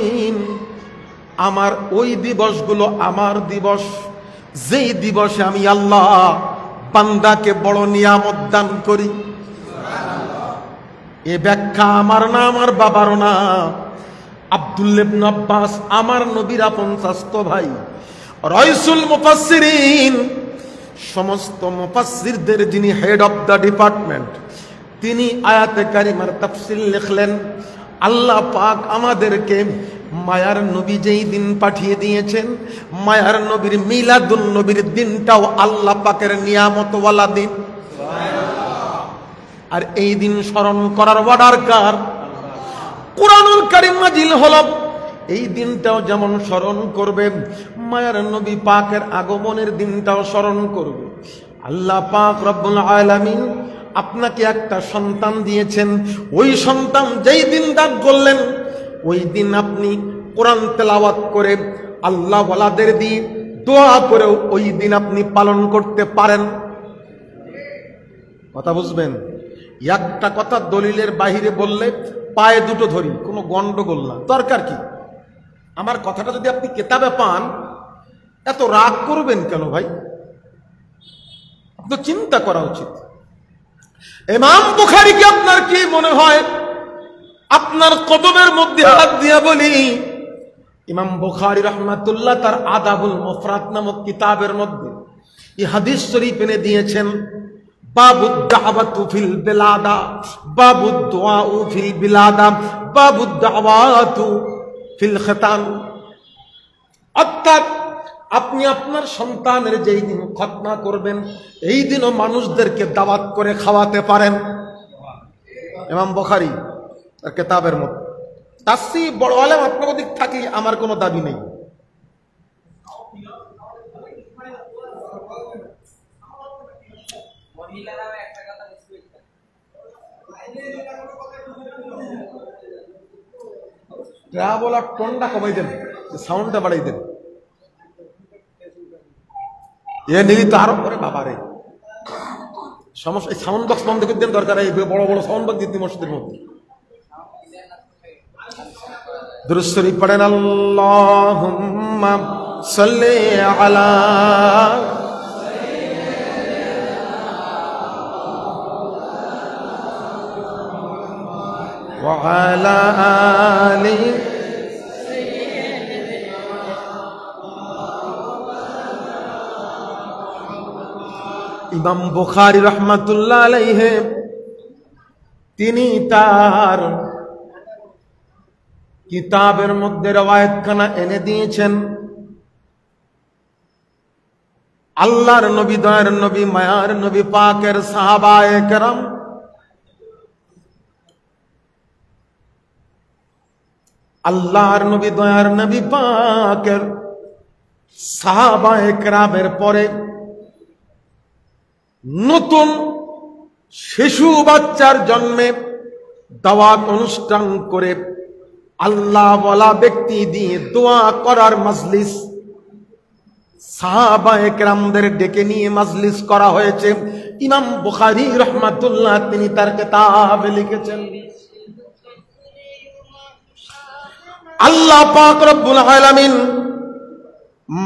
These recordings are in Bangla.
আলামিন আমার ওই দিবসগুলো আমার দিবস, যেই দিবসে আমি আল্লাহ বান্দাকে বড় নিয়ামত দান করি। এ ব্যাখ্যা আমার না, আমার বাবারও না। আব্দুল্লাহ ইবনে আব্বাস আমার নবীর আপন চাচতো ভাই, রাইসুল মুফাসসিরিন, সমস্ত মুফাসসিরদের যিনি হেড অফ দ্য ডিপার্টমেন্ট, তিনি আয়াতে কারিমার তাফসীর লিখলেন। আল্লাহ পাক আমাদেরকে মায়ার নবী যেই দিন পাঠিয়ে দিয়েছেন, মায়ার নবীর মিলাদুন নবীর দিনটাও আল্লাহ পাকের নিয়ামতওয়ালা দিন। আর এই দিন স্মরণ করার অর্ডার কার? কুরআনুল কারীম নাজিল হলো, এই দিনটাও যেমন স্মরণ করবে, মায়ার নবী পাকের আগমনের দিনটাও স্মরণ করবে। আল্লাহ পাক রব্বুল আলামিন আপনাকে একটা সন্তান দিয়েছেন, ওই সন্তান যেই দিন দান করলেন, ওই দিন আপনি কোরআন তেলাওয়াত করে আল্লাহ ওয়ালাদের দিয়ে দোয়া করেও ওই দিন আপনি পালন করতে পারেন। কথা বুঝবেন? একটা কথা দলিলের বাহিরে বললে পায়ে দুটো ধরি, কোনো গন্ডগোল না, দরকার কি? আমার কথাটা যদি আপনি কিতাবে পান, এত রাগ করবেন কেন ভাই? আপনার চিন্তা করা উচিত। ইমাম বুখারীকে আপনার কি মনে হয়? আপনার কদমের মধ্যে হাত দিয়া বলি, ইমাম বুখারী রাহমাতুল্লাহ তার আদাবুল মুফরাদ নামক কিতাবের মধ্যে এই হাদিস শরীফ এনে দিয়েছেন, বাবুদ দাওয়াতু ফিল বিলাদা, বাবুদ দুআউ ফিল বিলাদা, বাবুদ দাওয়াতু ফিল খিতান। অর্থাৎ আপনি আপনার সন্তানের যেই দিন খতনা করবেন, এই দিনও মানুষদেরকে দাওয়াত করে খাওয়াতে পারেন। ইমাম বুখারী তার কিতাবের মধ্যে। তাসি বড় আলেম আপনার দিক থাকি আমার কোনো দাবি নেই। বলার টোনটা কমাই দেন, সাউন্ডটা বাড়াই দেন। এ নিলি তো আরো করে বাবারে সমস্যা। এই সাউন্ড বক্স বন্ধ করে দেন, দরকার এই বড় বড় সাউন্ড বক্স দিতে মসজিদের মধ্যে। দুরূদ শরীফ পড়েন, আল্লাহুম্মা সাল্লি আলা ওয়া আলা আলি ইমাম বুখারী রাহমাতুল্লাহ আলাইহি তিনি তার কিতাবের মধ্যে রওয়ায়াতখানা এনে দিয়েছেন। আল্লাহর নবী, দয়ার নবী, মায়ার নবী পাকের সাহাবায়ে কেরাম আল্লাহর নবী, দয়ার নবী পাকের সাহাবায়ে কেরামের পরে নতুন শিশু বাচ্চার জন্মে দাওয়াত অনুষ্ঠান করে আল্লাহ ওয়ালা ব্যক্তি দিয়ে দোয়া করার মাজলিস সাহাবায়ে কেরামদের ডেকে নিয়ে মাজলিস করা হয়েছে। ইমাম বুখারী রাহমাতুল্লাহ তিনি তার কিতাবে লিখেছেন, আল্লাহ পাক রব্বুল আলামিন,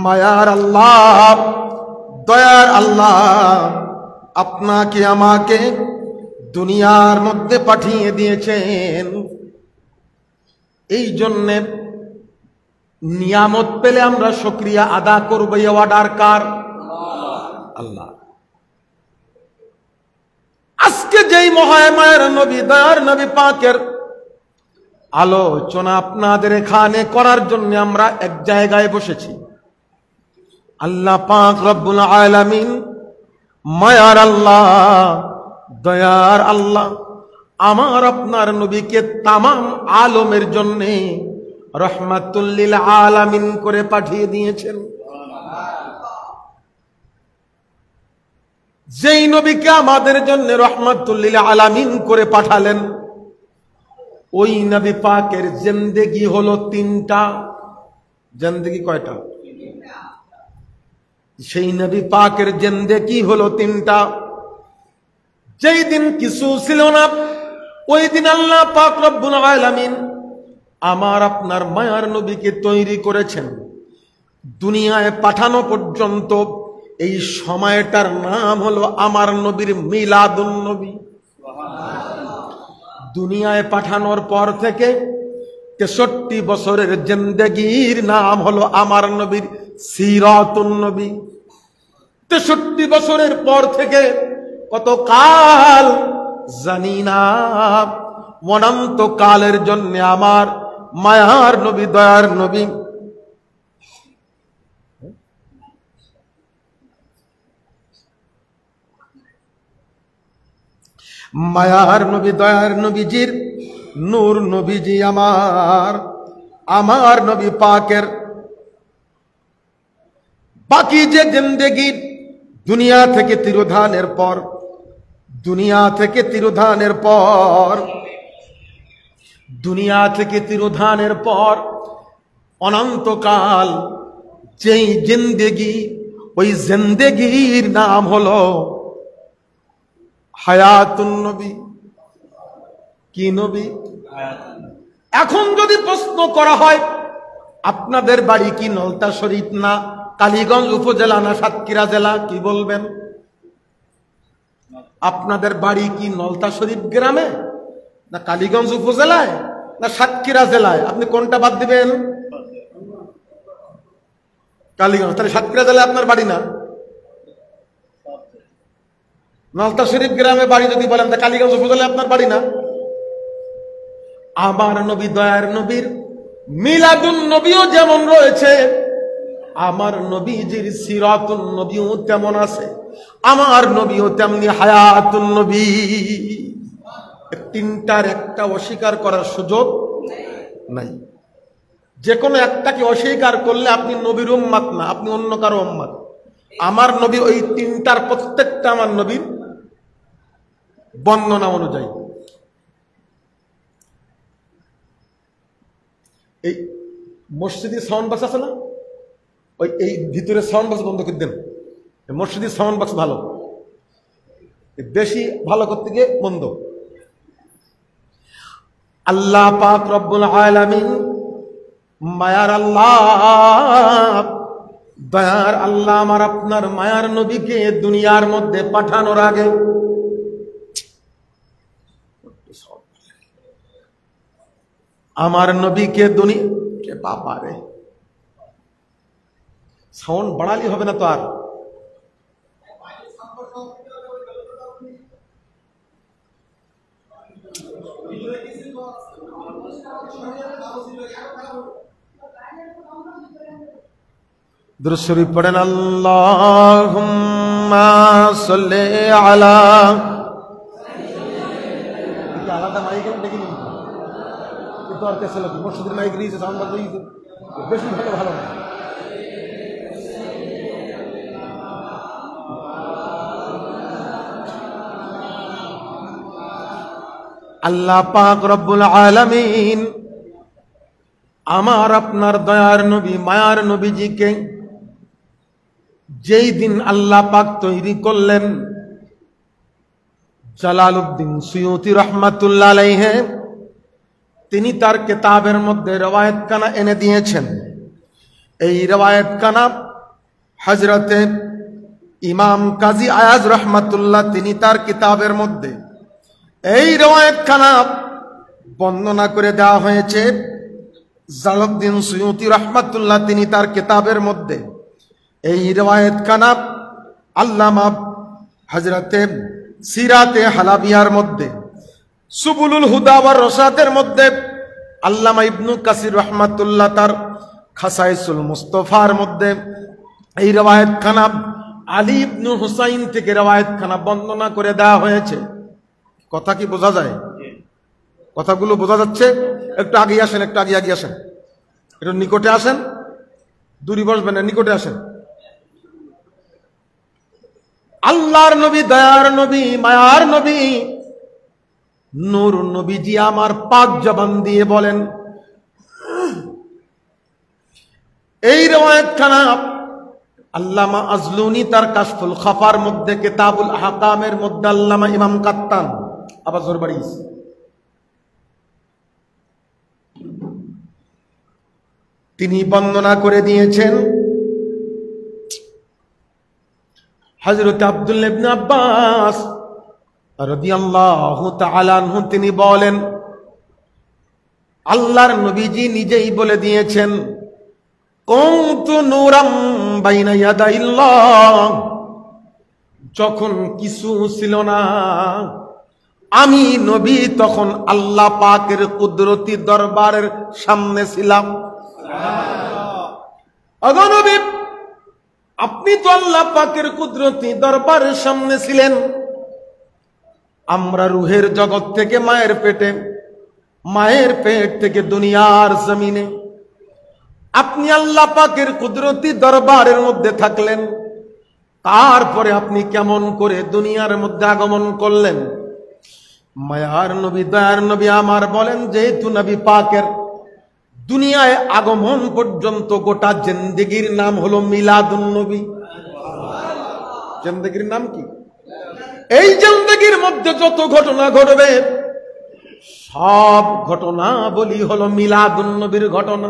মায়ার আল্লাহ, দয়ার আল্লাহ আপনাকে আমাকে দুনিয়ার মধ্যে পাঠিয়ে দিয়েছেন। এই জন্যে নিয়ামত পেলে আমরা শুকরিয়া আদা করব। এই অর্ডার কার? আল্লাহ। আজকে যেই মহামায়ার নবী, দয়ার নবী পাকের আলোচনা আপনাদের এখানে করার জন্য আমরা এক জায়গায় বসেছি। আল্লাহ পাক রব্বুল আলামিন, মায়ার আল্লাহ, দয়ার আল্লাহ আমার আপনার নবীকে তামাম আলমের জন্য রহমাতুল লিল আলামিন করে পাঠিয়ে দিয়েছেন। যেই নবীকে আমাদের জন্য রহমাতুল লিল আলামিন করে পাঠালেন, ওই নবী পাকের জিন্দেগি হলো তিনটা। জিন্দেগি কয়টা? সেই নবী পাকের জিন্দেগি হলো তিনটা। যেই দিন কিছু ছিল না, ওই দিন আল্লাহ পাক রব্বুল আলামিন আমার আপনার মায়ার নবীকে তৈরি করেছেন। দুনিয়ায় পাঠানো পর্যন্ত এই সময়টার নাম হলো আমার নবীর মিলাদুন নবী। দুনিয়ায় পাঠানোর পর থেকে 63 বছরের জিন্দেগির নাম হলো আমার নবীর সিরাতুন নবী। 63 বছরের পর থেকে কত কাল জানি না, অনন্ত কালের জন্য আমার মায়ার নবী, দয়ার নবী মায়ার নবী, দয়ার নবীজির নূর নবীজি আমার নবী পাকের বাকি যে জিন্দেগি দুনিয়া থেকে তিরোধানের পর অনন্তকাল যেই জিন্দেগি, ওই জিন্দেগির নাম হলো হায়াতুন নবী। কি নবী? এখন যদি প্রশ্ন করা হয় আপনাদের বাড়ি কি নলতা শরীফ না কালীগঞ্জ উপজেলা না সাতক্ষীরা জেলা, কি বলবেন? আপনাদের বাড়ি কি নলতা শরীফ গ্রামে না কালীগঞ্জ উপজেলায় না সাতক্ষীরা জেলায়? আপনি কোনটা বাদ দিবেন? কালীগঞ্জ। তাহলে সাতক্ষীরা জেলায় আপনার বাড়ি না, নলতা শরীফ গ্রামে বাড়ি যদি বলেন তা কালীগঞ্জ উপজেলায় আপনার বাড়ি না। আমার নবী, দয়ার নবীর মিলাদুন নবীও যেমন রয়েছে, আমার নবীজির সিরাতুন নবীও তেমন আছে, আমার নবীও তেমনি হায়াতুন নবী। তিনটার একটা অস্বীকার করার সুযোগ নাই। যে কোনো একটাকে অস্বীকার করলে আপনি নবীর উম্মত না, আপনি অন্য কারো উম্মত। আমার নবী ওই তিনটার প্রত্যেকটা আমার নবীর বর্ণনা অনুযায়ী। এই মসজিদের সাউন্ড বক্স আছে না, ওই এই ভিতরে সাউন্ড বক্স বন্ধ করে দেন। মসজিদের সাউন্ড বক্স ভালো, বেশি ভালো করতে গিয়ে বন্ধ। আল্লাহ পাক রব্বুল আলামিন, মায়ার আল্লাহ, দয়ার আল্লাহ আমার আপনার মায়ার নবীকে দুনিয়ার মধ্যে পাঠানোর আগে আমার নবীকে দুনিয়া বাবারে সাউন্ড বাড়ালি হবে না তো আর। দুরূদ শরীফ পড়েন, আল্লাহুম্মা সাল্লি আলা। আলাদা মাইক দেখি নি তো আর কেসে লোক মসজিদের মাইক দিয়েছে, সাউন্ড বাজে বেশি ভালো ভালো না। আল্লাহ পাক রব্বুল আলামিন আমার আপনার দয়ার নবী মায়ার নবীজিকে যেই দিন আল্লাহ পাক তৈরি করলেন, জালালউদ্দিন সুয়ুতি রহমাতুল্লাহ আলাইহি তিনি তার কিতাবের মধ্যে রওয়ায়াত খানা এনে দিয়েছেন। এই রওয়ায়াত খানা হযরতে ইমাম কাজী আয়াজ রহমাতুল্লাহ তিনি তার কিতাবের মধ্যে এই রওয়ায়াত খানা বর্ণনা করে দেওয়া হয়েছে। জালালউদ্দিন সুয়ুতি রহমাতুল্লাহ তিনি তার কিতাবের মধ্যে এই রওয়ায়াত খানা আল্লামা হযরতে সিরাতে হালাবিয়ার মধ্যে সুবুলুল হুদা ওয়ার রশাদের মধ্যে আল্লামা ইবনু কাসির রহমাতুল্লাহ তার খাসাইসুল মুস্তাফার মধ্যে এই রওয়ায়াত খানা আলী ইবনু হুসাইন থেকে রওয়ায়াত খানা বর্ণনা করে দেওয়া হয়েছে। কথা কি বোঝা যায়? কথাগুলো বোঝা যাচ্ছে? একটু আগে আসেন, একটু আগে আসেন, একটু নিকটে আসেন, দূরে বসবেন না, নিকটে আসেন। আল্লাহর নবী, দয়ার নবী, মায়ার নবী, নূর নবীজি আমার পাক জবান দিয়ে বলেন, এই রওয়ায়াত খানা আল্লামা আজলুনি তার কাশফুল খাফার মধ্যে, কিতাবুল আহকামের মধ্যে আল্লামা ইমাম কাত্তান, আবার জোর বাড়িয়েছে, তিনি বর্ণনা করে দিয়েছেন। হযরত আব্দুল্লাহ ইবনে আব্বাস রাদিয়াল্লাহু তাআলা আনহু তিনি বলেন, আল্লাহর নবীজি নিজেই বলে দিয়েছেন, কুনতু নূরাম বাইনা ইয়াদাইল্লাহ, যখন কিছু ছিল না আমি নবী তখন আল্লাহ পাকের কুদরতি দরবারের সামনে ছিলাম। ওগো নবী, আপনি তো আল্লাহ পাকের কুদরতি দরবারের সামনে ছিলেন। আমরা রুহের জগৎ থেকে মায়ের পেট থেকে দুনিয়ার জমিনে আপনি আল্লাহ পাকের কুদরতি দরবারের মধ্যে থাকলেন। তারপরে আপনি কেমন করে দুনিয়ার মধ্যে আগমন করলেন? মায়ার নবী, দয়ার নবী আমার বলেন, যেহেতু নবী পাকের দুনিয়ায় আগমন পর্যন্ত গোটা জিন্দেগির নাম হলো মিলাদুন নবী। জিন্দেগির নাম কি? এই জিন্দেগির মধ্যে যত ঘটনা ঘটবে সব ঘটনা বলি হলো মিলাদুন নবীর ঘটনা।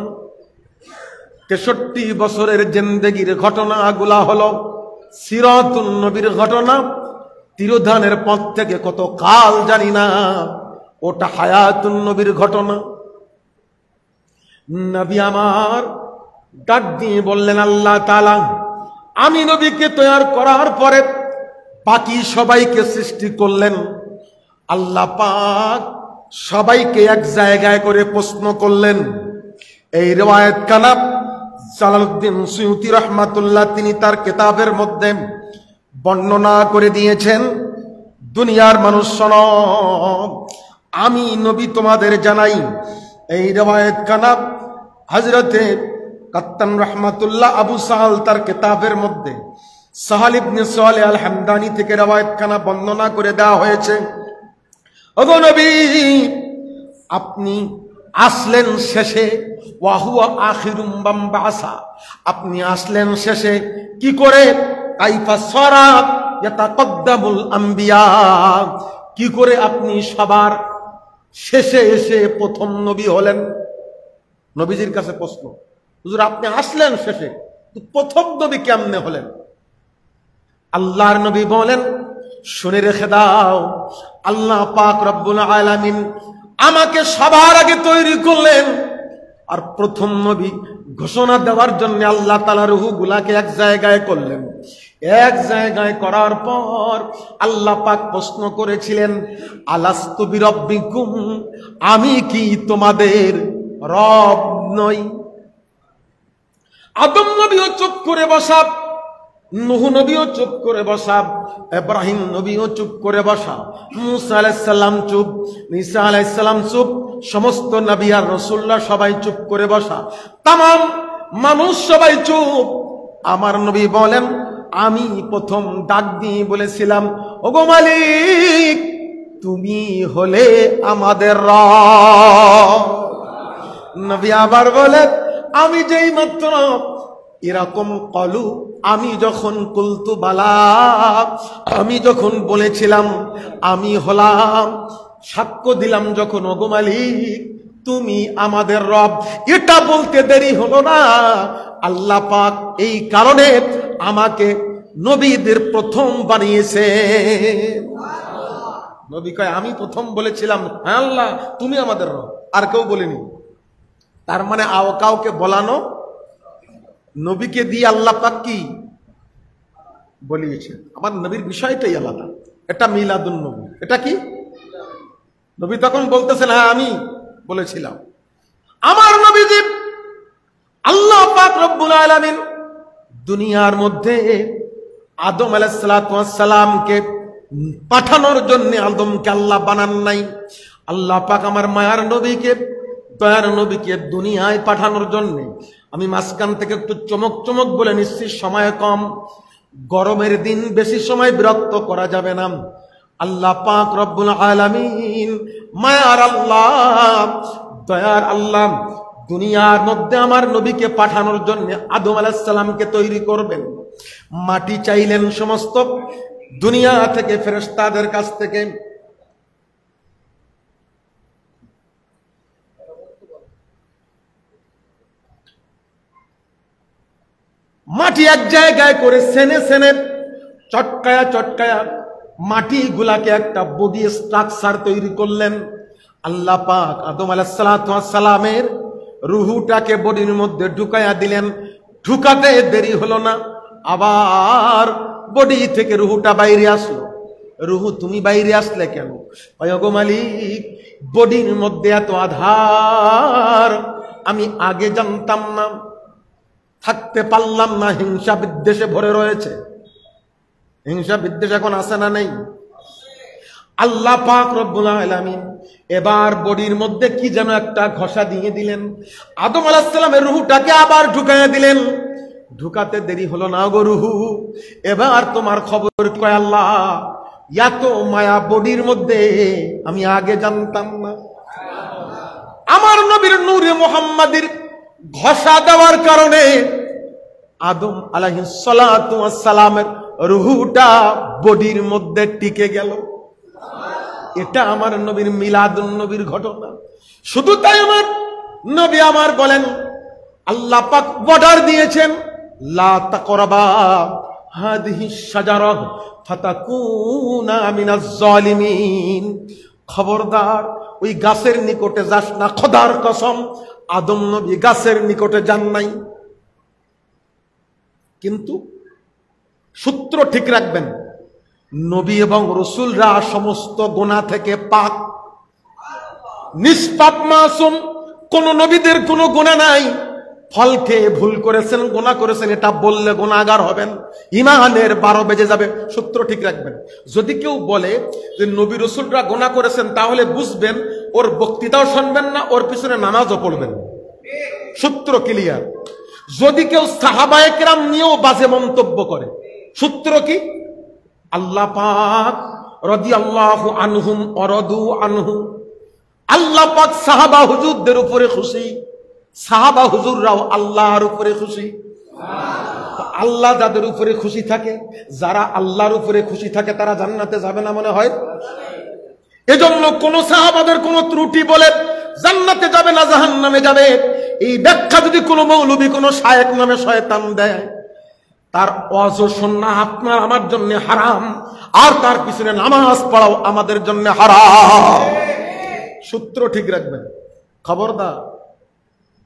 63 বছরের জিন্দেগির ঘটনাগুলা হলো সিরাতুন নবীর ঘটনা। তিরোধানের পথ থেকে কত কাল জানি না, ওটা হায়াতুন নবীর ঘটনা। নবী আমার ডাক দিয়ে বললেন, আল্লাহ তাআলা আমি নবীকে তৈরি করার পরে বাকি সবাইকে সৃষ্টি করলেন। আল্লাহ পাক সবাইকে এক জায়গায় করে প্রশ্ন করলেন। এই রিওয়ায়াত কানা জালালউদ্দিন সুয়ুতী রাহমাতুল্লাহ তিনি তার কিতাবের মধ্যে বর্ণনা করে দিয়েছেন। দুনিয়ার মানুষ শোনো, আমি নবী তোমাদের জানাই। এই রিওয়ায়াত কানা হযরতে কাত্তান রাহমাতুল্লাহ আবু সাহাল তার কিতাবের মধ্যে সাহাল ইবনে সালেহ আল হামদানি থেকে রিওয়ায়াত খানা বর্ণনা করে দেওয়া হয়েছে। ওগো নবী, আপনি আসলেন শেষে, ওয়া হুয়া আখিরুম বামবাসা, আপনি আসলেন শেষে কি করে? কাইফা সারাত ইয়াতাকদ্দামুল আম্বিয়া, কি করে আপনি সবার শেষে এসে প্রথম নবী হলেন? নবীজির কাছে প্রশ্ন, হুজুর আপনি আসলেন শেষে, প্রথম নবী কেমনে হলেন? আল্লাহর নবী বলেন, শুনে রেখে দাও, আল্লাহ পাক রব্বুল আলামিন আমাকে সবার আগে তৈরি করলেন। আর প্রথম নবী ঘোষণা দেওয়ার জন্য আল্লাহ তাআলা রূহগুলাকে এক জায়গায় করলেন। এক জায়গায় করার পর আল্লাহ পাক প্রশ্ন করেছিলেন, আলাস্তু বিরব্বিকুম, আমি কি তোমাদের রব নই? আদম নবীও চুপ করে বসা, নূহ নবীও চুপ করে বসা, ইব্রাহিম নবীও চুপ করে বসা, মুসা আলাইহিস সালাম চুপ, ঈসা আলাইহিস সালাম চুপ, সমস্ত নবী আর রাসূলরা সবাই চুপ করে বসা, तमाम মানুষ সবাই চুপ। আমার নবী বলেন, আমি প্রথম ডাক দিয়ে বলেছিলাম, ওগো মালিক তুমি হলে আমাদের রব। নবী আবার বলে, আমি যেই মাত্র এরকম কলু, আমি যখন কুলতু বালা, আমি যখন বলেছিলাম আমি হলাম, সাক্ষ্য দিলাম যখন, ওগো মালিক তুমি আমাদের রব, এটা বলতে দেরি হলো না। আল্লাহ পাক এই কারণে আমাকে নবীদের প্রথম বানিয়েছে। নবী কয়, আমি প্রথম বলেছিলাম হ্যাঁ আল্লাহ তুমি আমাদের রব, আর কেউ বলেনি। তার মানে কাউকে বলানো, নবীকে দিয়ে আল্লাহ পাক কি বলিয়েছেন। আমার নবীর বিষয়টাই আলাদা, এটা মিলাদুন নবী। এটা কি? নবী তখন বলতেছেন হ্যাঁ আমি বলেছিলাম। আমার নবীজি আল্লাহ পাক রব্বুল আলামিন দুনিয়ার মধ্যে আদম আলাইহিস সালাতু ওয়াস সালামকে পাঠানোর জন্য আদমকে আল্লাহ বানান নাই। আল্লাহ পাক আমার মায়ার নবীকে, দয়ার নবীকে দুনিয়ায় পাঠানোর জন্য, আমি মাঝখান থেকে একটু চমক চমক বলে নিচ্ছি, সময় কম, গরমের দিন বেশি সময় বিরক্ত করা যাবে না। আল্লাহ পাক রব্বুল আলামিন মায়ার আল্লাহ, দয়ার আল্লাহ দুনিয়ার মধ্যে আমার নবীকে পাঠানোর জন্য আদম আলাইহিস সালামকে তৈরি করবেন। মাটি চাইলেন সমস্ত দুনিয়া থেকে, ফেরেশতাদের কাছ থেকে। মাটি এক জায়গায় করে সেনে সেনে চটকায়া চটকায়া মাটি গুলাকে একটা বডি স্ট্রাকচার তৈরি করলেন। আল্লাহ পাক আদম আলাইহিস সালামের রুহুটাকে বডির মধ্যে ঢুকায়া দিলেন। ঢুকাতে দেরি হলো না, আবার বডি থেকে রুহুটা বাইরে আসলো। রুহু তুমি বাইরে আসলে কেন? ওগো মালিক, বডির মধ্যে এত আধার আমি আগে জানতাম না, থাকতে পারলাম না, হিংসা বিদ্বেষে ভরে রয়েছে। হিংসা বিদ্বেষ এখন আছে না নেই? আল্লাহ পাক রব্বুল আলামিন এবার বডির মধ্যে কি যেন একটা ঘষা দিয়ে দিলেন। আদম আলাইহিস সালামের রুহুটাকে আবার ঢুকাইয়া দিলেন। ঢুকাতে দেরি হলো না গো রুহু, এবার তোমার খবর কয় আল্লাহ, এত মায়া বডির মধ্যে আমি আগে জানতাম না। আমার নবীর নূরে মুহাম্মাদির ঘষা দেওয়ার কারণে আদম আলাইহিস সালাতু ওয়াস সালামের রুহুটা বডির মধ্যে টিকে গেল। এটা আমার নবীর মিলাদুন নবীর ঘটনা। শুধু তাই আমার নবী আমার বলেন, আল্লাহ পাক অর্ডার দিয়েছেন, লা তাকরাবা হাদিহিস শাজারাহ ফাতাকুনা মিনাজ জালিমিন। খবরদার ওই গাছের নিকটে যাস না। খোদার কসম, আদম নবী গাছের নিকটে যান নাই। কিন্তু সূত্র ঠিক রাখবেন, নবী এবং রাসূলরা সমস্ত গুনাহ থেকে পাক, নিষ্পাপ, মাসুম। কোন নবীদের কোনো গুনাহ নাই। ফল খেয়ে ভুল করেছেন, গুনাহ করেছেন, এটা বললে গুনাহগার হবেন, ঈমানের 12 বেজে যাবে। সূত্র ঠিক রাখবেন। যদি কেউ বলে যে নবী রাসূলরা গুনাহ করেছেন, তাহলে বুঝবেন ওর বক্তৃতাও শুনবেন না, ওর পিছনে নামাজও পড়বেন। সূত্র ক্লিয়ার। যদি কেউ সাহাবায়ে কেরাম নিয়েও বাজে মন্তব্য করে, সূত্র কি? আল্লাহ পাক রাদিয়াল্লাহু আনহুম ওয়া রাদু আনহু। আল্লাহ পাক সাহাবা হুজুরদের উপরে খুশি, সাহাবা হুজুররাও আল্লাহর উপরে খুশি। আল্লাহ যাদের উপরে খুশি থাকে, যারা আল্লাহর উপরে খুশি থাকে, তারা জান্নাতে যাবে না মনে হয়? এজন্য কোন সাহাবাদের কোন ত্রুটি বলে জান্নাতে যাবে না জাহান্নামে যাবে, এই ব্যাখ্যা যদি কোনো মৌলবী কোনো শায়েখ নামে শয়তান দেয়, তার ওয়াজ শোনা আপনার আমার জন্য হারাম, আর তার পিছনে নামাজ পড়াও আমাদের জন্য হারাম। সূত্র ঠিক রাখবেন। খবরদার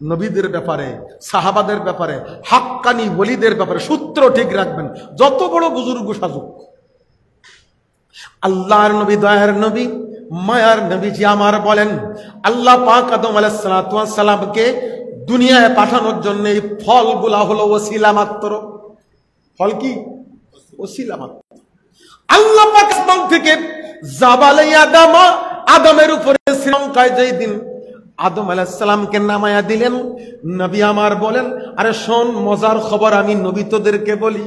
নবীদের ব্যাপারে, সাহাবাদের ব্যাপারে, হাক্কানি ওলিদের ব্যাপারে সূত্র ঠিক রাখবেন, যত বড় বুজুর্গ সাজুক। আল্লাহর নবী, দয়ার নবী, মায়ার নবীজি আমার বলেন, আল্লাহ পাক আদম আলাইহিস সালাতু ওয়াস সালামকে দুনিয়ায় পাঠানোর জন্য এই ফলগুলা হলো ওসিলা মাত্র। ফল কি? ওসিলা মাত্র। আল্লাহ পাক আসমান থেকে জাবালে আদম, আদমের উপরে শ্রীলঙ্কায় যেই দিন আদম আলাইহিস সালামকে নামায়া দিলেন, নবী আমার বলেন, আরে শোন মজার খবর, আমি নবী তোদেরকে বলি।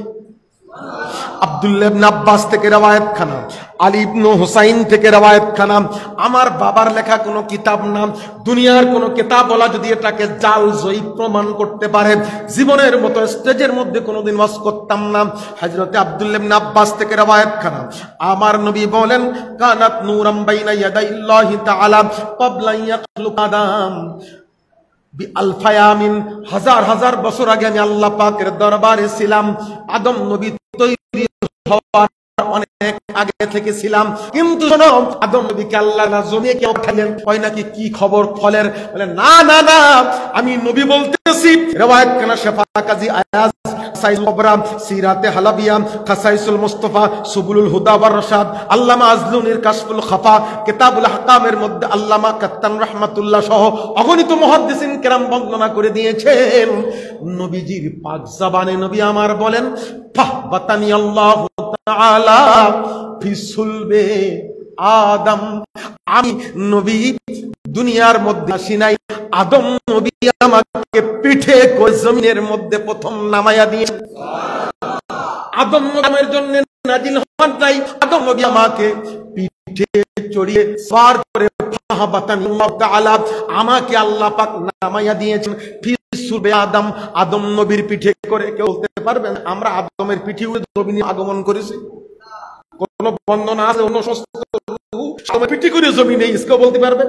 আব্দুল্লাহ ইবনে আব্বাস থেকে রওয়ায়াত খানা, আলী ইবনে হুসাইন থেকে রওয়ায়াত খানা, আমার বাবার লেখা কোনো কিতাব না, দুনিয়ার কোনো কিতাবওয়ালা যদি এটাকে জাল জয়ী প্রমাণ করতে পারে, জীবনের মতো স্টেজের মধ্যে কোনোদিন ওয়াজ করতাম না। হযরতে আব্দুল্লাহ ইবনে আব্বাস থেকে রওয়ায়াত খানা, আমার নবী বলেন, কানাত নূরাম বাইনা ইয়াদাইল্লাহি তাআলা ক্বাবলা ইয়াখলুক আদম বিআলফায়ামিন। হাজার হাজার বছর আগে আমি আল্লাহ পাকের দরবারে ছিলাম, আদম নবী তৈরি হওয়ার অনেক আগে থেকে ছিলাম। কিন্তু শোনো, আদম নবীকে আল্লাহ না জমিয়ে কেউ পাঠালেন, হয় নাকি কি খবর ফলের? বলে না না না, আমি নবী বলতেছি। রিওয়ায়াত কানা শেফা কাজী আয়াজ, সাইসুল কবরা, সিরাতে হালাবিয়া, খাসাইসুল মুস্তাফা, সুবুলুল হুদা ওয়ার রাশাদ, আল্লামা আজলুনির কাশফুল খাফা, কিতাবুল আহকামের মধ্যে আল্লামা কাত্তান রাহমাতুল্লাহ সহ অগণিত মুহাদ্দিসিন কেরাম বর্ণনা করে দিয়েছেন। নবীজির পাক জবানে নবী আমার বলেন, ফাহবাতানি আল্লাহু তাআলা ফি সুলবে আদম। আমি নবী দুনিয়ার মধ্যে আসি নাই, আদম নবী আমাকে পিঠে করে জমিনের মধ্যে প্রথম নামায়া দিয়ে। আদম নবীর জন্য নাজিল হন নাই, আদম নবী আমাকে পিঠে চড়িয়ে সওয়ার করে ফাহবাতানিল্লাহু তাআলা আমাকে আল্লাহ পাক নামায়া দিয়েছেন ফি সুলবে আদম, আদম নবীর পিঠে করে। কেউ বলতে পারবেন আমরা আদমের পিঠে উঠে জমিনে আগমন করেছি? কোন বর্ণনা আছে অন্য সময় পিঠে করে জমিনে? ইসকে বলতে পারবে?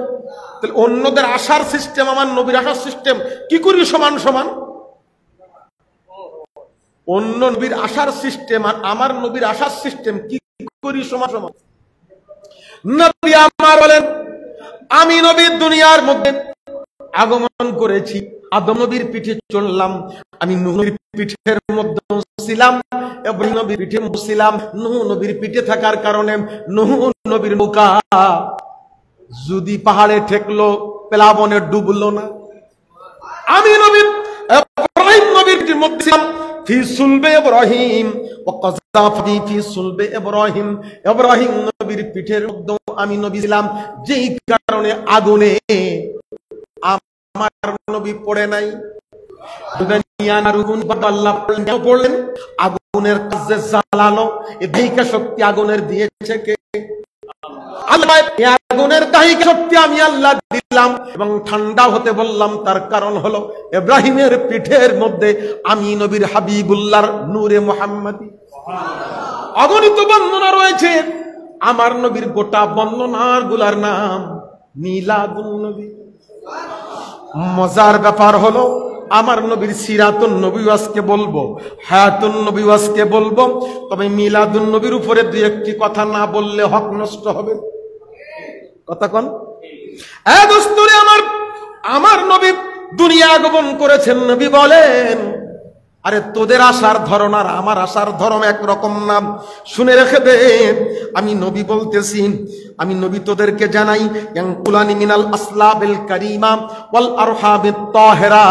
তাহলে অন্যদের আসার সিস্টেম আমার নবীর আসার সিস্টেম কি করে সমান সমান? অন্য নবীর আসার সিস্টেম আর আমার নবীর আসার সিস্টেম কি করি সমান। নবী আমার বলেন, আমি নবীর দুনিয়ার মধ্যে আগমন করেছি, আদম নবীর পিঠে চললাম, আমি নূহ নবীর পিঠের মধ্যে ছিলাম, ইব্রাহিম নবীর পিঠে ছিলাম। নূহ নবীর পিঠে থাকার কারণে নূহ নবীর নৌকা যদি পাহাড়ে ঠেকলো, প্লাবনে ডুবলো না। আমি নবী ইব্রাহিম নবীর মধ্যে ছিলাম, ফি সুলবে ইব্রাহিম ওয়া কাযাফি ফি সুলবে ইব্রাহিম, ইব্রাহিম নবীর পিঠের মধ্যে আমি নবী ছিলাম, যেই কারণে আগুনে আমার নবী পড়ে নাই। পড়লেন, আগুনের কাছে জ্বালালো, এদিকে শক্তি আগুনের দিয়েছে কে? আল্লাহ। আগুনের দাহিকা শক্তি আমি আল্লাহ দিলাম এবং ঠান্ডা হতে বললাম। তার কারণ হলো ইব্রাহিমের পিঠের মধ্যে আমি নবীর হাবিবুল্লাহর নূরে মুহাম্মাদি অগণিত বর্ণনা রয়েছে। আমার নবীর গোটা বর্ণনার গুলার নাম মিলাদুন নবী। মজার ব্যাপার হলো আমার নবীর সিরাতুন নবী আজকে বলবো, হায়াতুন নবী আজকে বলবো, তবে মিলাদুন নবীর উপরে দুই একটি কথা না বললে হক নষ্ট হবে। কথা কোন? দোস্তরে আমার নবী দুনিয়া আগমন করেছেন। নবী বলেন, আরে তোদের আসার ধরন আর আমার আসার ধরন একরকম না। শুনে রেখে দে, আমি নবী বলতেছি, আমি নবী তোদেরকে জানাই, ইয়ানকুলানি মিনাল আসলাবিল কারিমা ওয়াল আরহামিত তাহেরা।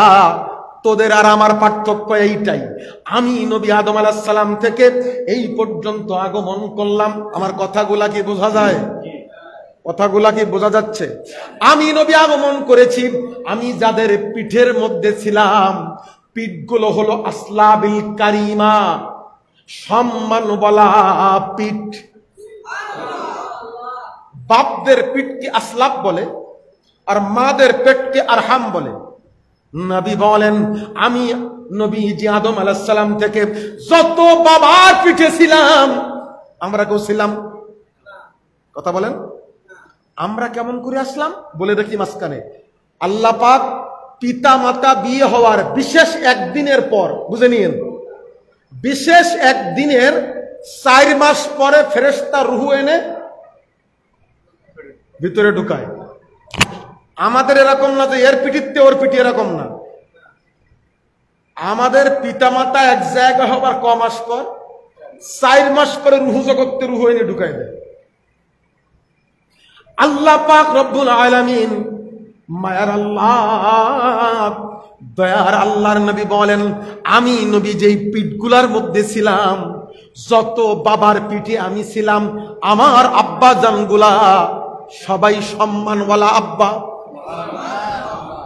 তোদের আর আমার পার্থক্য এইটাই, আমি নবী আদম আলাইহিস সালাম থেকে এই পর্যন্ত আগমন করলাম। আমার কথাগুলা কি বোঝা যায়? কথাগুলা কি বোঝা যাচ্ছে? আমি নবী আগমন করেছি, আমি যাদের পিঠের মধ্যে ছিলাম, পিঠগুলো হলো আসলাবিল কারিমা, সম্মান বলা পিঠ। বাপদের পিঠকে আসলাব বলে আর মাদের পেটকে আরহাম বলে। নবী বলেন, আমি নবী জি আদম আলাইহিস সালাম থেকে যত বাবার পিঠে ছিলাম, আমরা কেউ ছিলাম? কথা বলেন, আমরা কেমন করে আসলাম বলে দেখি মাঝখানে। আল্লাহ পাক পিতা মাতা বিয়ে হওয়ার বিশেষ একদিনের পর, বুঝে নিন, বিশেষ একদিনের 4 মাস পরে ফেরেশতা রূহ এনে ভিতরে ঢুকায়। আমাদের এরকম না যে এর পিঠিতে ওর পিঠে, এরকম না। আমাদের পিতা মাতা এক জায়গায় হবার ক মাস পর, 4 মাস পরে রূহ জগতে রূহ এনে ঢুকাই দেয়। আল্লাহ পাক রব্বুল আলামিন, মায়ার আল্লাহ, দয়ার আল্লাহর নবী বলেন, আমি নবী যেই পিঠগুলার মধ্যে ছিলাম, যত বাবার পিঠে আমি ছিলাম, আমার আব্বা জানগুলা সবাই সম্মানওয়ালা আব্বা।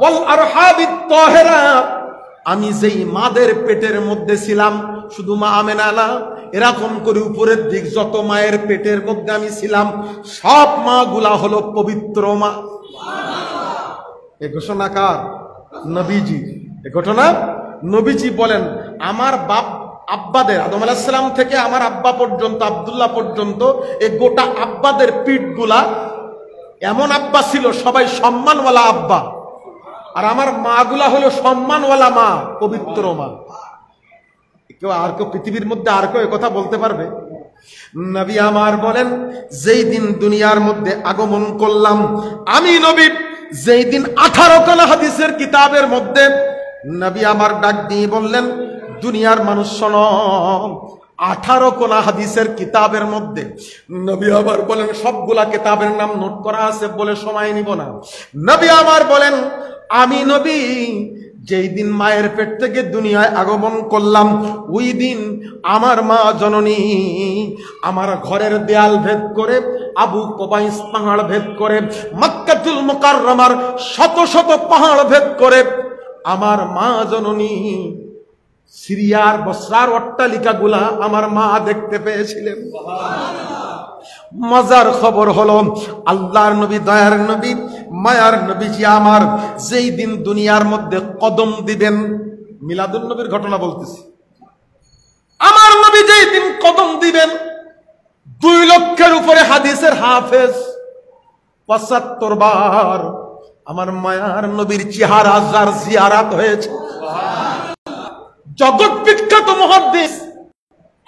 ওয়াল আরহামিত তাহেরা, আমি যেই মাদের পেটের মধ্যে ছিলাম, শুধু মা আমেনা না, এরকম করে উপরের দিক যত মায়ের পেটের মধ্যে আমি ছিলাম, সব মা গুলা হলো পবিত্র মা। এ ঘোষণা কার? নবীজি। এ ঘটনা নবীজি বলেন, আমার বাপ আব্বাদের, আদম আলাইহিস সালাম থেকে আমার আব্বা পর্যন্ত, আব্দুল্লাহ পর্যন্ত, এই গোটা আব্বাদের পিঠগুলা এমন আব্বা ছিল, সবাই সম্মানওয়ালা আব্বা। আর আমার মাগুলা হলো সম্মানওয়ালা মা, পবিত্র মা। কেউ আর কেউ পৃথিবীর মধ্যে আর কেউ কথা বলতে পারবে? নবী আমার বলেন, যেই দিন দুনিয়ার মধ্যে আগমন করলাম, আমি নবী যেই দিন 18 খানা হাদিসের কিতাবের মধ্যে নবী আমার ডাক দিয়ে বললেন, দুনিয়ার মানুষ শোনো, 18 কোনা হাদিসের কিতাবের মধ্যে নবী আমার বলেন, সবগুলা কিতাবের নাম নোট করা আছে, বলে সময় নিব না। নবী আমার বলেন, আমি নবী যেই দিন মায়ের পেট থেকে দুনিয়ায় আগমন করলাম, ওই দিন আমার মা জননী আমার ঘরের দেয়াল ভেদ করে, আবু কুবাইস পাহাড় ভেদ করে, মক্কাতুল মুকাররমার শত শত পাহাড় ভেদ করে আমার মা জননী সিরিয়ার বসরার অট্টালিকাগুলা আমার মা দেখতে পেয়েছিলেন। মজার খবর হলো, আল্লাহর নবী, দয়ার নবী, মায়ার নবীজি আমার যেই দিন দুনিয়ার মধ্যে কদম দিবেন, মিলাদুন নবীর ঘটনা বলতেছি, আমার নবী যেই দিন কদম দিবেন, 2 লক্ষের উপরে হাদিসের হাফেজ 75 বার আমার মায়ার নবীর চেহারা যার জিয়ারাত হয়েছে। জগৎ বিখ্যাত মুহাদ্দিস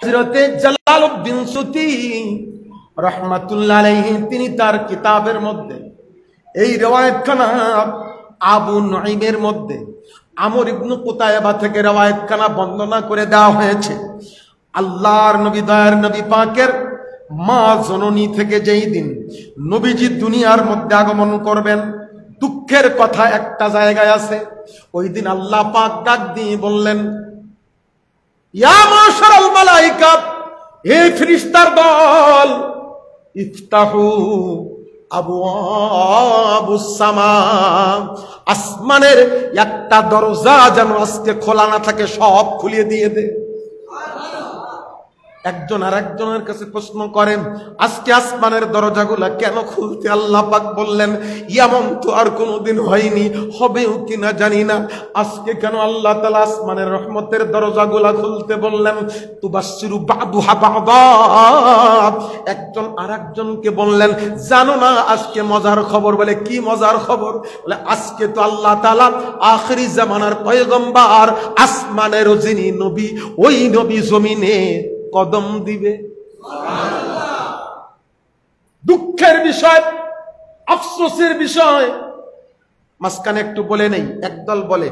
হযরতে জালালউদ্দিন সুতি রাহমাতুল্লাহ আলাইহি তিনি তার কিতাবের মধ্যে এই রিওয়ায়াতখানা আবু নুঈমের মধ্যে আমর ইবনে কুতায়বা থেকে রিওয়ায়াতখানা বর্ণনা করে দেওয়া হয়েছে। আল্লাহর নবী দয়ার নবী পাকের মা জননী থেকে যেই দিন নবীজি দুনিয়ার মধ্যে আগমন করবেন, দুঃখের কথা একটা জায়গায় আছে। ওই দিন আল্লাহ পাক ডাক দিয়ে বললেন, ইয়া মাশারাল মালায়েকা, হে ফেরেশতার দল, ইফতাহু আবওয়াবুস সামা, আসমানের একটা দরজা যেন আজকে খোলা না থাকে, সব খুলে দিয়ে দে। একজন আরেকজনের কাছে প্রশ্ন করেন, আজকে আসমানের দরজাগুলা কেন খুলতে? আল্লাহ পাক বললেন, এমন তো আর কোনোদিন হয়নি, হবেও কিনা জানি না। আজকে কেন আল্লাহ তাআলা আসমানের রহমতের দরজাগুলা খুলতে বললেন? তুবাশশিরু বাদুহা বাদা, একজন আরেকজনকে বললেন, জানো না আজকে মজার খবর? বলে কি মজার খবর? বলে আজকে তো আল্লাহ তাআলা আখিরি জামানার পয়গম্বর, আসমানের যিনি নবী, ওই নবী জমিনে কদম দিবে। দুঃখের বিষয়, আফসোসের বিষয়। মাঝখানে একটু বলে নেই, একদল বলে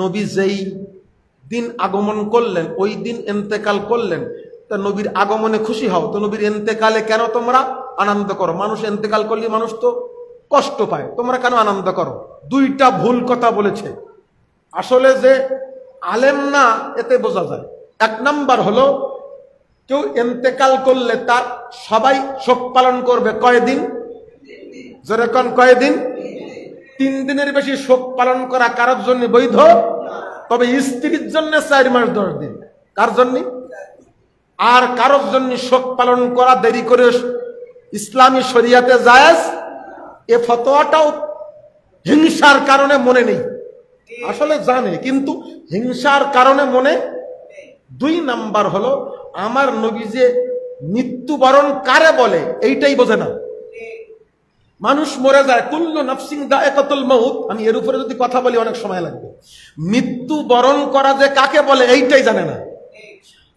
নবী যেই দিন আগমন করলেন ওই দিন ইন্তেকাল করলেন, তা নবীর আগমনে খুশি হও, তো নবীর ইন্তেকালে কেন তোমরা আনন্দ করো? মানুষ ইন্তেকাল করলে মানুষ তো কষ্ট পায়, তোমরা কেন আনন্দ করো? দুইটা ভুল কথা বলেছে। আসলে যে আলেম না এতে বোঝা যায়। এক নাম্বার হলো, কেউ ইন্তেকাল করলে তার সবাই শোক পালন করবে কয়দিন? যেরকম কয়দিন? 3 দিনের বেশি শোক পালন করা কারোর জন্য বৈধ, তবে স্ত্রীর জন্য 4 মাস 10 দিন। কার জন্য? আর কারোর জন্য শোক পালন করা দেরি করে ইসলামী শরিয়াতে জায়েজ। এ ফতোয়াটাও হিংসার কারণে মনে নেই, আসলে জানে কিন্তু হিংসার কারণে মনে। 2 নাম্বার হলো, আমার নবী যে মৃত্যুবরণ কারে বলে এইটাই বোঝে না। মানুষ মরে যায়, কুল্লু নাফসিন যায়কাতুল মাউত, আমি এর উপরে যদি কথা বলি অনেক সময় লাগবে। মৃত্যুবরণ করা যে কাকে বলে এইটাই জানে না।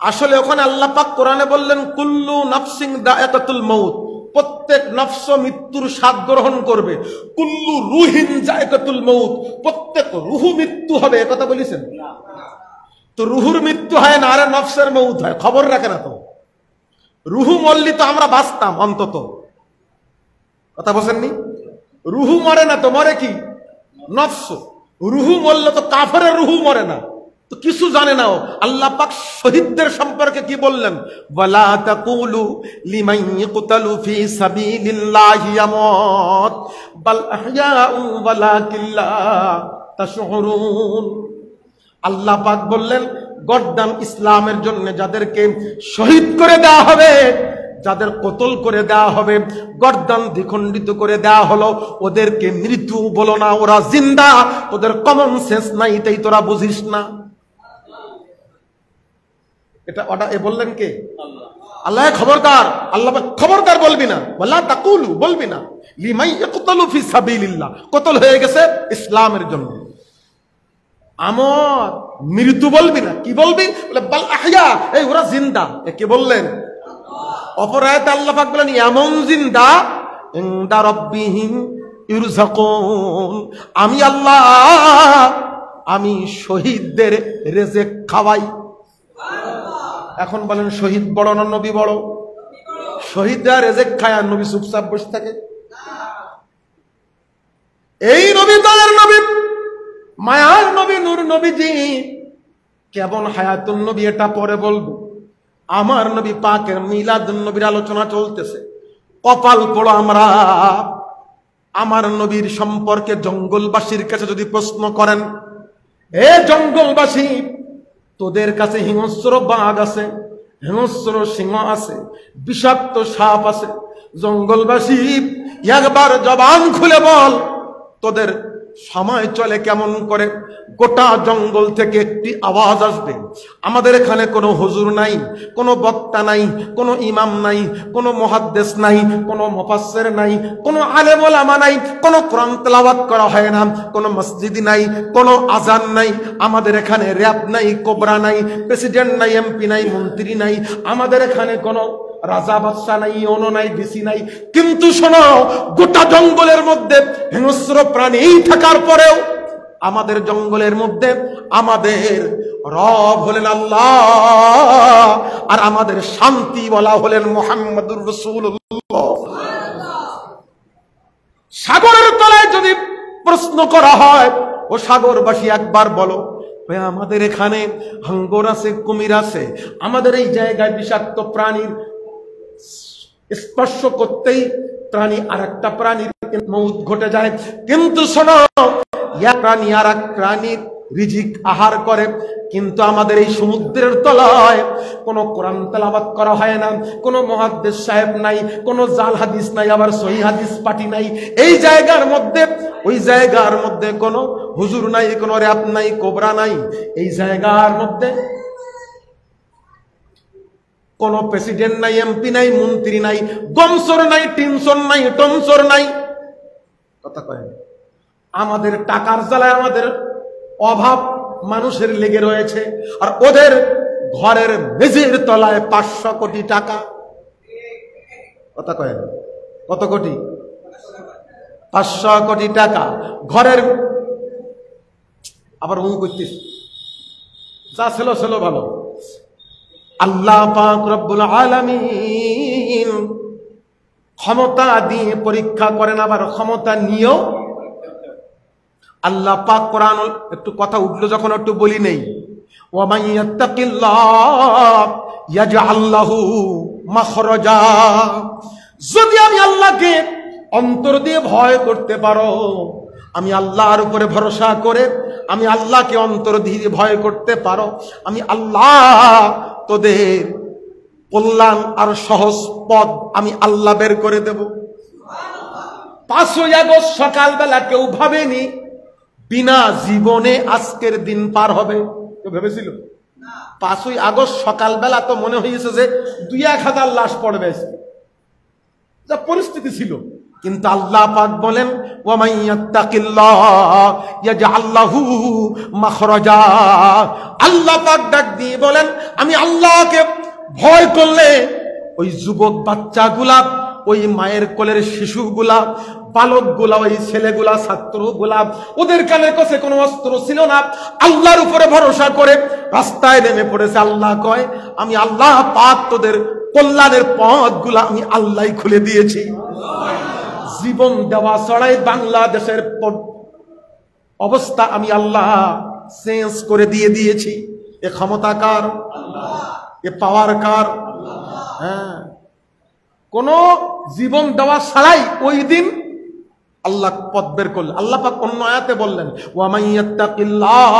আসলে ওখানে আল্লাহ পাক কোরআনে বললেন, কুল্লু নাফসিন যায়কাতুল মাউত, প্রত্যেক নফস মৃত্যুর স্বাদ গ্রহণ করবে। কুল্লু রুহিন যায়কাতুল মাউত, প্রত্যেক রুহু মৃত্যু হবে, একথা বলেছেন? তো রুহুর মৃত্যু হয় না, আরে নফসের মৌত হয়। খবর রাখে না তো। রুহু মরলি তো আমরা বাঁচতাম অন্তত, কথা বলছেননি? রুহু মরে না তো, মরে কি? নফস। রুহু মরলে তো কাফেরের রুহু মরে না, তো কিছু জানে না ও। আল্লাহ পাক শহীদদের সম্পর্কে কি বললেন? ওয়ালা তাকুলু লিমান ইকতালু ফি সাবিলিল্লাহি আমওয়াত বাল আহয়াউ ওয়ালাকিন লা তাশউরুন। আল্লাহ পাক বললেন, গর্দান ইসলামের জন্য যাদেরকে শহীদ করে দেওয়া হবে, যাদের কতল করে দেওয়া হবে, গর্দান দ্বিখণ্ডিত করে দেওয়া হলো, ওদেরকে মৃত্যু বলো না, ওরা জিন্দা। ওদের কমন সেন্স নাই, এটাই তোরা বুঝিস না। এটা এ বললেন কে? আল্লাহ। খবরদার, আল্লাহ খবরদার বলবি না, ওয়ালা তাকুলু বলবি না লিমান ইকতালু ফি সাবিলিল্লাহ, কতল হয়ে গেছে ইসলামের জন্য। আমর মৃত্যু বলবি না, কি বলবি? বলে বাল আহয়া, এই ওরা জিন্দা। কে বললেন? অপর আয়াতে আল্লাহ পাক বলেন, এমন জিন্দা ইনদা রাব্বিহিম ইরযাকুন, আমি আল্লাহ আমি শহীদদের রিজিক খাওয়াই। এখন বলেন শহীদ বড় না নবী বড়? শহীদরা রিজিক খায় আর নবী চুপচাপ বসে থাকে। এই নবী তাদের নবী, মায়ার নবী, নূর নবীজি কেমন হায়াতুন নবী এটা পরে বলবো। আমার নবী পাকের মিলাদুন নবীর আলোচনা চলতেছে। কপাল পোড়া আমরা, আমার নবীর সম্পর্কে জঙ্গলবাসীর কাছে যদি প্রশ্ন করেন, এ জঙ্গলবাসী, তোদের কাছে হিংস্র বাঘ আছে, হিংস্র সিংহ আছে, বিষাক্ত সাপ আছে, জঙ্গলবাসী একবার জবান খুলে বল, তোদের সময় চলে কেমন করে, গোটা জঙ্গল থেকে একটি আওয়াজ আসবে। আমাদের এখানে কোনো হুজুর নাই, কোনো বক্তা নাই, কোনো ইমাম নাই, কোনো মুহাদ্দিস নাই, কোনো মুফাসসির নাই, কোনো আলেম ওলামা নাই, কোনো কোরআন তেলাওয়াত করা হয় না, কোনো মসজিদ নাই, কোনো আজান নাই। আমাদের এখানে র‍্যাব নাই, কোবরা নাই, প্রেসিডেন্ট নাই, এমপি নাই, মন্ত্রী নাই। আমাদের এখানে কোনো রাজা বাদশা নাই, ইউনো নাই, ডিসি নাই। কিন্তু শোনো, গোটা জঙ্গলের মধ্যে হিংস্র প্রাণী থাকার পরেও আমাদের জঙ্গলের মধ্যে আমাদের রব হলেন আল্লাহ, আর আমাদের শান্তি বলা হলেন মুহাম্মদুর রাসূলুল্লাহ। সাগরের তলায় যদি প্রশ্ন করা হয়, ও সাগরবাসী একবার বলো, আমাদের এখানে হাঙ্গর আছে, কুমির আছে, আমাদের এই জায়গায় বিষাক্ত প্রাণীর স্পর্শ করতেই প্রাণী আর একটা প্রাণীর মৌত ঘটে যায়। কিন্তু শোনো, এক প্রাণী আর এক প্রাণীর রিজিক আহার করে, কিন্তু আমাদের এই সমুদ্রের তলায় কোনো কোরআন তেলাওয়াত করা হয় না, কোনো মুহাদ্দিস সাহেব নাই, কোনো জাল হাদিস নাই, আবার সহিহ হাদিস পাটি নাই। এই জায়গার মধ্যে, ওই জায়গার মধ্যে কোনো হুজুর নাই, কোনো র‍্যাব নাই, কোবরা নাই। এই জায়গার মধ্যে কোনো প্রেসিডেন্ট নাই, এমপি নাই, মন্ত্রী নাই, গমসর নাই, টিনসর নাই, টনসর নাই। কথা কয়, আমাদের টাকার জ্বালায় আমাদের অভাব মানুষের লেগে রয়েছে, আর ওদের ঘরের মেঝের তলায় 500 কোটি টাকা। কথা কয়, কত কোটি? 500 কোটি টাকা ঘরের। আবার হুঁ করতেছি, যা ছিল ছিল ভালো। আল্লাহ পাক রব্বুল আলামিন ক্ষমতা দিয়ে পরীক্ষা করেন, আবার ক্ষমতা নিয়েও। আল্লাহ পাক কোরআন, একটু কথা উঠলো যখন একটু বলি নেই, ওয়া মান ইয়াত্তাকিল্লাহ ইয়াজআল লাহু মাখরাজা। যদি আমি আল্লাহকে অন্তর দিয়ে ভয় করতে পারো, আমি আল্লাহর উপরে ভরসা করে আমি আল্লাহকে অন্তর দিয়ে ভয় করতে পারো, আমি আল্লাহ তোদের কল্যাণ আর সহজ পথ আমি আল্লাহ বের করে দেব। 5ই আগস্ট সকালবেলা কেউ ভাবেনি বিনা জীবনে আজকের দিন পার হবে? কেউ ভেবেছিল? 5ই আগস্ট সকালবেলা তো মনে হয়েছে যে 2-1000 লাশ পড়বে, যা পরিস্থিতি ছিল। কিন্তু আল্লাহ পাক বলেন, ওয়া মান ইয়াত্তাকিল্লাহ ইয়াজআল লাহু মাখরাজা। আল্লাহ পাক ডাক দিয়ে বলেন, আমি আল্লাহকে ভয় করলে ওই যুবক বাচ্চাগুলা, ওই মায়ের কোলের শিশুগুলা, বালকগুলা, ওই ছেলেগুলা, ছাত্রগুলা, ওদের কানের কাছে কোনো অস্ত্র ছিল না, আল্লাহর উপরে ভরসা করে রাস্তায় নেমে পড়েছে। আল্লাহ কয়, আমি আল্লাহ পাক তোদের কল্যাণের পথগুলা আমি আল্লাহই খুলে দিয়েছি। জীবন দেওয়া ছড়াই বাংলাদেশের অবস্থা আমি আল্লাহ চেঞ্জ করে দিয়েছি। এ ক্ষমতা কার? এ পাওয়ার কার? হ্যাঁ, কোন জীবন দেওয়া ছাড়াই ওই দিন আল্লাহ পথ বের করলেন। আল্লাহ পাক অন্য আয়াতে বললেন, ওয়া মান ইয়াত্তাকিল্লাহ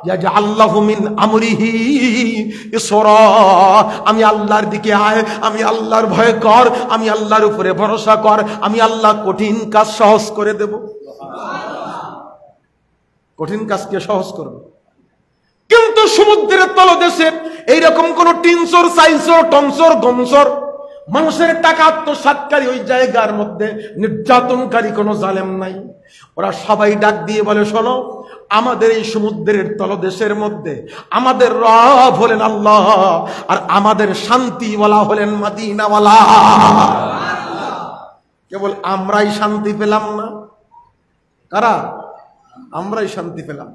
ইয়াজআল লাহু মিন আমরিহি ইসরা। আমি আল্লাহর দিকে আয়, আমি আল্লাহর ভয় কর, আমি আল্লাহর উপরে ভরসা কর, আমি আল্লাহ কঠিন কাজ সহজ করে দেব। কঠিন কাজকে সহজ করব। কিন্তু সমুদ্রের তলদেশে এইরকম কোন টিনসর, সাইসর, টনসর, গমসর, মানুষের টাকা আত্মসাৎকারী, ওই জায়গার মধ্যে নির্যাতনকারী কোন জালেম নাই। ওরা সবাই ডাক দিয়ে বলে, শোনো, আমাদের এই সমুদ্রের তলদেশের মধ্যে আমাদের রব হলেন আল্লাহ, আর আমাদের শান্তিওয়ালা হলেন মদিনাওয়ালা। কেবল আমরাই শান্তি পেলাম না, কারা? আমরাই শান্তি পেলাম।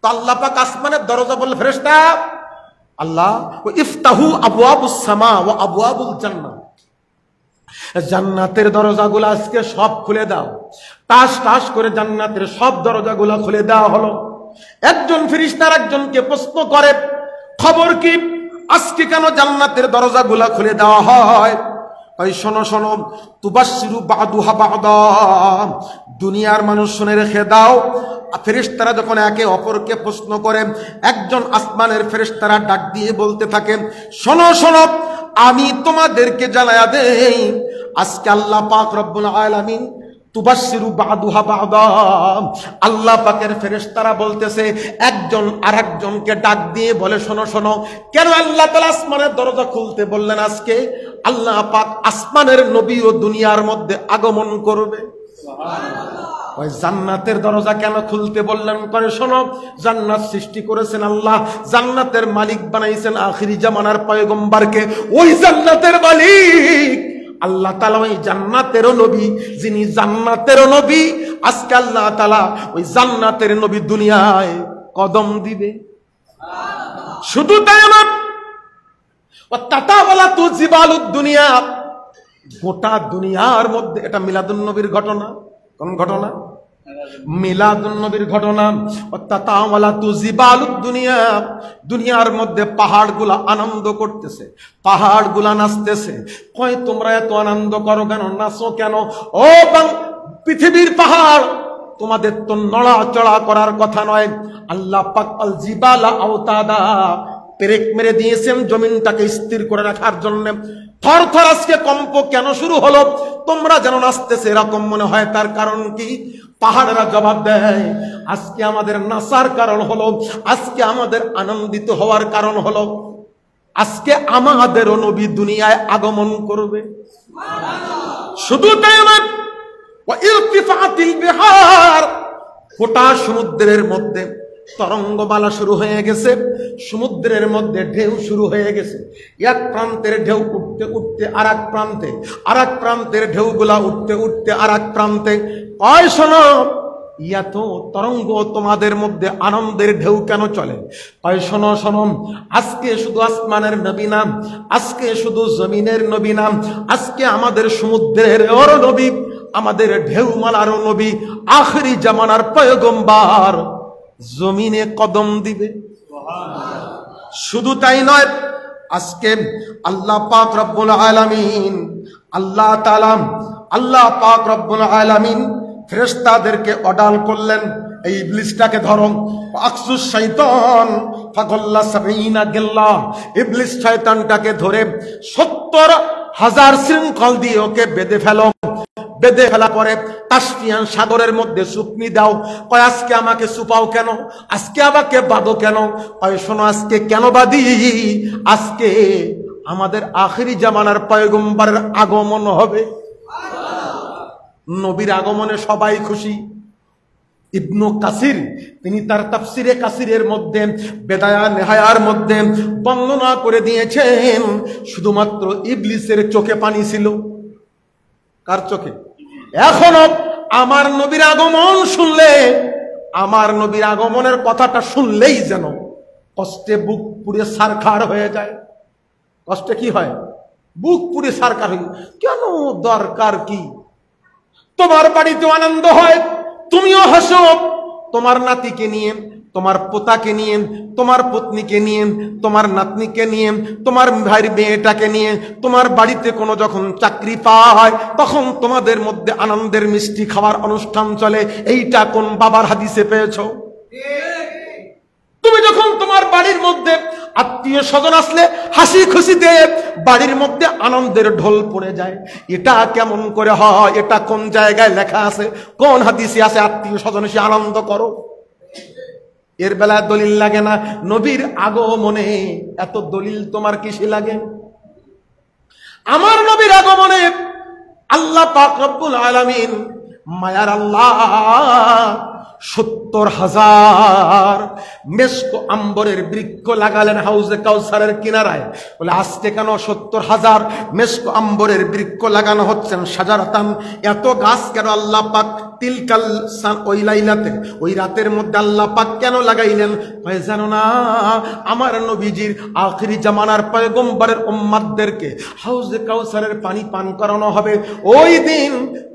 তো আল্লাহ পাক আসমানের দরজা বলল, ফেরেশতা, আল্লাহ ইফতাহু আবওয়াবুস সামা ওয়া আবওয়াবুল জান্নাহ, জান্নাতের দরজাগুলো আজকে সব খুলে দাও। টাস টাস করে জান্নাতের সব দরজাগুলো খুলে দেওয়া হলো। একজন ফেরেশতার একজনকে প্রশ্ন করে, খবর কি, আজকে কেন জান্নাতের দরজাগুলো খুলে দেওয়া হয়? ওই শোনো শোনো, তুবাশশিরু বাদুহা বাদা, দুনিয়ার মানুষ শুনে রেখে দাও। ফেরেশতারা যখন একে অপরকে প্রশ্ন করে, একজন আসমানের ফেরেশতারা ডাক দিয়ে বলতে থাকে, শোনো শোনো, আমি তোমাদেরকে জানায়া দেই, আজকে আল্লাহ পাক রব্বুল আলামিন তুবাশশিরু বাদুহা বাদা। আল্লাহ পাকের ফেরেশতারা বলতেছে, একজন আরেকজনকে ডাক দিয়ে বলে, শোনো শোনো, কেন আল্লাহ তাআলা আসমানের দরজা খুলতে বললেন আজকে? আল্লাহ পাক আসমানের নবী ও দুনিয়ার মধ্যে আগমন করবে। ওই জান্নাতের দরজা কেন খুলতে বললেন? করে শোনো, জান্নাত সৃষ্টি করেছেন আল্লাহ, জান্নাতের মালিক বানাইছেন আখিরি জামানার পয়গম্বরকে। ওই জান্নাতের মালিক আল্লাহ তাআলা, ওই জান্নাতেরও নবী, যিনি জান্নাতেরও নবী, আজকে আল্লাহ তাআলা ওই জান্নাতের নবী দুনিয়ায় কদম দিবে। শুধু তাই না, ওয়াতাতাওয়ালাতু জিবালুদ দুনিয়া, গোটা দুনিয়ার মধ্যে, এটা মিলাদুন নবীর ঘটনা। কোন ঘটনা? মিলাদুন নবীর ঘটনা। ওয়াতাতাওয়ালাতু জিবালুদ দুনিয়া, দুনিয়ার মধ্যে পাহাড়গুলা আনন্দ করতেছে, পাহাড়গুলা নাচতেছে। কয় তোমরা এত আনন্দ করো কেন, নাচো কেন? ও পৃথিবীর পাহাড়, তোমাদের তো নড়াচড়া করার কথা নয়। আল্লাহ পাক আল জিবালা আওতাদা, পেরেক মেরে দিয়েছেন জমিনটাকে স্থির করে রাখার জন্য। থর থর আজকে কম্প কেন শুরু হলো? তোমরা যেন নাচতেছে এরকম মনে হয়, তার কারণ কি? পাহাড়েরা জবাব দেয়, আজকে আমাদের নাচার কারণ হলো, আজকে আমাদের আনন্দিত হওয়ার কারণ হলো, আজকে আমাদেরও নবী দুনিয়ায় আগমন করবে। শুধু তাই নয়, ওয়া ইরতিফাতিল বিহার, গোটা সমুদ্রের মধ্যে তরঙ্গমালা শুরু হয়ে গেছে, সমুদ্রের মধ্যে ঢেউ শুরু হয়ে গেছে। এক প্রান্তের ঢেউ উঠতে উঠতে আরেক প্রান্তে, আরেক প্রান্তের ঢেউগুলা উঠতে উঠতে আরেক প্রান্তে। কয় শোনো, এত তরঙ্গ তোমাদের মধ্যে আনন্দের ঢেউ কেন চলে? কয় শোনো শোনো, আজকে শুধু আসমানের নবী নাম, আজকে শুধু জমিনের নবী নাম, আজকে আমাদের সমুদ্রের ওর নবী, আমাদের ঢেউমালারও নবী, আখিরি জামানার পয়গম্বর জমিনে কদম দিবে। শুধু তাই নয়, আজকে আল্লাহ পাক রব্বুল আলামিন, আল্লাহ তাআলা, আল্লাহ পাক রব্বুল আলামিন ফেরেশতাদেরকে অর্ডার করলেন, এই ইবলিসটাকে ধরো। আকসুস শয়তান ফাগাল্লা ৭০ গিল্লা, ইবলিস শয়তানটাকে ধরে ৭০,০০০ শৃঙ্খল দিয়ে ওকে বেঁধে ফেলো। বেঁধে ফেলা পরে তাসফিয়ান সাগরের মধ্যে সুপনি দাও। কয় আজকে আমাকে সুপাও কেন, আজকে আমাকে বাঁধো কেন? কয় শোনো, আজকে কেন বাঁধি? আজকে আমাদের আখিরি জামানার পয়গম্বরের আগমন হবে। নবীর আগমনে সবাই খুশি। ইবনু কাসির, তিনি তার তাফসিরে কাসিরের মধ্যে বেদায়া নেহায়ার মধ্যে বর্ণনা করে দিয়েছেন, শুধুমাত্র ইবলিসের চোখে পানি ছিল। কার চোখে? এখনো আমার নবীর আগমন শুনলে, আমার নবীর আগমনের কথাটা শুনলেই যেন কষ্টে বুক পুড়ে সারখার হয়ে যায়। কষ্টে কি হয়? বুক পুড়ে সারখার হয়ে। কেন? দরকার কি? তোমার বাড়িতে আনন্দ হয়, তুমিও হাসো, তোমার নাতিকে নিয়ে, তোমার পোতাকে নিয়ে, তোমার পত্নীকে নিয়ে, তোমার নাতনিকে নিয়ে, তোমার ভাইয়ের মেয়েটাকে নিয়ে, তোমার বাড়িতে কোনো যখন চাকরি পায়, তখন তোমাদের মধ্যে আনন্দের মিষ্টি খাওয়ার অনুষ্ঠান চলে। এইটা কোন বাবার হাদিসে পেয়েছো? তুমি যখন তোমার বাড়ির মধ্যে আত্মীয় স্বজন আসলে হাসি খুশিতে বাড়ির মধ্যে আনন্দের ঢোল পড়ে যায়, এটা কেমন করে হয়? এটা কোন জায়গায় লেখা আছে? কোন হাদিসে আছে আত্মীয় স্বজন এসে আনন্দ করো? এর বেলায় দলিল লাগে না। নবীর আগমনে এত দলিল তোমার কিসে লাগে? আমার নবীর আগমনে আল্লাহ পাক রব্বুল আলামিন, মায়ার আল্লাহ, ৭০,০০০ মেস্ক আম্বরের বৃক্ষ লাগালেন হাউজে কাউসারের কিনারায়। বলে আজকে কেন ৭০,০০০ মেস্ক আম্বরের বৃক্ষ লাগানো হচ্ছেন? সাজারাতান, এত গাছ কেন আল্লাহ পাক তিলকাল ওই লাইলাতে, ওই রাতের মধ্যে আল্লাহ পাক কেন লাগাইলেন? ভাই জানো না, আমার নবীজির আখিরি জামানার পয়গম্বরের উম্মতদেরকে হাউজে কাউসারের পানি পান করানো হবে। ওই দিন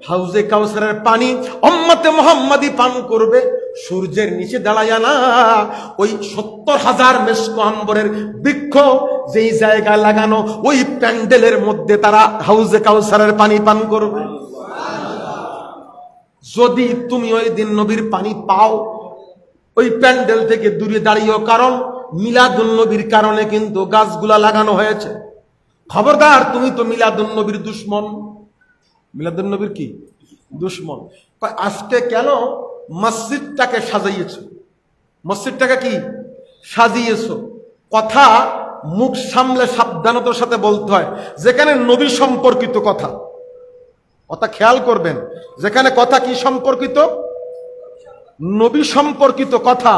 হাউজে কাউসারের পানি উম্মতে মুহাম্মাদি পান করবে সূর্যের নিচে দাঁড়ায় না, ওই ৭০,০০০ মেস্ক আম্বরের বৃক্ষ যেই জায়গায় লাগানো, ওই প্যান্ডেলের মধ্যে তারা হাউজে কাউসারের পানি পান করবে। যদি তুমি ওই দিন নবীর পানি পাও, ওই প্যান্ডেল থেকে দূরে দাঁড়িয়েও, কারণ মিলাদুন নবীর কারণে কিন্তু গাছগুলা লাগানো হয়েছে। খবরদার, তুমি তো মিলাদুন নবীর দুশ্মন। মিলাদুন নবীর কি দুশ্মন। আজকে কেন মসজিদটাকে সাজাইয়েছ? মসজিদটাকে কি সাজিয়েছ? কথা মুখ সামলে সাবধানতার সাথে বলতে হয়। যেখানে নবী সম্পর্কিত কথা, কথা খেয়াল করবেন, যেখানে কথা কি সম্পর্কিত, নবী সম্পর্কিত কথা,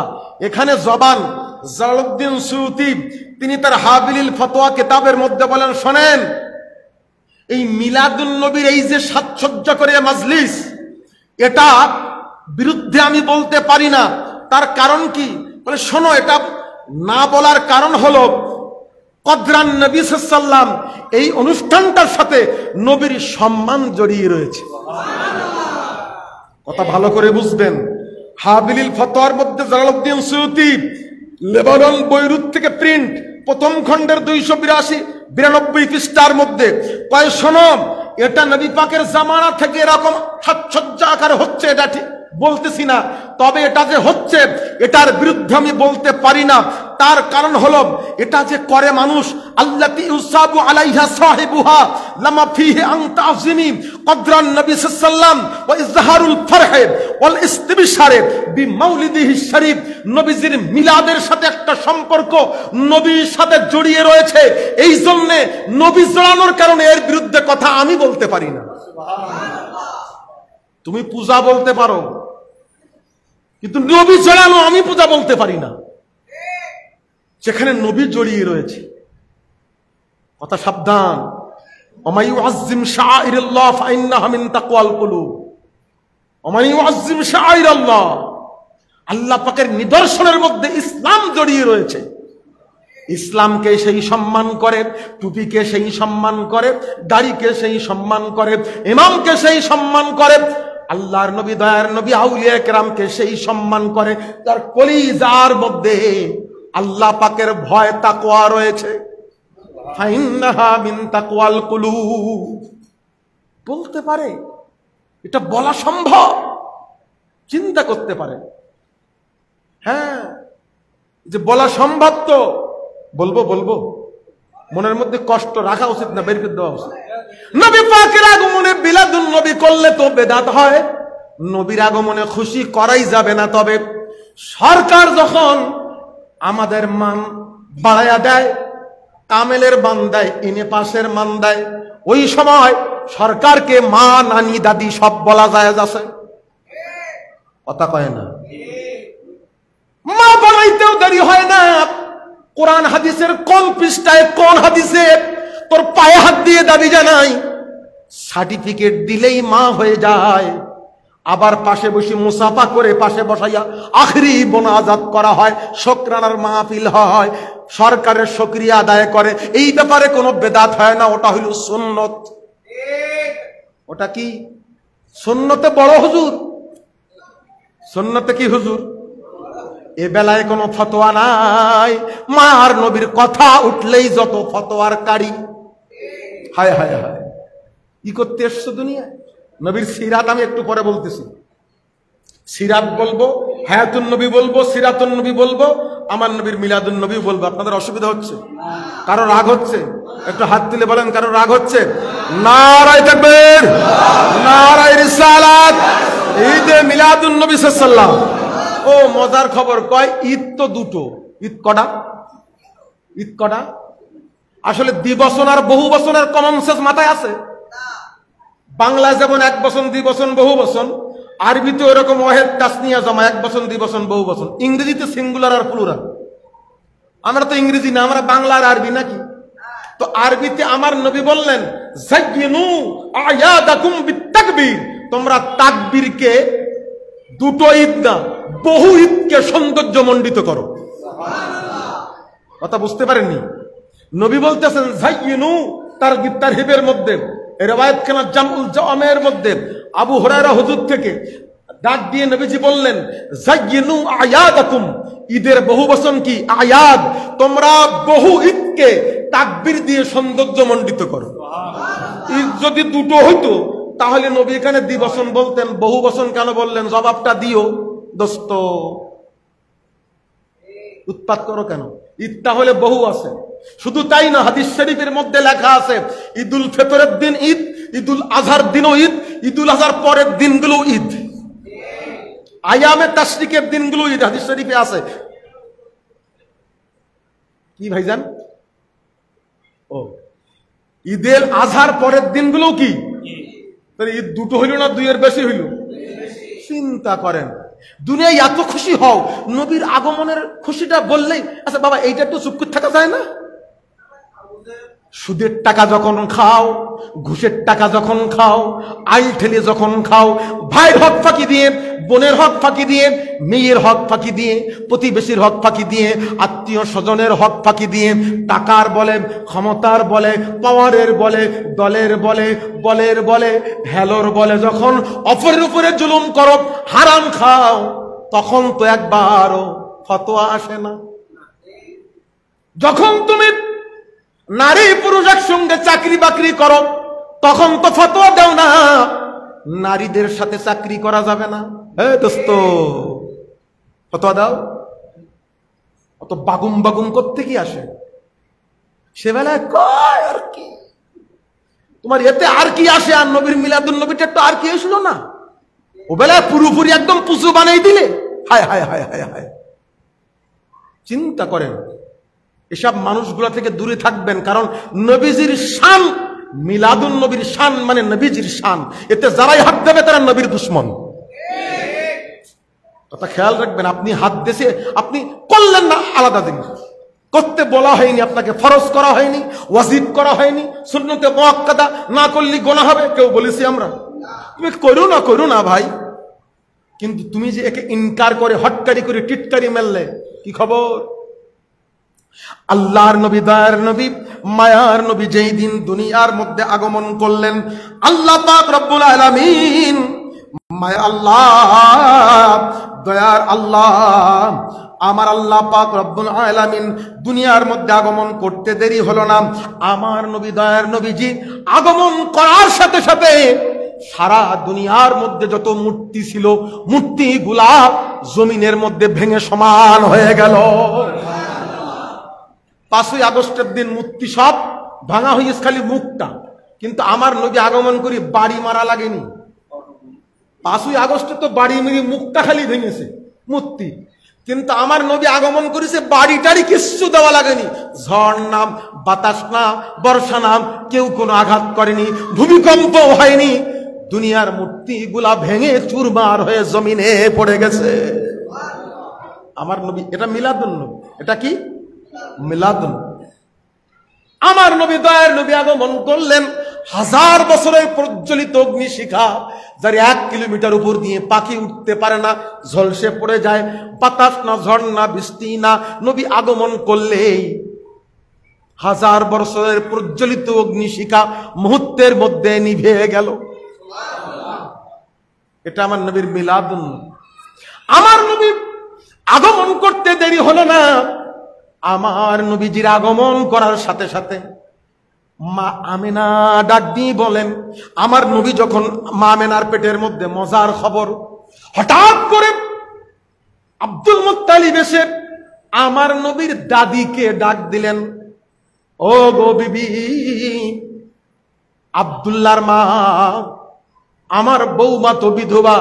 এখানে জবান। জালালউদ্দিন সুয়ুতী তিনি তার হাবিলিল ফতোয়া কিতাবের মধ্যে বলেন, শোনেন, এই মিলাদুন নবীর এই যে সাজসজ্জা করে মাজলিস, এটা বিরুদ্ধে আমি বলতে পারি না। তার কারণ কি? বলে শোনো, এটা না বলার কারণ হলো কদরান নবী সাল্লাল্লাহু আলাইহি ওয়াসাল্লাম, এই অনুষ্ঠানটার সাথে নবীর সম্মান জড়িয়ে রয়েছে। কথা ভালো করে বুঝবেন। হাবিলিল ফতোয়ার মধ্যে জালালউদ্দিন সুয়ুতী লেবানন বৈরুত থেকে প্রিন্ট, প্রথম খণ্ডের 282-92 পৃষ্ঠার মধ্যে কয়, শোনো, এটা নবী পাকের জামানা থেকে এরকম সাজসজ্জা আকারে হচ্ছে, এটা ঠিক বলতেছি না, তবে এটা যে হচ্ছে এটার বিরুদ্ধে আমি বলতে পারি না। তার কারণ হলো এটা যে করে মানুষ, আল্লাতী ইউসাবু আলাইহা সাহিবুহা লামা ফিহি আন তাযিমি কদরান নবী সাল্লাল্লাহু আলাইহি ওয়াসাল্লাম ওয়া ইজহারুল ফারহি ওয়াল ইস্তিবশারি বিমাউলিদিহি শরীফ। নবীজির মিলাদের সাথে একটা সম্পর্ক নবীর সাথে জড়িয়ে রয়েছে, এই জন্য নবী জড়ানোর কারণে এর বিরুদ্ধে কথা আমি বলতে পারি না। তুমি পূজা বলতে পারো, কিন্তু নবী জড়ানো আমি পূজা বলতে পারি না, যেখানে নবী জড়িয়ে রয়েছে। কথা সাবধান। ওমাই ইউআজ্জিম শাআইরাল্লাহ ফাইন্নাহা মিন তাকওয়াল কুলুব। ওমাই ইউআজ্জিম শাআইরাল্লাহ, আল্লাহ পাকের নিদর্শনের মধ্যে ইসলাম জড়িয়ে রয়েছে। ইসলামকে সেই সম্মান করে, টুপিকে সেই সম্মান করে, দাড়িকে সেই সম্মান করে, ইমামকে সেই সম্মান করে, আল্লাহর নবী, দয়ার নবী, আউলিয়া কেরামকে সেই সম্মান করে। তার কলিজার মধ্যে আল্লাহ পাকের ভয়, তাকওয়া রয়েছে। ফাইন্নাহা মিন তাকওয়াল কুলুব। বলতে পারে, এটা বলা সম্ভব, চিন্তা করতে পারে। হ্যাঁ, যে বলা সম্ভব, তো বলবো, মনের মধ্যে কষ্ট রাখা উচিত না, বের করে দেওয়া উচিত। নবী পাকের আগমনে বিলাদুন নবী করলে তো বেদাত হয়, নবীর আগমনে খুশি করাই যাবে না। তবে সরকার যখন আমাদের মান বাড়ায়া দেয়, কামেলের মান দেয়, ইনে পাশের মান দেয়, ওই সময় সরকারকে মা, নানি, দাদি সব বলা যায় আছে। কথা কয় না? মা বানাইতেও দেরি হয় না। কোরআন হাদিসের কোন পৃষ্ঠায়, কোন হাদিসে তোর পায়ে হাত দিয়ে দাবি জানাই, সার্টিফিকেট দিলেই মা হয়ে যায়। আবার পাশে বসে মুসাফা করে পাশে বসাইয়া আখরি মোনাজাত করা হয়, শুকরানার মাহফিল হয়, সরকারের শুকরিয়া আদায় করে। এই ব্যাপারে কোনো বেদাত হয় না, ওটা হইল সুন্নত। ওটা কি? সুন্নতে বড় হুজুর। সুন্নতে কি হুজুর? এ বেলায় কোনো ফতোয়া নাই। মা আর নবীর কথা উঠলেই যত ফতোয়ার কারি। হায় হায় হায়, কি করতে এসছো দুনিয়ায়? নবীর সিরাত আমি একটু পরে বলতেছি। সিরাত বলবো, হায়াতুন নবী বলবো, সিরাতুন নবী বলবো, আমার নবীর মিলাদুন নবী বলবো। আপনাদের অসুবিধা হচ্ছে? কারো রাগ হচ্ছে? একটু হাত তুলে বলেন, কারো রাগ হচ্ছে? নারায়ে তাকবীর, নারায়ে রিসালাত, ঈদে মিলাদুন নবী সাল্লাল্লাহু আলাইহি ওয়াসাল্লাম। ও মজার খবর, কয় ঈদ তো দুটো। ঈদ কটা? ঈদ কটা? আসলে দ্বিবচন আর বহু বচনের কমন সেন্স মাথায় আছে? বাংলায় যেমন এক বচন, দ্বিবচন, বহু বচন, আরবিতে ওরকম ওয়াহেদ তাসনিয়া জমা, এক বচন, দ্বিবচন, বহু বচন। ইংরেজিতে সিঙ্গুলার আর প্লুরাল। আমরা তো ইংরেজি না, আমরা বাংলা আর আরবি নাকি? তো আরবিতে আমার নবী বললেন, যায়িনু আয়াদাকুম বিত্তাকবীর, তোমরা তাকবীরকে, দুটো ঈদ না বহু ঈদকে সৌন্দর্যমণ্ডিত করো। কথা বুঝতে পারেননি? নবী বলতেছেন যায়িনু, তারহিবের মধ্যে, রিওয়ায়াত খানা জামউল জাওয়ামের মধ্যে আবু হুরায়রা হুজুর থেকে ডাক দিয়ে নবীজি বললেন, যায়িনু আয়াদাকুম, ঈদের বহু বচন কি? আয়াদ। তোমরা বহু ঈদকে তাকবীর দিয়ে সৌন্দর্যমণ্ডিত করো। ঈদ যদি দুটো হইতো তাহলে নবী এখানে দ্বিবচন বলতেন, বহু বচন কেন বললেন? জবাবটা দিও দোস্ত। উৎপাত করো কেন? ঈদ তাহলে বহু আছে। শুধু তাই না, হাদিস শরীফের মধ্যে লেখা আছে ঈদুল ফিতরের দিন ঈদ, ঈদুল আজহার দিনও ঈদ, ঈদুল আজহার পরের দিনগুলো ঈদ, আয়ামে তাশরিকের দিনগুলো ঈদ, হাদিস শরীফে আছে। কি ভাইজান? ও, ঈদের আজহার পরের দিনগুলো কি ঈদ? দুটো হইল না দুইয়ের বেশি হইল? চিন্তা করেন, দুনিয়ায় এত খুশি হও, নবীর আগমনের খুশিটা বললেই আচ্ছা বাবা এইটা একটু চুপ করে থাকা যায় না? সুদের টাকা যখন খাও, ঘুষের টাকা যখন খাও, আইল ঠেলে যখন খাও, ভাইয়ের হক ফাঁকি দিয়ে, বোনের হক ফাঁকি দিয়ে, মেয়ের হক ফাঁকি দিয়ে, প্রতিবেশীর হক ফাঁকি দিয়ে, আত্মীয় স্বজনের হক ফাঁকি দিয়ে, টাকার বলে, ক্ষমতার বলে, পাওয়ারের বলে, দলের বলে, বলের বলে, ভ্যালোর বলে, যখন অপরের উপরে জুলুম করো, হারাম খাও, তখন তো একবারও ফতোয়া আসে না। যখন তুমি নারী পুরুষ একসঙ্গে চাকরি বাকরি করো, তখন তো ফতোয়া দাও না নারীদের সাথে চাকরি করা যাবে না। দোস্ত, ফতোয়া দাও। অত বাগুম বাগুম করতে কি আসে? সে বেলায় কয় আর কি, তোমার এতে আর কি আসে? আর নবীর মিলাদুন নবীটা একটু আর কি আসলো না? ও বেলায় পুরোপুরি একদম পুজো বানাই দিলে। হায় হায় হায় হায় হায়। চিন্তা করেন, এসব মানুষগুলো থেকে দূরে থাকবেন, কারণ নবীজির শান, মিলাদুন নবীর শান মানে নবীজির শান, এতে যারাই হাত দেবে তারা নবীর দুশ্মন। কথা খেয়াল রাখবেন। আপনি হাত দেশে আপনি করলেন না, আলাদা জিনিস। করতে বলা হয়নি, আপনাকে ফরজ করা হয়নি, ওয়াজিব করা হয়নি, সুন্নতে মুআক্কাদা না করলে গুনাহ হবে, কেউ বলেছি আমরা? তুমি করো না ভাই, কিন্তু তুমি যে একে ইনকার করে, হটকারি করে, টিটকারি মেললে, কি খবর? আল্লাহর নবী, দয়ার নবী, মায়ার নবী যেই দিন দুনিয়ার মধ্যে আগমন করলেন, আল্লাহ পাক রব্বুল আলামিন, মায়া আল্লাহ, দয়ার আল্লাহ, আমার আল্লাহ পাক রব্বুল আলামিন দুনিয়ার মধ্যে আগমন করতে দেরি হলো না। আমার নবী, দয়ার নবীজি আগমন করার সাথে সাথে সারা দুনিয়ার মধ্যে যত মূর্তি ছিল, মূর্তিগুলা জমিনের মধ্যে ভেঙে সমান হয়ে গেল। 5ই আগস্টের দিন মূর্তি সব ভাঙা হয়েছে, খালি মুখটা। কিন্তু আমার নবী আগমন করি বাড়ি মারা লাগেনি। 5ই আগস্টে তো বাড়ি মেরে মুখটা খালি ভেঙেছে মূর্তি, কিন্তু আমার নবী আগমন করেছে বাড়িটারই কিচ্ছু দেওয়া লাগেনি। ঝড় নাম, বাতাস না, বর্ষা নাম, কেউ কোনো আঘাত করেনি, ভূমিকম্প হয়নি। দুনিয়ার মূর্তিগুলা ভেঙে চুরমার হয়ে জমিনে পড়ে গেছে। আমার নবী, এটা মিলাদুন নবী। এটা কি? মিলাদুন। আমার নবী, দয়ার নবী আগমন করলেন। 1000 বছরের প্রজ্বলিত অগ্নিশিখা, যার 1 কিলোমিটার উপর দিয়ে পাখি উঠতে পারে না, ঝলসে পড়ে যায়। বাতাস না, ঝড় না, বৃষ্টি না, নবী আগমন করলেই 1000 বছরের প্রজ্বলিত অগ্নিশিখা মুহূর্তের মধ্যে নিভে গেল। এটা আমার নবীর মিলাদুন। আমার নবী আগমন করতে দেরি হলো না। আমার নবীজির আগমন করার সাথে সাথে মা আমেনা ডাক দিয়ে বলেন, আমার নবী যখন মা আমেনার পেটের মধ্যে, মজার খবর, হঠাৎ করে আব্দুল মুত্তালিব এসে আমার নবীর দাদিকে ডাক দিলেন, ও গো বিবি, আব্দুল্লাহর মা, আমার বৌমা তো বিধবা,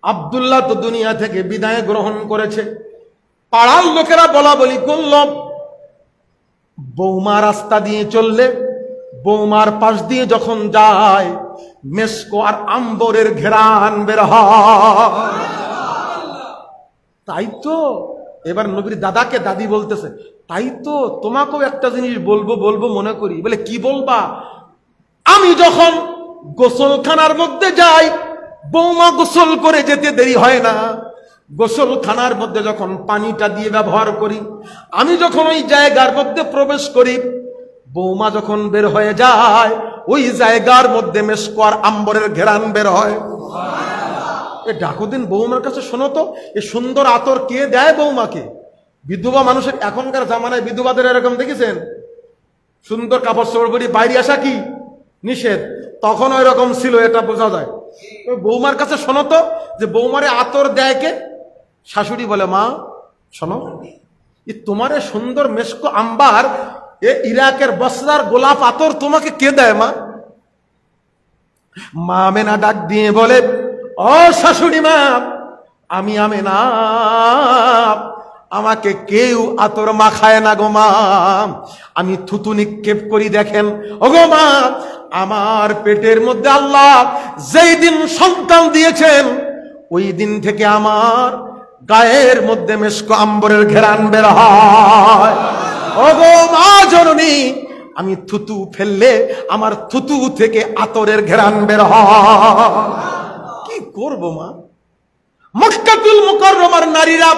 আব্দুল্লাহ তো দুনিয়া থেকে বিদায় গ্রহণ করেছে। পাড়ার লোকেরা বলা বলি করল, বৌমা রাস্তা দিয়ে চললে, বৌমার পাশ দিয়ে যখন যায়, মেসকো আর আম্বরের ঘেরান বের হয়। তাই তো এবার নবীর দাদাকে দাদি বলতেছে, তাই তো তোমাকেও একটা জিনিস বলবো মনে করি। বলে কি বলবা? আমি যখন গোসলখানার মধ্যে যাই, বৌমা গোসল করে যেতে দেরি হয় না। গোসলখানার মধ্যে যখন পানিটা দিয়ে ব্যবহার করি, আমি যখন ওই জায়গার মধ্যে প্রবেশ করি, বৌমা যখন বের হয়ে যায়, ওই জায়গার মধ্যে মেসকো আর আম্বরের ঘেরান বের হয়। এ ডাকো দিন বৌমার কাছে, শোনো তো, এ সুন্দর আতর কে দেয় বৌমাকে? বিধবা মানুষের এখনকার জামানায় বিধবাদের এরকম দেখেছেন? সুন্দর কাপড় চোপড় পরে বাইরে আসা কি নিষেধ, তখন ওই রকম ছিল, এটা বোঝা যায়। বৌমার কাছে শোনো তো, যে বৌমারে আতর দেয় কে? শাশুড়ি বলে, মা শোনো, তোমারে সুন্দর মেসকো আম্বার, এ ইরাকের বসরার গোলাপ আতর তোমাকে কে দেয় মা? মা আমেনা ডাক দিয়ে বলে, ও শাশুড়ি মা, আমি আমেনা, আমাকে কেউ আতর মাখায় না গো মা, আমি থুতু নিক্ষেপ করি দেখেন। ও গো মা, আমার পেটের মধ্যে আল্লাহ যেই দিন সন্তান দিয়েছেন ওই দিন থেকে আমার গায়ের মধ্যে মেশক আম্বরের ঘেরান বের হয়। ও গো মা জননী, আমি থুতু ফেললে আমার থুতু থেকে আতরের ঘেরান বের হয়। কি করব মা? মক্কাতুল মুকাররমার নারীরা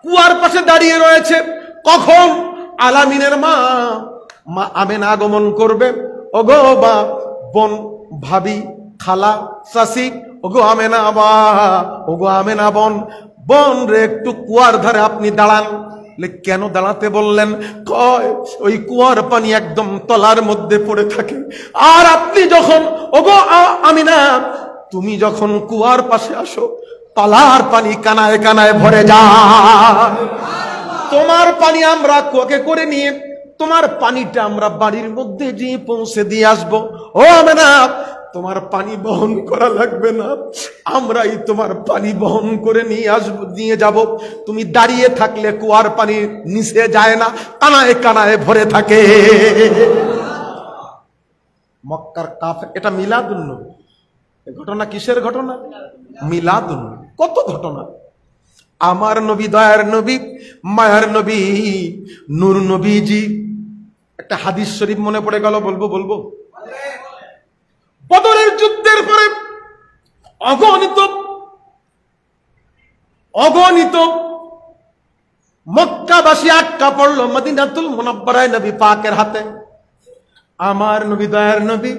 কুয়ার পাশে দাঁড়িয়ে রয়েছে, কখন আলামিনের মা মা আমেনা আগমন করবে। ওগো বা বোন, ভাবি, খালা, চাচি, ওগো আমেনা বা, ওগো আমেনা বোন, বোন রে একটু কুয়ার ধারে আপনি দাঁড়ান। কেন দাঁড়াতে বললেন? কয় ওই কুয়ার পানি একদম তলার মধ্যে পড়ে থাকে, আর আপনি যখন, ওগো আমিনা, তুমি যখন কুয়ার পাশে আসো তলার পানি কানায় কানায় ভরে যায়। তোমার পানি আমরা কুয়াকে করে নিয়ে তোমার পানিটা আমরা বাড়ির মধ্যে গিয়ে পৌঁছে দিয়ে আসবো। ও আমেনা, তোমার পানি বহন করা লাগবে না, আমরাই তোমার পানি বহন করে নিয়ে আসবো, নিয়ে যাব। তুমি দাঁড়িয়ে থাকলে কুয়ার পানি নিচে যায় না, কানায় কানায় ভরে থাকে। মক্কার কাফের, এটা মিলাদুন নবী। ঘটনা কিসের ঘটনা? মিলাদুন নবী। কত ঘটনা! আমার নবী, দয়ার নবী, মায়ার নবী, নূর নবীজি। একটা হাদিস শরীফ মনে পড়ে গেল, বলবো। বদরের যুদ্ধের পরে অগণিত মক্কাবাসী আটকা পড়ল মদিনাতুল মুনাব্বারায় নবী পাকের হাতে। আমার নবী, দয়ার নবী,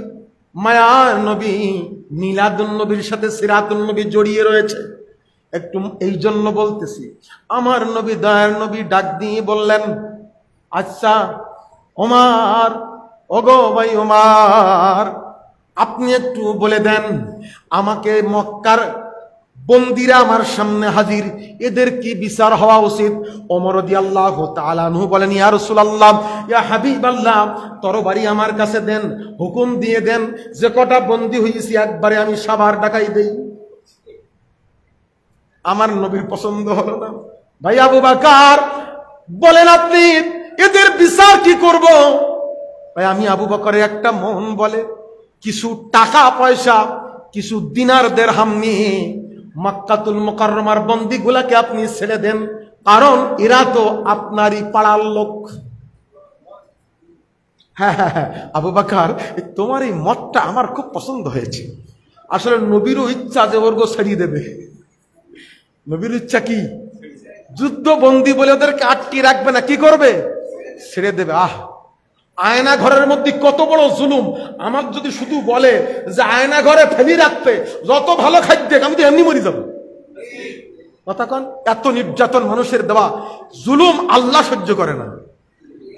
মায়ার নবী, মিলাদুন নবীর সাথে সিরাতুন নবী জড়িয়ে রয়েছে। একটু এই জন্য বলতেছি, আমার নবী, দয়ার নবী ডাক দিয়ে বললেন, আচ্ছা ওমর, ওগো ভাই ওমর, আপনি একটু বলে দেন আমাকে, মক্কার বন্দীরা আমার সামনে হাজির, এদের কি বিচার হওয়া উচিত? ওমর রাদিয়াল্লাহু তাআলা আনহু বলেন, ইয়া রাসূলুল্লাহ, ইয়া হাবিবাল্লাহ, তরবারি আমার কাছে দেন, হুকুম দিয়ে দেন, যে কটা বন্দী হয়েছি একবারে আমি সাবার ডাকাই দেই। আমার নবীর পছন্দ হলো না। ভাই আবু বকর বলেন, আপনি এদের বিচার কি করব? ভাই আমি আবু বকরের একটা মন বলে, কিছু টাকা পয়সা, কিছু দিনার দিরহাম নিয়ে মক্কাতুল মুকাররমার বন্দীগুলাকে আপনি ছেড়ে দেন, কারণ এরা তো আপনারই পাড়ার লোক। হ্যাঁ, আবু বকর, তোমার এই মতটা আমার খুব পছন্দ হয়েছে। আসলে নবীরও ইচ্ছা যে ওর্গ ছাড়িয়ে দেবে। নবীর ইচ্ছা কি? যুদ্ধ বন্দী বলে ওদেরকে আটকে রাখবে না, কি করবে? ছেড়ে দেবে। আয়না ঘরের মধ্যে কত বড় জুলুম! আমার যদি শুধু বলে যে আয়না ঘরে ফেলি রাখতে, যত ভালো খাদ্য আমি তো এমনি মরি যাব। কথা কন, এত নির্যাতন মানুষের দেওয়া জুলুম আল্লাহ সহ্য করে না।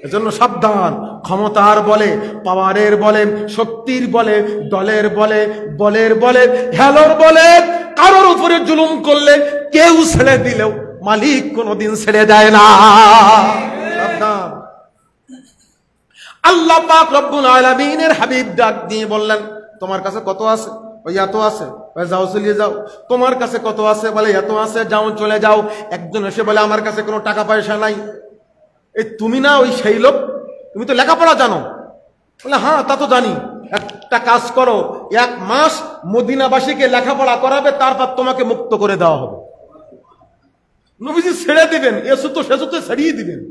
এজন্য সাবধান। ক্ষমতার বলে, পাওয়ারের বলে, শক্তির বলে, দলের বলে, বলের বলে, হেলোর বলে কারোর উপরে জুলুম করলে কেউ ছেড়ে দিলেও মালিক কোনোদিন ছেড়ে দেয় না। সাবধান। আল্লাহ পাক রব্বুল আলামিনের হাবিব ডাক দিয়ে বললেন, তোমার কাছে কত আছে? ওই এত আছে। যাও চলিয়ে যাও। তোমার কাছে কত আছে? বলে এত আছে। যাও চলে যাও। একজন এসে বলে আমার কাছে কোনো টাকা পয়সা নাই। এই তুমি না ওই সেই লোক, তুমি তো লেখাপড়া জানো। বলে হ্যাঁ, তা তো জানি। একটা কাজ করো, 1 মাস মদিনাবাসীকে লেখাপড়া করাবে, তারপর তোমাকে মুক্ত করে দেওয়া হবে। নবীজি ছেড়ে দিবেন, এসু তো সেসু তো ছাড়িয়ে দিবেন।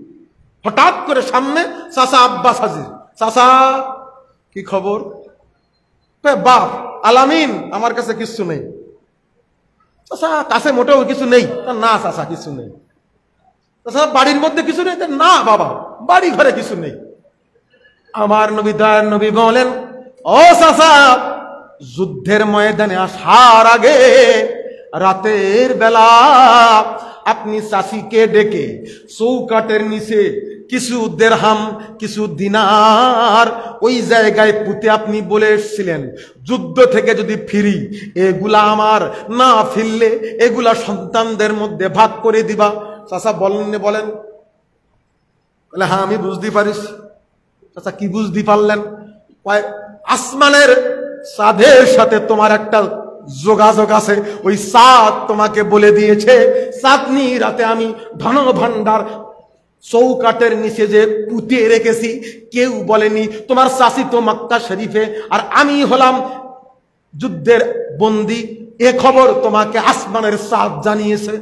হঠাৎ করে সামনে চাচা আব্বাস হাজির। চাচা, কি খবর? বাপ, আলামিন, আমার কাছে কিছু নেই। চাচা, কাছে মোটেও কিছু নেই? না চাচা, কিছু নেই। চাচা, বাড়ির মধ্যে কিছু নেই? না বাবা, বাড়ি ঘরে কিছু নেই। আমার নবী, দয়ার নবী বলেন, ও চাচা, যুদ্ধের ময়দানে আসার আগে রাতের বেলা আপনি চাষিকে ডেকে চৌকাটের নিচে কিছু দিরহাম, কিছু দিনার ওই জায়গায় পুঁতে আপনি বলে এসেছিলেন, যুদ্ধ থেকে যদি ফিরি এগুলা আমার, না ফিরলে এগুলা সন্তানদের মধ্যে ভাগ করে দিবা। চাচা বলেন? বলে হ্যাঁ, আমি বুঝতে পারিস। চাচা কি বুঝতে পারলেন? আসমানের চাঁদের সাথে তোমার একটা যোগাযোগ আছে। ওই চাঁদ তোমাকে বলে দিয়েছে চাঁদনি রাতে আমি ধন ভান্ডার চৌকাটের নিচে যে পুঁতে রেখেছি, কেউ বলেনি। তোমার চাচি তো মক্কা শরীফে, আর আমি হলাম যুদ্ধের বন্দী, এ খবর তোমাকে আসমানের চাঁদ জানিয়েছে।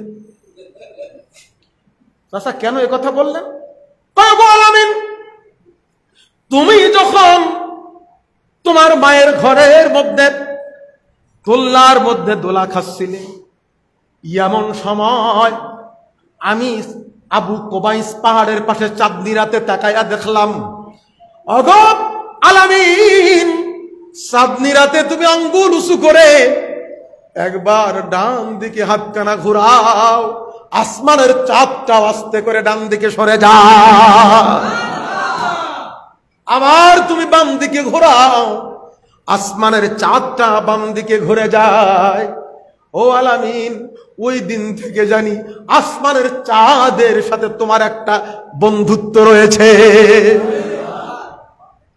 চাচা কেন এ কথা বললেন? আলামিন, তুমি যখন তোমার মায়ের ঘরের মধ্যে দোল্লার মধ্যে দোলা খাচ্ছিলে, এমন সময় আমি আবু কোবাইস পাহাড়ের পাশে চাঁদনি রাতে তাকাইয়া দেখলাম, ওগো আলামিন, চাঁদনি রাতে তুমি আঙ্গুল উঁচু করে একবার ডান দিকে হাতখানা ঘুরাও, আসমানের চাঁদটা আস্তে করে ডান দিকে সরে যাও। আবার তুমি বাম দিকে ঘোরাও, আসমানের চাঁদটা বাম দিকে ঘুরে যায়। ও আলামিন, ওই দিন থেকে জানি আসমানের চাঁদের সাথে তোমার একটা বন্ধুত্ব রয়েছে।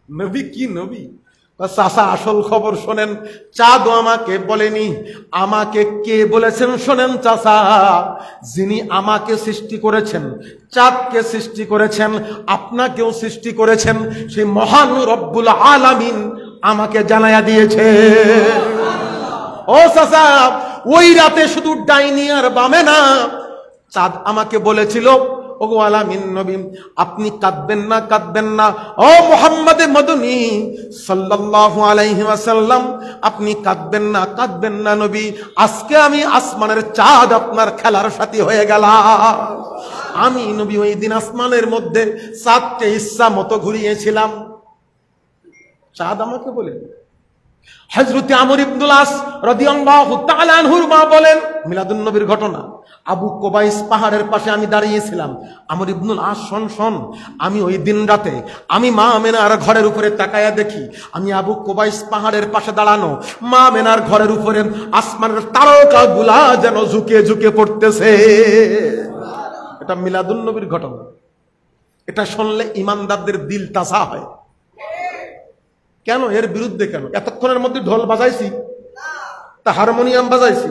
নবী কি নবী? চাচা আসল খবর শোনেন, চাঁদও আমাকে বলেনি, আমাকে কে বলেছেন শোনেন চাচা। যিনি আমাকে সৃষ্টি করেছেন, চাঁদকে সৃষ্টি করেছেন, আপনাকেও সৃষ্টি করেছেন, সেই মহান রব্বুল আলামিন আমাকে জানাইয়া দিয়েছে। ও চাচা, ওই রাতে শুধু ডাইনি আর বামে না, চাঁদ আমাকে বলেছিল, ওগো আলামিন নবী, আপনি কাঁদবেন না, কাঁদবেন না। ও মুহাম্মদে মদনী সাল্লাল্লাহু আলাইহি ওয়াসাল্লাম, আপনি কাঁদবেন না, কাঁদবেন না নবী। আজকে আমি আসমানের চাঁদ আপনার খেলার সাথী হয়ে গেলাম। আমি নবী ওই দিন আসমানের মধ্যে চাঁদকে ইচ্ছা মতো ঘুরিয়েছিলাম। চাঁদ আমাকে বলে। হযরত আমর ইবনুল আস রাদিয়াল্লাহু তাআলা আনহুর মা বলেন, মিলাদুন নবীর ঘটনা, আবু কোবাইস পাহাড়ের পাশে আমি দাঁড়িয়েছিলাম। আমর ইবনুল আস, শোন শোন, আমি ওই দিন রাতে আমি মা আমেনার ঘরের উপরে তাকায়া দেখি, আমি আবু কোবাইস পাহাড়ের পাশে দাঁড়ানো, মা আমেনার ঘরের উপরে আসমানের তারকাগুলা যেন ঝুঁকে ঝুঁকে পড়তেছে। এটা মিলাদুন নবীর ঘটনা। এটা শুনলে ইমানদারদের দিল তাজা হয়। কেন? এর বিরুদ্ধে কেন? এতক্ষণের মধ্যে ঢোল বাজাইছি, তা হারমোনিয়াম বাজাইছি,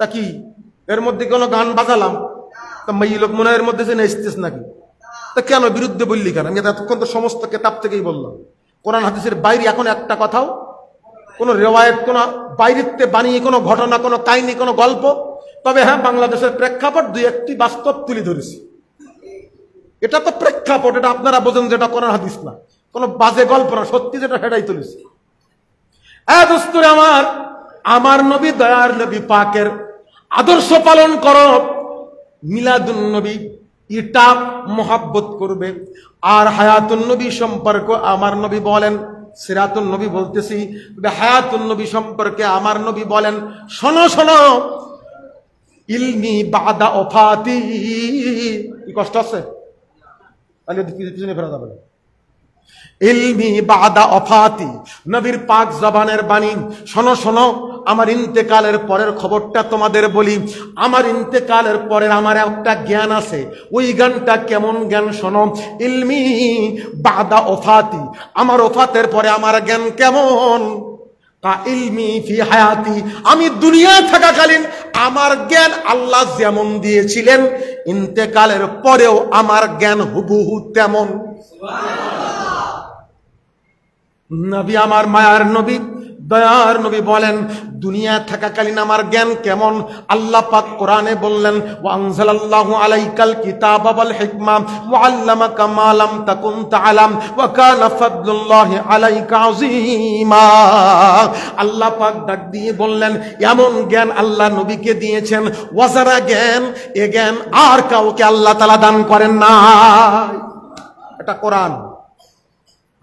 তা কি এর মধ্যে কোনো গান বাজালাম? তা মেয়ে লোক মনে এর মধ্যে যে নেচতেছ নাকি? তা কেন বিরুদ্ধে বললি কেন? আমি এতক্ষণ তো সমস্ত কেতাব থেকেই বললাম। কোরআন হাদিসের বাইরে এখন একটা কথাও, কোনো রেওয়ায়েত, কোনো বাইরেতে বানিয়ে কোনো ঘটনা, কোনো কাহিনী, কোনো গল্প, তবে হ্যাঁ বাংলাদেশের প্রেক্ষাপট দুই একটি বাস্তব তুলে ধরেছি। এটা তো প্রেক্ষাপট, এটা আপনারা বোঝেন যেটা কোরআন হাদিস না, কোনো বাজে গল্প না, সত্যি যেটা সেটাই তুলেছি। দোস্তরে আমার নবী, দয়ার নবী পাকের আদর্শ পালন করো। মিলাদুন নবী এটা মহাব্বত করবে। আর হায়াতুন নবী সম্পর্ক আমার নবী বলেন, সিরাতুন নবী বলতেছি, হায়াতুন নবী সম্পর্কে আমার নবী বলেন, শোনো শোনো, ইলমি বাদা ওফাতি। কি কষ্ট আছে? তাহলে পিছনে ফেরা যাবে না। ইলমি বাদা ওফাতি, নবীর পাক জবানের বাণী। শোনো শোনো, আমার ইন্তেকালের পরের খবরটা তোমাদের বলি। আমার ইন্তেকালের পরের আমার একটা জ্ঞান আছে, ওই জ্ঞানটা কেমন জ্ঞান শোনো। ইলমি বাদা ওফাতি, আমার ওফাতের পরে আমার জ্ঞান কেমন। কা ইলমি ফি হায়াতি, আমি দুনিয়া থাকাকালীন আমার জ্ঞান আল্লাহ যেমন দিয়েছিলেন, ইন্তেকালের পরেও আমার জ্ঞান হুবহু তেমন। নবী, আমার মায়ার নবী, দয়ার নবী বলেন, দুনিয়া থাকাকালীন আমার জ্ঞান কেমন। আল্লাহ পাক কোরআনে বললেন, ওয়া আনজালাল্লাহু আলাইকাল কিতাবা ওয়াল হিকমা ওয়া আল্লামাকা মা লাম তাকুন তা'লাম ওয়া কানা ফাদলুল্লাহি আলাইকা আযীমা। আল্লাহ পাক ডাক দিয়ে বললেন, এমন জ্ঞান আল্লাহ নবীকে দিয়েছেন, ওয়াজারা জ্ঞান, এ জ্ঞান আর কাউকে আল্লাহ তাআলা দান করেন না। এটা কোরআন।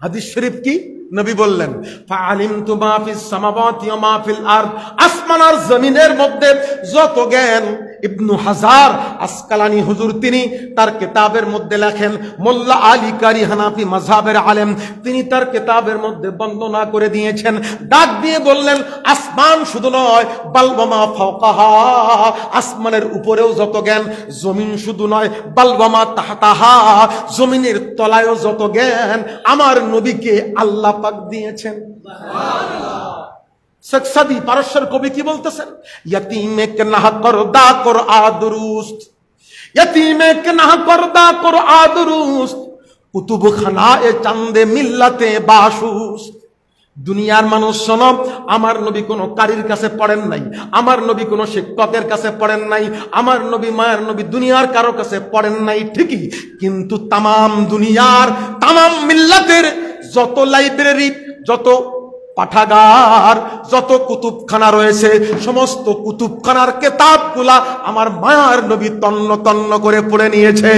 হাদিস শরীফ কি? নবী বললেন, ফাআলিমতু মা ফিস সামাওয়াতি ওয়া মা ফিল আরদ, আসমান আর জমিনের মধ্যে যত জ্ঞান। ইবনু হাজার আসকালানি হুজুর তিনি তার কিতাবের মধ্যে লেখেন, মোল্লা আলী কারি হানাফি মাযহাবের আলেম, তিনি তার কিতাবের মধ্যে বর্ণনা করে দিয়েছেন, ডাক দিয়ে বললেন, আসমান শুধু নয়, বাল ওয়া মা ফাওকাহা, আসমানের উপরেও যত জ্ঞান, জমিন শুধু নয়, বাল ওয়া মা তাহতাহা, জমিনের তলায়ও যত জ্ঞান, আমার নবীকে আল্লাহ পাক দিয়েছেন। শেখ সাদি পারস্যের কবি কি বলতেছেন? ইয়াতিমে কে না করদা কর আদরুস্ত, ইয়াতিমে কে না করদা কর আদরুস্ত, কুতুব খানায়ে চান্দে মিল্লাতে বাসুস্ত। দুনিয়ার মানুষ শোনো, আমার নবী কোনো কারির কাছে পড়েন নাই, আমার নবী কোনো শিক্ষকের কাছে পড়েন নাই, আমার নবী মায়ের নবী দুনিয়ার কারো কাছে পড়েন নাই ঠিকই, কিন্তু তামাম দুনিয়ার তামাম মিল্লাতের যত লাইব্রেরি, যত পাঠাগার, যত কুতুবখানা রয়েছে, সমস্ত কুতুবখানার কিতাবগুলা আমার মায়ের নবী তন্ন তন্ন করে পড়ে নিয়েছে।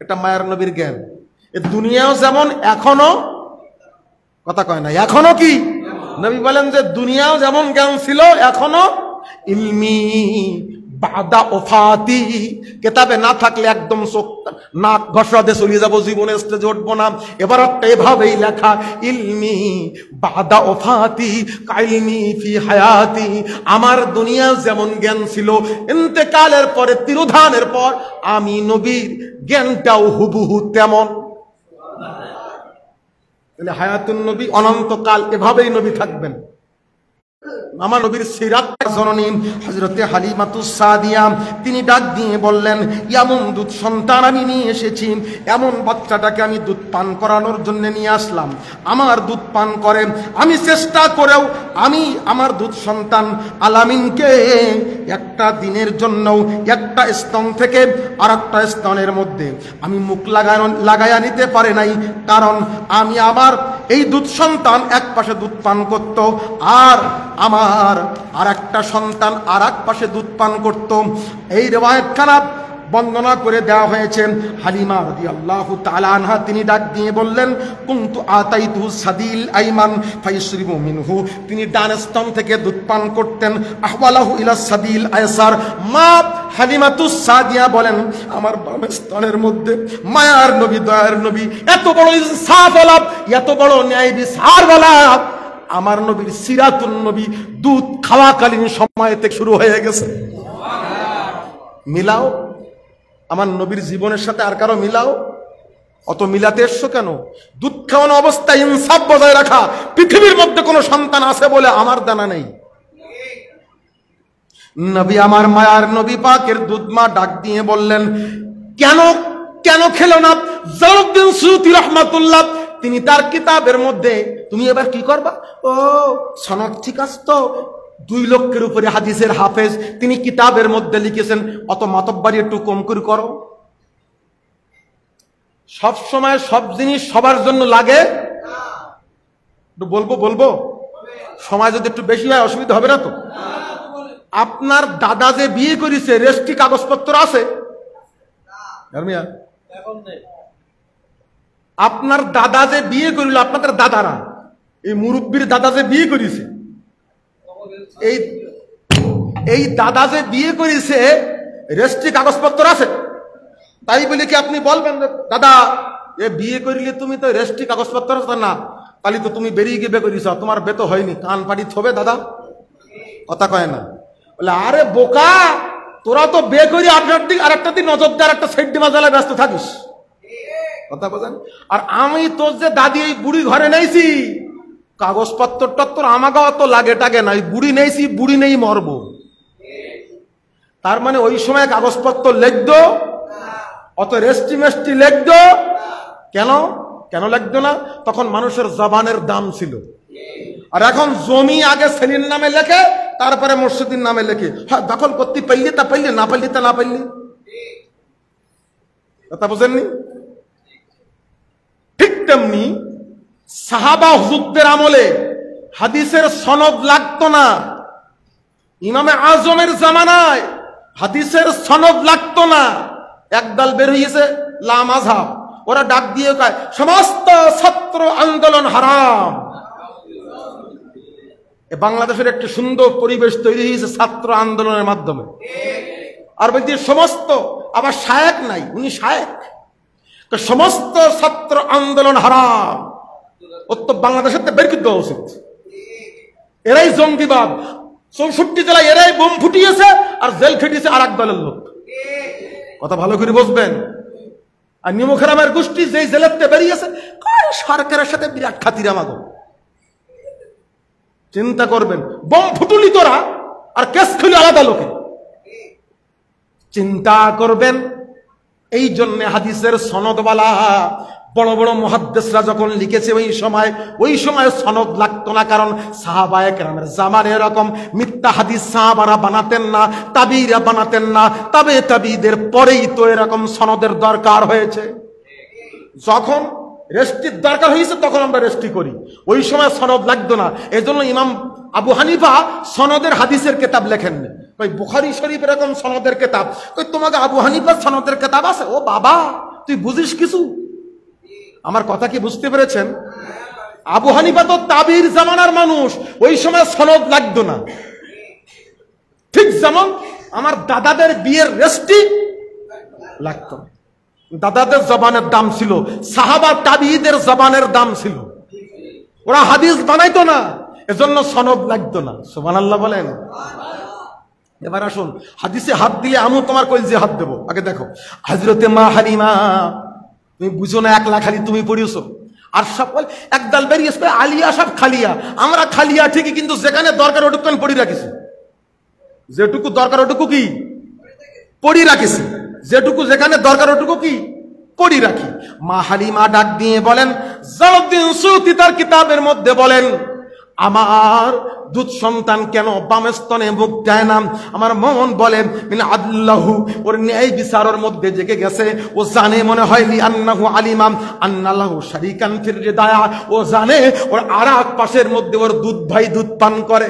এটা মায়ের নবীর জ্ঞান। এ দুনিয়াও যেমন এখনো, কথা কয় না, এখনো কি নবী বলেন যে দুনিয়াও যেমন জ্ঞান ছিল এখনো ইলমি বাদা ওফাতি, কেতাবে না থাকলে একদম চোখ নাক ঘষাতে চলে যাবো, জীবনে স্টেজে উঠবো না। এবার একটা এভাবেই লেখা, ইলমি বাদা ওফাতি কাইলমি ফি হায়াতি, আমার দুনিয়া যেমন জ্ঞান ছিল ইন্তেকালের পরে, তিরোধানের পর আমি নবীর জ্ঞানটাও হুবহু তেমন। হায়াতুন নবী অনন্তকাল এভাবেই নবী থাকবেন। আমার নবীর সিরাত জননী হযরতে হালিমাতুস সাদিয়া তিনি ডাক দিয়ে বললেন, এমন দুধ সন্তান আমি নিয়ে এসেছি, এমন বাচ্চাটাকে আমি দুধ পান করানোর জন্য নিয়ে আসলাম। আমার দুধ পান করে, আমি চেষ্টা করেও আমি আমার দুধ সন্তান আলামিনকে একটা দিনের জন্য একটা স্তন থেকে আর একটা স্তনের মধ্যে আমি মুখ লাগায়া নিতে পারে নাই, কারণ আমি আমার এই দুধ সন্তান এক পাশে দুধ পান করত, আর আমার আর একটা সন্তান আর এক পাশে দুধ পান করত। এই রিওয়ায়াতখানা বর্ণনা করে দেওয়া হয়েছে। হালিমা রাদিয়াল্লাহু তাআলা আনহা তিনি ডাক দিয়ে বললেন, কুনতু আতাইতু সাদিল আইমান ফায়শরিবু মিনহু, তিনি ডান স্তন থেকে দুধ পান করতেন। আহওয়ালাহু ইলা সাদিল আয়সার, মা হালিমাতুস সাদিয়া বলেন আমার বাম স্তনের মধ্যে মায়ার নবী দয়ার নবী এত বড় ইনসাফওয়ালা, এত বড় ন্যায় বিচারওয়ালা আমার নবীর সিরাতুন নবী দুধ খাওয়াকালীন সময় থেকে শুরু হয়ে গেছে। মিলাও আমার নবীর জীবনের সাথে আর কারো মিলাও, অত মিলাতে এসছো কেন? দুধ খাওয়ানো অবস্থায় ইনসাফ বজায় রাখা পৃথিবীর মধ্যে কোনো সন্তান আছে বলে আমার জানা নেই। নবী আমার মায়ার নবী পাকের দুধ মা ডাক দিয়ে বললেন, কেন কেন খেলো না? জালালউদ্দিন সুয়ুতী রাহমাতুল্লাহ তিনি তার কিতাবের মধ্যে, তুমি এবার কি করবা, ও সনদ ঠিক আছে তো, 2 লক্ষের উপরে হাদিসের হাফেজ, তিনি কিতাবের মধ্যে লিখেছেন অত মাতব্বারি একটু কম করে করো। সব সময় সব জিনিস সবার জন্য লাগে, একটু বলবো সময় যদি একটু বেশি হয় অসুবিধা হবে না তো? আপনার দাদা যে বিয়ে করেছে রেজিস্ট্রি কাগজপত্র আছে? আপনার দাদা যে বিয়ে করিল, আপনাদের দাদারা, এই মুরব্বীর দাদা যে বিয়ে করেছে, এই দাদা যে বিয়ে করেছে রেজিস্ট্রি কাগজপত্র আছে? তাই বলে কি আপনি বলবেন দাদা এ বিয়ে করিলে তুমি তো রেজিস্ট্রি কাগজপত্র আছে না, তাহলে তো তুমি বেরিয়ে গিয়ে বিয়ে করিস, তোমার বেতো হয়নি, কান পাটি থবে দাদা? কথা কয় না। বলে আরে বোকা, তোরা তো বিয়ে করি আপনার দিক আর একটা দিন নজর দেওয়ার একটা সাইড মাজালায় ব্যস্ত থাকিস, কথা বলেন। আর আমি তোর যে দাদি এই বুড়ি ঘরে নেইছি, কাগজপত্রটা তোর আমাকে অত লাগে টাগে না, বুড়ি নেইছি, বুড়ি নেই মরবো। তার মানে ওই সময় কাগজপত্র লিখতো, অত রেস্টি মেস্টি লিখতো কেন? কেন লিখতো না? তখন মানুষের জবানের দাম ছিল। আর এখন জমি আগে ছেলের নামে লেখে, তারপরে মসজিদের নামে লেখে। হ্যাঁ, দখল করতে পারলি তা পারলি, না পারলি তা না পারলি। কথা বুঝেননি? ঠিক তেমনি সাহাবা হুজুরদের আমলে হাদিসের সনদ লাগতো না। ইমামে আজমের জামানায় হাদিসের সনদ লাগতো না। একদল বের হয়েছে লা মাযহাব, ওরা ডাক দিয়ে কয় সমস্ত ছাত্র আন্দোলন হারাম। বাংলাদেশের একটি সুন্দর পরিবেশ তৈরি হয়েছে ছাত্র আন্দোলনের মাধ্যমে। আর বলছি সমস্ত, আবার শায়েক নাই, উনি শায়েক, সমস্ত ছাত্র আন্দোলন হারাম। ও তো বাংলাদেশের বের করে দেওয়া উচিত। এরাই জঙ্গিবাদ, 64 জেলায় এরাই বোম ফুটিয়েছে আর জেল খেটিয়েছে আর এক দলের লোক। কথা ভালো করে বুঝবেন। আর নিমখেরামের গোষ্ঠী যেই জেলেতে বেরিয়েছে সরকারের সাথে বিরাট খাতির আমাগো। চিন্তা করবেন, বম ফুটুলি তোরা আর কেস খুলি আলাদা লোকে। চিন্তা করবেন। এই জন্য হাদিসের সনদওয়ালা বড় বড় মুহাদ্দিসরা যখন লিখেছে ওই সময় সনদ লাগতো না, কারণ সাহাবায়ে কেরামের জামানে এরকম মিথ্যা হাদিস সাহাবারা বানাতেন না, তাবিরা বানাতেন না। তাবিদের পরেই তো এরকম সনদের দরকার হয়েছে। যখন রেস্ট্রির দরকার হয়েছে তখন আমরা রেস্ট্রি করি, ওই সময় সনদ লাগতো না। এজন্য ইমাম আবু হানিফা সনদের হাদিসের কিতাব লেখেননি। ওই বুখারী শরীফ এরকম সনদের কিতাব, কই তোমাকে আবু হানিফার সনদের কিতাব আছে? ও বাবা, তুই বুঝিস কিছু? আমার কথা কি বুঝতে পেরেছেন? আবু হানিফা তো তাবির জামানার মানুষ, ওই সময় সনদ লাগতো না। ঠিক যেমন আমার দাদাদের বিয়ের রেস্ট্রি লাগতো, দাদাদের জবানের দাম ছিল, সাহাবা তাবিঈদের জবানের দাম ছিল, ওরা হাদিস বানাইতো না, এজন্য সনদ লাগতো না। সুবহানাল্লাহ বলেন। এবার আসুন, হাদিসে হাত দিলে আমিও তোমার কলজে হাত দেবো। আগে দেখো, হযরতে মা হালিমা, তুমি বুঝো না একলা খালি তুমি পড়িয়েছো, আর সব একদল বেরিয়েছে আলিয়া সব খালিয়া। আমরা খালিয়া ঠিকই, কিন্তু যেখানে দরকার ওটুকুন পড়ি রাখিছি, যেটুকু দরকার ওটুকু কি পড়ি রাখিছি, যেটুকু যেখানে দরকার ওটুকু কি পড়ি রাখি। মা হালিমা ডাক দিয়ে বলেন, জালালউদ্দিন সুয়ুতী তার কিতাবের মধ্যে বলেন, আমার দুধ সন্তান কেন বাম স্তনে মুখ দেয় না? আমার মন বলে মিন আল্লাহু, ওর ন্যায় বিচারের মধ্যে জেগে গেছে। ও জানে, মনে হয় লি আন্নাহু আলিমাম আন্নাল্লাহু শারিকান ফির রিদায়া, ও জানে ওর আরেক পাশের মধ্যে ওর দুধ ভাই দুধ পান করে।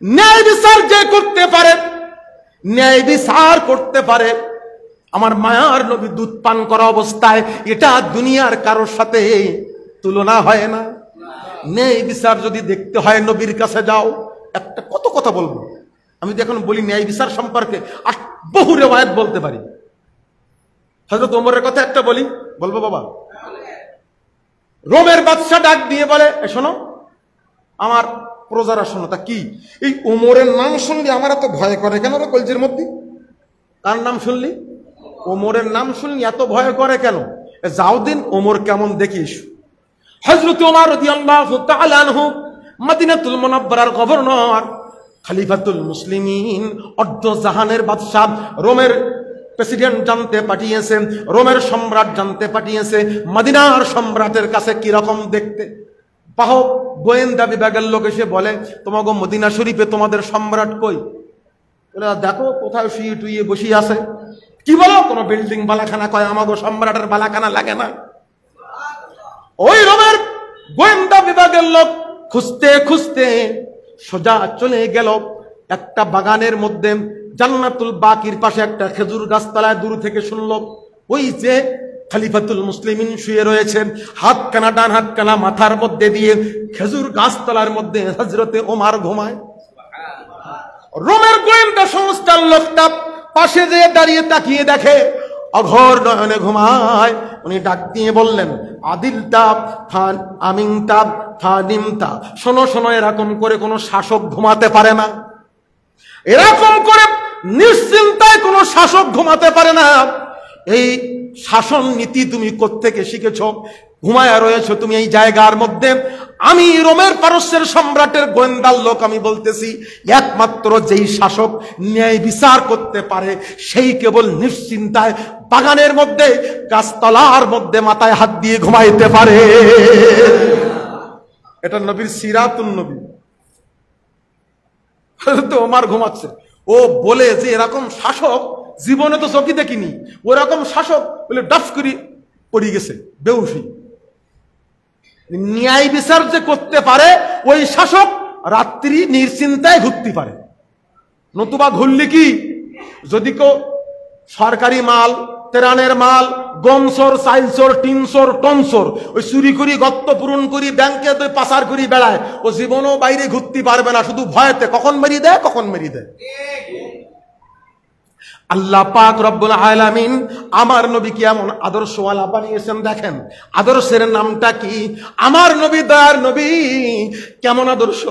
ন্যায় বিচার যে করতে পারে, ন্যায় বিচার করতে পারে, আমার মায়ার নবী দুধ পান করা অবস্থায়, এটা দুনিয়ার কারোর সাথে তুলনা হয় না। ন্যায় বিচার যদি দেখতে হয় নবীর কাছে যাও। একটা কত কথা বলবো আমি, তো এখন বলি ন্যায় বিচার সম্পর্কে আর বহু রিওয়ায়াত বলতে পারি। হযরত ওমরের কথা একটা বলবো বাবা। রোমের বাদশা ডাক দিয়ে বলে, শোনো আমার প্রজারা, শোনো। তা কি? এই ওমরের নাম শুনলি আমার এত ভয় করে কেন রে কলজের মধ্যে? কার নাম শুনলি? ওমরের নাম শুনলি এত ভয় করে কেন? যাও দিন ওমর কেমন দেখিস। হযরত ওমর রাদিয়াল্লাহু তাআলা আনহু মদিনাতুল মুনাওয়ারার গভর্নর, খলিফাতুল মুসলিমিন, অর্ধ জাহানের বাদশা, রোমের প্রেসিডেন্ট জানতে পাঠিয়েছে, রোমের সম্রাট জানতে পাঠিয়েছে মদিনার সম্রাটের কাছে কি রকম দেখতে। বাহক গোয়েন্দা বিভাগের লোক এসে বলে, তোমাগো মদিনা শরীফে তোমাদের সম্রাট কই? বলে দেখো কোথায় শুয়ে টুইয়ে বসিয়ে আছে। কি বলো? কোনো বিল্ডিং বালাখানা? কয় আমাগো সম্রাটের বালাখানা লাগে না। ওই রোমের গোয়েন্দা বিভাগের লোক খুঁজতে খুঁজতে সোজা চলে গেল একটা বাগানের মধ্যে, জান্নাতুল বাকির পাশে একটা খেজুর গাছতলায়। দূর থেকে শুনল ওই যে খলিফাতুল মুসলিমিন শুয়ে রয়েছেন, হাতখানা ডান হাতখানা মাথার মধ্যে দিয়ে খেজুর গাছতলার মধ্যে হযরতে ওমর ঘুমায়। রোমের গোয়েন্দা সংস্থার লোকটা পাশে যেয়ে দাঁড়িয়ে তাকিয়ে দেখে অঘোর নয়নে ঘুমায়। উনি ডাক দিয়ে বললেন, আদিলতা ফান আমিনতা ফানিমতা, শোনো শোনো, এরকম করে কোনো শাসক ঘুমাতে পারে না, এরকম করে নিশ্চিন্তায় কোনো শাসক ঘুমাতে পারে না। এই শাসন নীতি তুমি কোত্থেকে শিখেছ? ঘুমায়া রয়েছো তুমি এই জায়গার মধ্যে। আমি রোমের পারস্যের সম্রাটের গোয়েন্দার লোক, আমি বলতেছি একমাত্র যেই শাসক ন্যায় বিচার করতে পারে সেই কেবল নিশ্চিন্তায় বাগানের মধ্যে গাছতলার মধ্যে মাথায় হাত দিয়ে ঘুমাইতে পারে। এটা নবীর সিরাতুন নবী। তো ওমর ঘুমাচ্ছে, ও বলে যে এরকম শাসক জীবনে তো চোখে দেখিনি, ওরকম শাসক বলে ডাফ করি পড়ে গেছে বেহুশি। ন্যায় বিচার যে করতে পারে ওই শাসক রাত্রি নিশ্চিন্তায় ঘুরতে পারে। নতুবা ঘুরলি কি, যদি কেউ সরকারি মাল, তেরানের মাল, গমসর, চাইলসর, টিনসর, টনসর ওই চুরি করি, গর্ত পূরণ করি, ব্যাংকে পাচার করি বেড়ায়, ও জীবনও বাইরে ঘুরতে পারবে না, শুধু ভয়তে কখন মেরিয়ে দেয় কখন মেরিয়ে দেয়। আল্লাহ পাক রব্বুল আলামিন আমার নবীকে এমন আদর্শওয়ালা বানিয়েছেন। দেখেন আদর্শের নামটা কি? আমার নবী দয়ার নবী কেমন আদর্শ!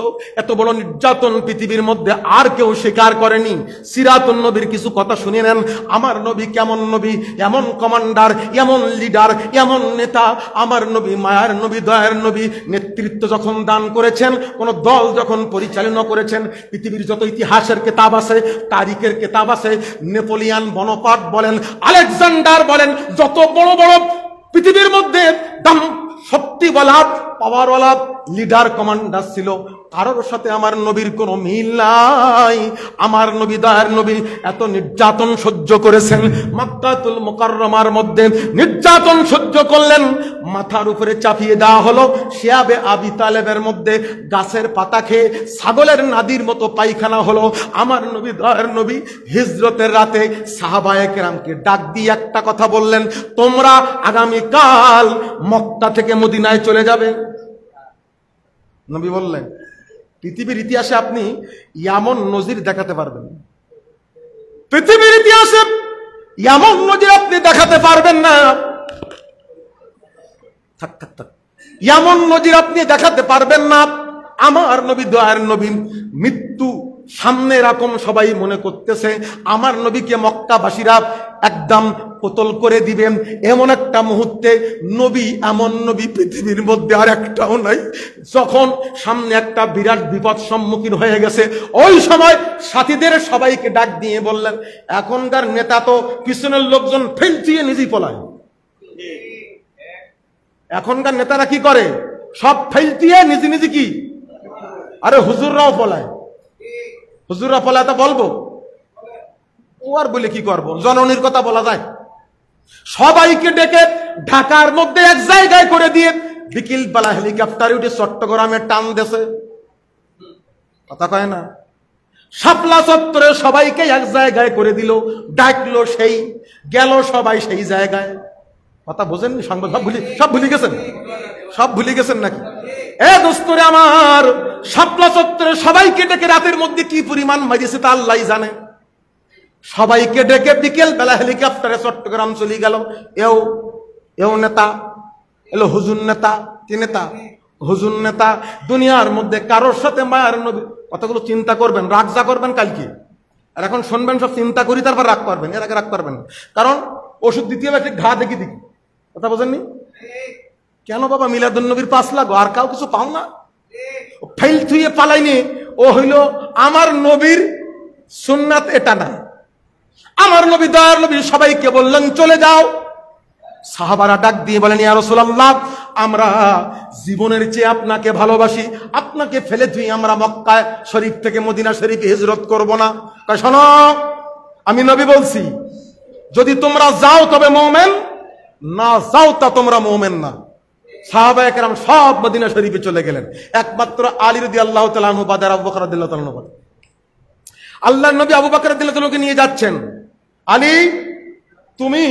এত বড় নির্যাতন পৃথিবীর মধ্যে আর কেউ স্বীকার করেনি। সিরাতুন নবীর কিছু কথা শুনে নেন। আমার নবী কেমন নবী, এমন কমান্ডার, এমন লিডার, এমন নেতা। আমার নবী মায়ার নবী, দয়ার নবী। নেতৃত্ব যখন দান করেছেন, কোন দল যখন পরিচালনা করেছেন, পৃথিবীর যত ইতিহাসের কিতাব আছে, তারিখের কিতাব আছে, নেপোলিয়ান বনপাট বলেন, আলেকজান্ডার বলেন, যত বড় বড় পৃথিবীর মধ্যে শক্তিওয়ালা পাওয়ারওয়ালা লিডার কমান্ডার ছিল, কারোর সাথে আমার নবীর কোনো মিল নাই। আমার নবী দয়ার নবী এত নির্যাতন সহ্য করেছেন। মক্কাতুল মুকাররমার মধ্যে নির্যাতন সহ্য করলেন, মাথার উপরে চাপিয়ে দেওয়া হলো। শিয়াবে আবি তালেবের মধ্যে গাছের পাতা খেয়ে ছাগলের নাদির মতো পায়খানা হলো। আমার নবী দয়ার নবী হিজরতের রাতে সাহাবায়ে কেরামকে ডাক দিয়ে একটা কথা বললেন, তোমরা আগামীকাল মক্কা থেকে মদিনায় চলে যাবে। নবী বললেন, পৃথিবীর ইতিহাসে আপনি এমন নজির দেখাতে পারবেন, পৃথিবীর ইতিহাসে এমন নজির আপনি দেখাতে পারবেন না। থাক থাক থাক, এমন নজির আপনি দেখাতে পারবেন না। আমার নবী দয়ার নবী মৃত্যু সামনে এরকম সবাই মনে করতেছে, আমার নবীকে মক্কাবাসীরা একদম কতল করে দিবেন। এমন একটা মুহূর্তে নবী, এমন নবী পৃথিবীর মধ্যে আর একটাও নাই। যখন সামনে একটা বিরাট বিপদ সম্মুখীন হয়ে গেছে, ওই সময় সাথীদের সবাইকে ডাক দিয়ে বললেন, এখনকার নেতা তো পিছনের লোকজন ফেলছিয়ে নিজেই পলায়। এখনকার নেতারা কি করে? সব ফেলতিয়ে নিজে নিজে কি, আরে হুজুররাও পলায়। হুজুররা পলায় তা বলবো, ও আর বলে কি করবো, জননীর কথা বলা যায়? সবাইকে ডেকে ঢাকার মধ্যে এক জায়গায় করে দিয়ে বিকেল বেলা হেলিকপ্টারে উঠে চট্টগ্রামে টান দেশে, কথা কয় না? শাপলা চত্বরে সবাইকে এক জায়গায় করে দিল, ডাকলো, সেই গেল সবাই সেই জায়গায়। কথা বোঝেননি? সংবাদ সব ভুলে গেছেন? সব ভুলে গেছেন নাকি? এ দোস্তরে আমার, শাপলা চত্বরে সবাইকে ডেকে রাতের মধ্যে কি পরিমাণ মারিয়েছে তা আল্লাহ জানে। সবাইকে ডেকে বিকেল বেলা হেলিকপ্টারে চট্টগ্রাম চলে গেল। এও নেতা এলো, হুজুর নেতা। কি নেতা? হুজুর নেতা। দুনিয়ার মধ্যে কারোর সাথে মায়ার নবী, কতগুলো চিন্তা করবেন, রাগ যা করবেন কালকে, আর এখন শুনবেন সব চিন্তা করি তারপর রাগ করবেন, এর আগে রাগ করবেন। কারণ ওষুধ দ্বিতীয় ঠিক ঘা দেখি দেখি, কথা বোঝেননি? কেন বাবা মিলাদুন নবীর পাশ লাগো, আর কাউ কিছু পাও না? ফেল থুয়ে পালাইনি, ও হইল আমার নবীর সুন্নাত এটা না। আমার নবী দয়ার নবী সবাইকে বললেন চলে যাও। সাহাবারা ডাক দিয়ে বলেন, ইয়া রাসূলুল্লাহ, আমরা জীবনের চেয়ে আপনাকে ভালোবাসি, আপনাকে ফেলে ধুই আমরা মক্কা শরীফ থেকে মদিনা শরীফে হিজরত করব না। কয় শোনো, আমি নবী বলছি, যদি তোমরা যাও তবে মুমিন, না যাও তা তোমরা মুমিন না। সাহাবায়ে কেরাম সব মদিনা শরীফে চলে গেলেন, একমাত্র আলী রাদিয়াল্লাহু তাআলা আনহু বাদে আবু বকর রাদিয়াল্লাহু তাআলা আনহু। আল্লাহর নবী আবু বকর রাদিয়াল্লাহু তাআলাকে নিয়ে যাচ্ছেন, আলী তুমি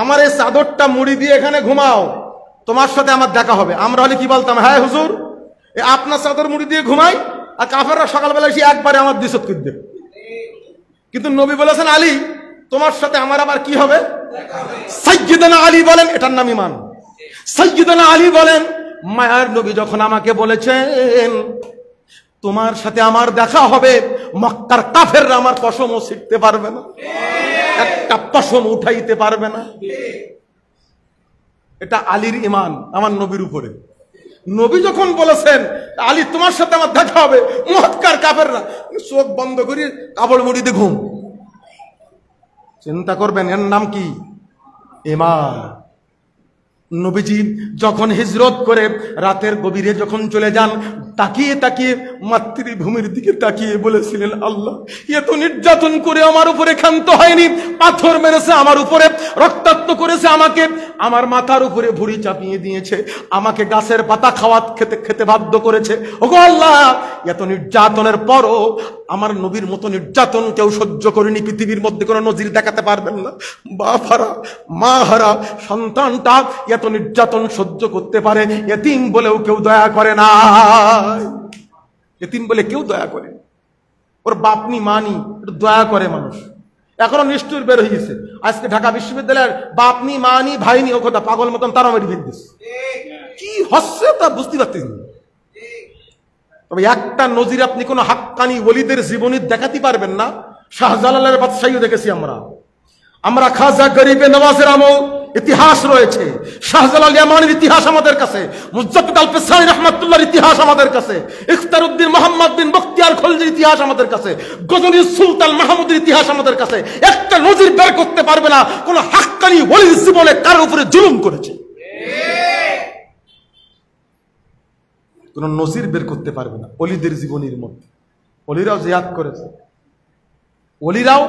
আমার এই চাদরটা মুড়ি দিয়ে এখানে ঘুমাও, তোমার সাথে আমার দেখা হবে। আমরা হলে কি বলতাম, হ্যাঁ হুজুর, আপনার চাদর মুড়ি দিয়ে ঘুমাই, আর কাফেররা সকালবেলা এসে একবারে আমার দিশত করে দেবে। কিন্তু নবী বলেছেন, আলী তোমার সাথে আমার আবার কি হবে? সাইয়্যিদানা আলী বলেন, এটার নাম ঈমান। সাইয়্যিদানা আলী বলেন, মায়ার নবী যখন আমাকে বলেছেন তোমার সাথে আমার দেখা হবে, মক্কার কাফেররা আমার পশমও ছিঁড়তে পারবে না, একটা পশম উঠাইতে পারবে না। এটা আলীর ঈমান আমার নবীর উপরে। নবী যখন বলেছেন আলী তোমার সাথে আমার দেখা হবে, মক্কার কাফেররা চোখ বন্ধ করে কাপড় মুড়িতে ঘুম। চিন্তা করবেন, এর নাম কি? ঈমান। নবীজি যখন হিজরত করে রাতের গভীরে যখন চলে যান, তাকিয়ে তাকিয়ে মাতৃভূমির দিকে তাকিয়ে বলেছিলেন, আল্লাহ এত নির্যাতন করে আমার উপরে ক্ষান্ত হয়নি, পাথর মেরেছে আমার উপরে, রক্তাক্ত করেছে আমাকে, আমার মাথার উপরে ভুঁড়ি চাপিয়ে দিয়েছে, আমাকে গাছের পাতা খেতে খেতে বাধ্য করেছে। ওগো আল্লাহ, এত নির্যাতনের পরও আমার নবীর মতো নির্যাতন কেউ সহ্য করেনি, পৃথিবীর মধ্যে কোনো নজির দেখাতে পারবেন না। বাপ হারা, মা হারা সন্তানটা এত নির্যাতন সহ্য করতে পারে, এতিম বলেও কেউ দয়া করে না। এতিম বলে কেউ দয়া করে, ওর বাপনি মানি একটু দয়া করে মানুষ, এখনো নিষ্ঠুর বের হয়েছে। আজকে ঢাকা বিশ্ববিদ্যালয়ের বাপনি মানি ভাইনি ও কথা পাগল মতন তারা মেরে ফেলতেছে। কি হচ্ছে তা বুঝতে পারতেছি না। তবে একটা নজির আপনি কোন হাক্কানি ওলিদের জীবনী দেখাতে পারবেন না। শাহজালালের বাদশাহীও দেখেছি আমরা খাজা গরিবে নওয়াজের আমল ইতিহাস রয়েছে, শাহজালাল ইয়ামানির ইতিহাস আমাদের কাছে, মুজাদ্দিদ আল ফিসানি রাহমাতুল্লাহর ইতিহাস আমাদের কাছে, ইখতারউদ্দিন মুহাম্মদ বিন বখতিয়ার খলজির ইতিহাস আমাদের কাছে, গজনীর সুলতান মাহমুদের ইতিহাস আমাদের কাছে। একটা নজির বের করতে পারবে না কোন হাক্কানি ওলির জীবনে কার উপরে জুলুম করেছে। কোন নজির বের করতে পারবে না ওলিদের জীবনীর মধ্যে। ওলিরাও জিহাদ করেছে, ওলিরাও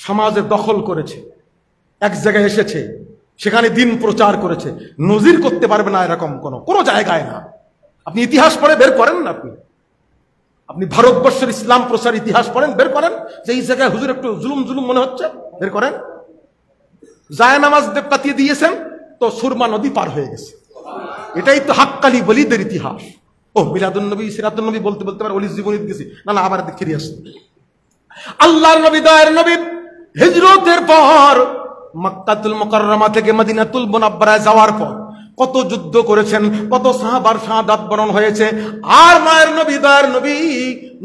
সমাজে দখল করেছে, এক জায়গায় এসেছে, সেখানে দিন প্রচার করেছে। নজির করতে পারবে না এরকম কোন জায়গায় না। আপনি ইতিহাস পড়ে বের করেন না, আপনি ভারতবর্ষের ইসলাম প্রচার ইতিহাস পড়েন, বের করেন যে এই জায়গায় হুজুর একটু জুলুম জুলুম মনে হচ্ছে, বের করেন। জায়নামাজ পাতিয়ে দিয়েছেন তো সুরমা নদী পার হয়ে গেছে। এটাই তো হাক্কানি ওলিদের ইতিহাস। ও মিলাদুন নবী সিরাতুন নবী বলতে বলতে পারে ওলির জীবনী গেছি না, আবার ফিরে আসছে। আল্লাহর নবী দয়ার নবী হিজরতের পর মক্কাতুল মুকাররমা থেকে মদিনাতুল মুনাওয়ারায় যাওয়ার পর কত যুদ্ধ করেছেন, কত সাহাবার শাহাদাত বরণ হয়েছে। আর মায়ের নবী দয়ার নবী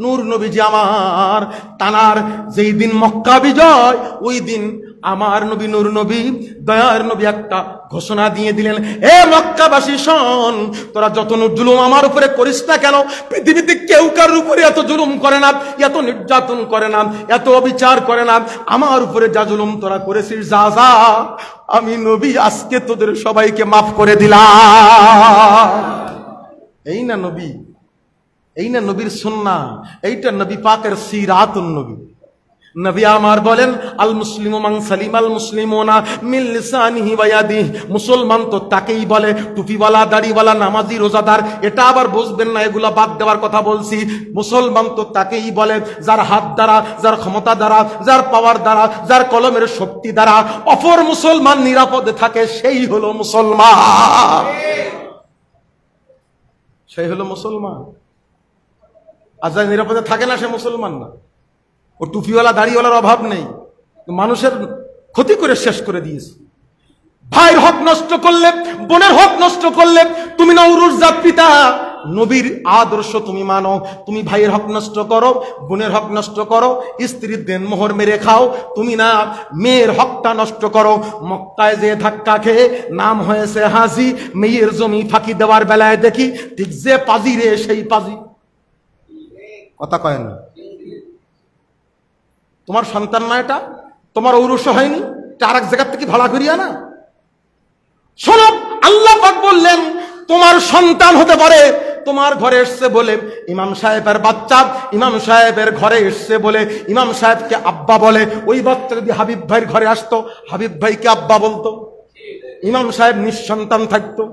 নূর নবীজি আমার তানার যেই দিন মক্কা বিজয়, ওই দিন আমার নবী নূর নবী দয়ার নবী একটা ঘোষণা দিয়ে দিলেন, এ মক্কাবাসী শোন, তোরা যত জুলুম আমার উপরে করিস না কেন, পৃথিবীতে কেউ কারোর উপরে এত জুলুম করে না, এত নির্যাতন করে না, এত অবিচার করে না। আমার উপরে যা জুলুম তোরা করেছিস, যা যা আমি নবী আজকে তোদের সবাইকে মাফ করে দিলাম। এই না নবী, এই না নবীর সুন্নাহ, এইটা নবী পাকের সিরাতুন নবী। নবী আমার বলেন, আল মুসলিমু মান সালিমাল মুসলিমুনা মিন লিসানিহি ওয়া ইয়াদিহি। মুসলমান তো তাকেই বলে টুপিওয়ালা, দাড়িওয়ালা, নামাজি, রোজাদার। এটা আবার বুঝবেন না, এগুলা বাদ দেওয়ার কথা বলছি। মুসলমান তো তাকেই বলে যার হাত দ্বারা, যার ক্ষমতা দ্বারা, যার পাওয়ার দ্বারা, যার কলমের শক্তি দ্বারা অপর মুসলমান নিরাপদে থাকে, সেই হলো মুসলমান, সেই হলো মুসলমান। আর যার নিরাপদে থাকে না, সে মুসলমান না। ও টুপিওয়ালা দাড়িওয়ালার অভাব নেই, মানুষের ক্ষতি করে শেষ করে দিয়েছে। ভাইয়ের হক নষ্ট করলে, বোনের হক নষ্ট করলে, তুমি নওরুজ জাত পিতা নবীর আদর্শ তুমি মানো, তুমি ভাইয়ের হক নষ্ট করো, বোনের হক নষ্ট করো, স্ত্রীর দেন মোহর মেরে খাও, তুমি না মেয়ের হকটা নষ্ট করো। মক্কায় যে ধাক্কা খেয়ে নাম হয়েছে হাজি, মেয়ের জমি ফাঁকি দেওয়ার বেলায় দেখি ঠিক যে পাজি রে সেই পাজি। কথা কয় না? তোমার সন্তান না, এটা তোমার ঔরস হয়নি, এটা আরেক জায়গার থেকে ভাড়া করিয়া না। শোনো, আল্লাহ পাক বললেন তোমার সন্তান হতে পারে তোমার ঘরে এসছে বলে ইমাম সাহেবের বাচ্চা ইমাম সাহেবের ঘরে এসছে বলে ইমাম সাহেবকে আব্বা বলে। ওই বাচ্চা যদি হাবিব ভাইয়ের ঘরে আসতো, হাবিব ভাইকে আব্বা বলতো, ইমাম সাহেব নিঃসন্তান থাকতো।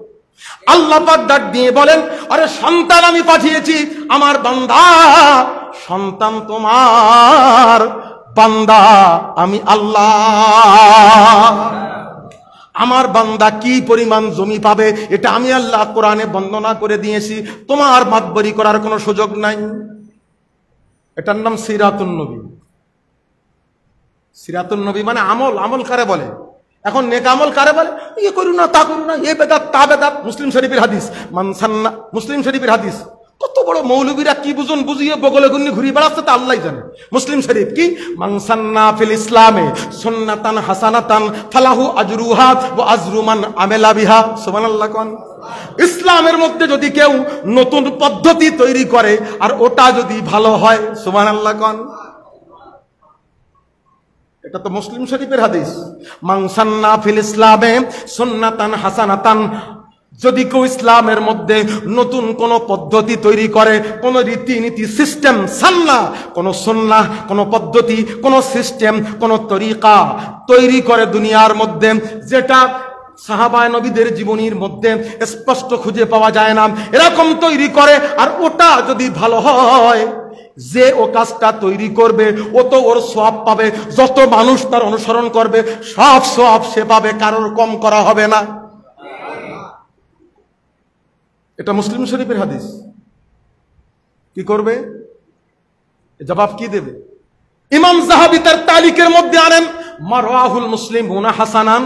আল্লাহ পাক ডাক দিয়ে বলেন, আরে সন্তান আমি পাঠিয়েছি আমার বান্দা, সন্তান তোমার বান্দা আমি আল্লাহ। আমার বান্দা কি পরিমাণ জমি পাবে এটা আমি আল্লাহ কোরআনে বর্ণনা করে দিয়েছি, তোমার মাতবরি করার কোনো সুযোগ নাই। এটার নাম সিরাতুন নবী। সিরাতুন নবী মানে আমল। আমল কারে বলে? এখন নেক আমল কারে বলে? ইয়ে করু না, তা করু না, এ বেদাত তা বেদাত। মুসলিম শরীফের হাদিস, মান সান্না, মুসলিম শরীফের হাদিস। কত বড় মৌলবীরা কি বুঝুন বুঝিয়ে বগলে গুন্নি ঘুরি বেড়াচ্ছে, তা আল্লাহ জানে। মুসলিম শরীফ কি, মান সান্না ফিল ইসলামে সুন্নাতান হাসানাতান ফালাহু আজরুহা ওয়া আজরু মান আমিলা বিহা। সুবহানাল্লাহ কোন। ইসলামের মধ্যে যদি কেউ নতুন পদ্ধতি তৈরি করে আর ওটা যদি ভালো হয়, সুবহানাল্লাহ কোন। এটা তো মুসলিম শরীফের হাদিস। মান সান্না ফিল ইসলামে সুন্নাতান হাসানাতান, যদি কেউ ইসলামের মধ্যে নতুন কোন পদ্ধতি তৈরি করে, কোন রীতিনীতি সিস্টেম, সান্না কোন সুন্নাহ, কোন পদ্ধতি, কোন সিস্টেম, কোন তরিকা তৈরি করে দুনিয়ার মধ্যে, যেটা সাহাবায়ে নবীদের জীবনীর মধ্যে স্পষ্ট খুঁজে পাওয়া যায় না, এরকম তৈরি করে আর ওটা যদি ভালো হয়, যে ও কাজটা তৈরি করবে ও তো ওর সওয়াব পাবে, যত মানুষ তার অনুসরণ করবে সব সওয়াব সে পাবে, কারোর কম করা হবে না। এটা মুসলিম শরীফের হাদিস। কি করবে? জবাব কি দেবে? ইমাম যাহাবী তার তালিকের মধ্যে আনেন মারওয়াহুল মুসলিমুনা হাসানান,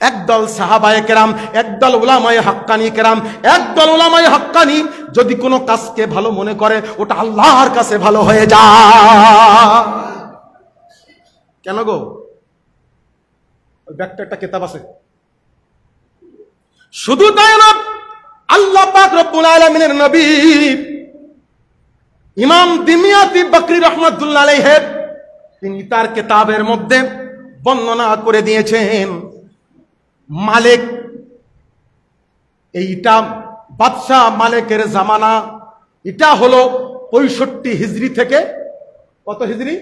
একদল সাহাবায়ে কেরাম, একদল উলামায়ে হাক্কানি কেরাম, একদল উলামায়ে হাক্কানি যদি কোনো কাজকে ভালো মনে করে ওটা আল্লাহর কাছে ভালো হয়ে যায়। কেন গো? ওই ব্যাগটা একটা কিতাব আছে। শুধু তাই না, আল্লাহ পাক রব্বুল আলামিনের নবী ইমাম দিমিয়াতি বকরি রহমাতুল্লাহ আলাইহি তিনি তার কিতাবের মধ্যে বর্ণনা করে দিয়েছেন, মালিক, এইটা বাদশাহ মালিকের জামানা, এটা হলো 65 হিজরি থেকে, কত হিজরি?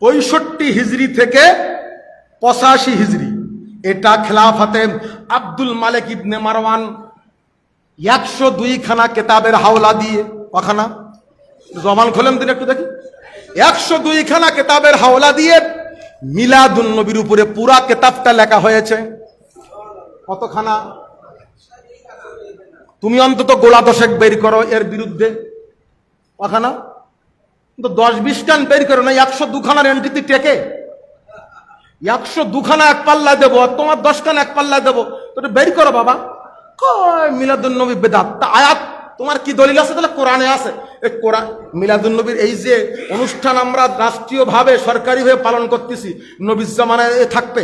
65 হিজরি থেকে 85 হিজরি। এটা খেলাফতে আব্দুল মালিক ইবনে মারওয়ান 102 খানা কিতাবের হাওলা দিয়ে, কখানা? জবান খোলেন দিন একটু দেখি। 102 খানা কিতাবের হাওলা দিয়ে মিলাদুন নবীর উপরে পুরা কিতাবটা লেখা হয়েছে। কতখানা? তুমি অন্তত গোলা দশেক বের করো এর বিরুদ্ধে, কখানা? কিন্তু 10-20 খান বের করো না, 102 খানার এন্ট্রিতে টেকে। 102 খানা এক পাল্লা দেবো, তোমার 10 খানা এক পাল্লা দেবো, তো বের করো বাবা। কয় মিলাদুন নবী বেদাত, তা আয়াত তোমার কি দলিল আছে? তাহলে কোরআনে আছে। এই কোরআন মিলাদুন নবীর এই যে অনুষ্ঠান আমরা রাষ্ট্রীয়ভাবে সরকারিভাবে পালন করতেছি, নবীর জামানায় থাকবে?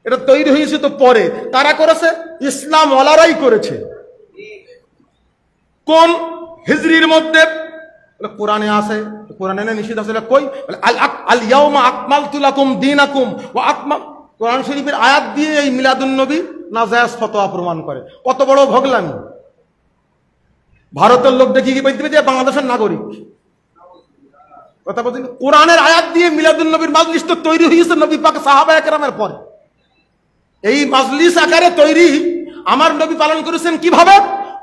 এটা তৈরি হয়েছে তো পরে, কারা করেছে? ইসলাম ওয়ালারাই করেছে। কোন হিজরির মধ্যে? কোরআনে আছে। কোরআনে না নিষেধ আছে? কই? আল ইয়াউমা আকমালতু লাকুম দীনাকুম ওয়া আকমাল, কোরআন শরীফের আয়াত দিয়ে এই মিলাদুন নবী নাজায়েজ ফতোয়া প্রমাণ করে। কত বড় ভগলামি! ভারতের লোক দেখি কি বলতে যে বাংলাদেশের নাগরিক, কথা বলছি। কোরআনের আয়াত দিয়ে মিলাদুন নবীর মাজলিস তো তৈরি হয়েছে নবী পাক সাহাবায়ে কেরামের পরে। এই মাজলিস আকারে তৈরি আমার নবী পালন করেছেন কিভাবে?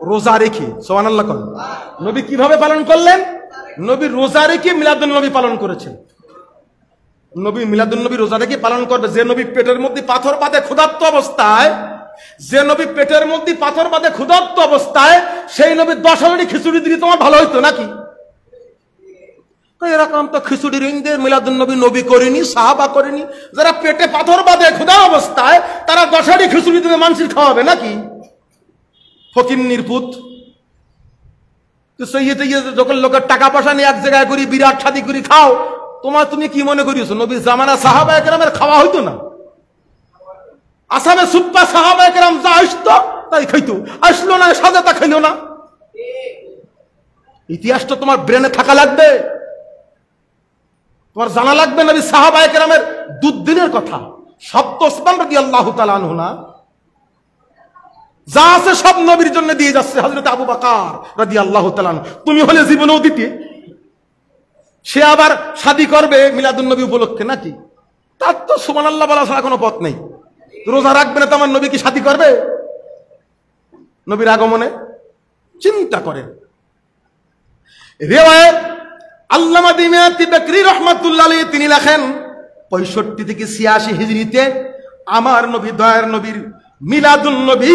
রোজা রেখে। সুবহানাল্লাহ। নবী কিভাবে পালন করলেন? নবী রোজা রেখে মিলাদুন নবী পালন করেছেন। নবী মিলাদুন নবী রোজা রেখে পালন করবে। যে নবী পেটের মধ্যে পাথর বাঁধে ক্ষুধার্ত অবস্থায়, যে নবী পেটের মধ্যে পাথর বাঁধে ক্ষুধার্ত অবস্থায়, সেই নবী 10 হাঁড়ি খিচুড়ি দিলে তোমার ভালো হইতো নাকি? এরকম তো খিচুড়ি রিংদের মিলাদুন নবী নবী করেনি, সাহাবা করেনি। যারা পেটে পাথর বাঁধে ক্ষুধা অবস্থায় তারা 10 হাঁড়ি খিচুড়ি দেবে, মানুষের খাওয়াবে নাকি? ফকিন্নির পুত। যখন লোকের টাকা পয়সা নিয়ে এক জায়গায় করি বিরাট শাদি করি খাও, তুমি কি মনে করিয়েছো নবীর জামানা সাহাবায়ে কেরামের খাওয়া হইতো না? আসামে সুপ্পা সাহাবায়ে কেরাম যা আসতো তাই খাইতো, আসলো না সাজা তা খাইলো না। ইতিহাসটা তোমার ব্রেনে থাকা লাগবে, তোমার জানা লাগবে নবী সাহাবায়ে কেরামের দুদিনের কথা। সপ্ত ওসমান রাদিয়াল্লাহু তাআলা আনহু না, যা আছে সব নবীর জন্য দিয়ে যাচ্ছে। হযরত আবু বকর রাদিয়াল্লাহু তাআলা আনহু, তুমি হলে জীবনেও দিতে। সে আবার শাদী করবে মিলাদুন নবী উপলক্ষে নাকি? তার তো সুবহানাল্লাহ বলা ছাড়া কোনো পথ নেই। রোজা রাখবে না তো আমার নবী কি শাদী করবে? নবীর আগমনে চিন্তা করেন। রিওয়ায়াত আল্লামা দিমিয়াতি বকরি রাহমাতুল্লাহ আলাইহি তিনি লেখেন 65 থেকে 86 হিজরিতে আমার নবী দয়ার নবীর মিলাদুন নবী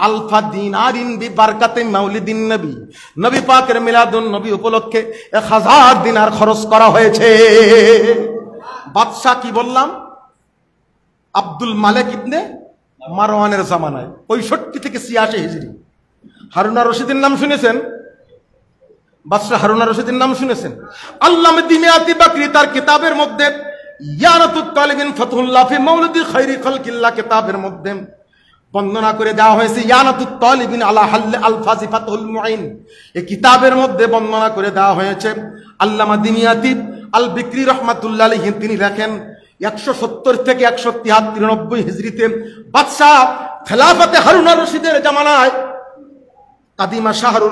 আলফা দিনারিন বিবারকাতে মাউলিদিন নবী, নবী পাকের মিলাদুন নবী উপলক্ষে 1000 দিনার খরচ করা হয়েছে। বাদশা কি বললাম? আব্দুল মালিক ইবনে মারওয়ানের জামানায় 65 থেকে 86 হিজরি। হারুনা রশিদের নাম শুনেছেন? বাদশা হারুনা রশিদের নাম শুনেছেন? আল্লামা দিমিয়াতি বকরি তার কিতাবের মধ্যে ইয়ারাতুত তালিবিন ফাতহুল্লাহ ফি মাউলিদি খায়রি খালকিল্লাহ কিতাবের মধ্যে বর্ণনা করে দেওয়া হয়েছে। ইয়ারাতুত তালিবিন আলা হাল আলফাজি ফাতহুল মুঈন, এই কিতাবের মধ্যে বর্ণনা করে দেওয়া হয়েছে। আল্লামা দিমিয়াতি আল বকরি রাহমাতুল্লাহ আলাইহি তিনি লেখেন 170 থেকে 193 হিজরিতে বাদশা খেলাফতে হারুনা রশিদের জামানায় কাদিমা শাহরু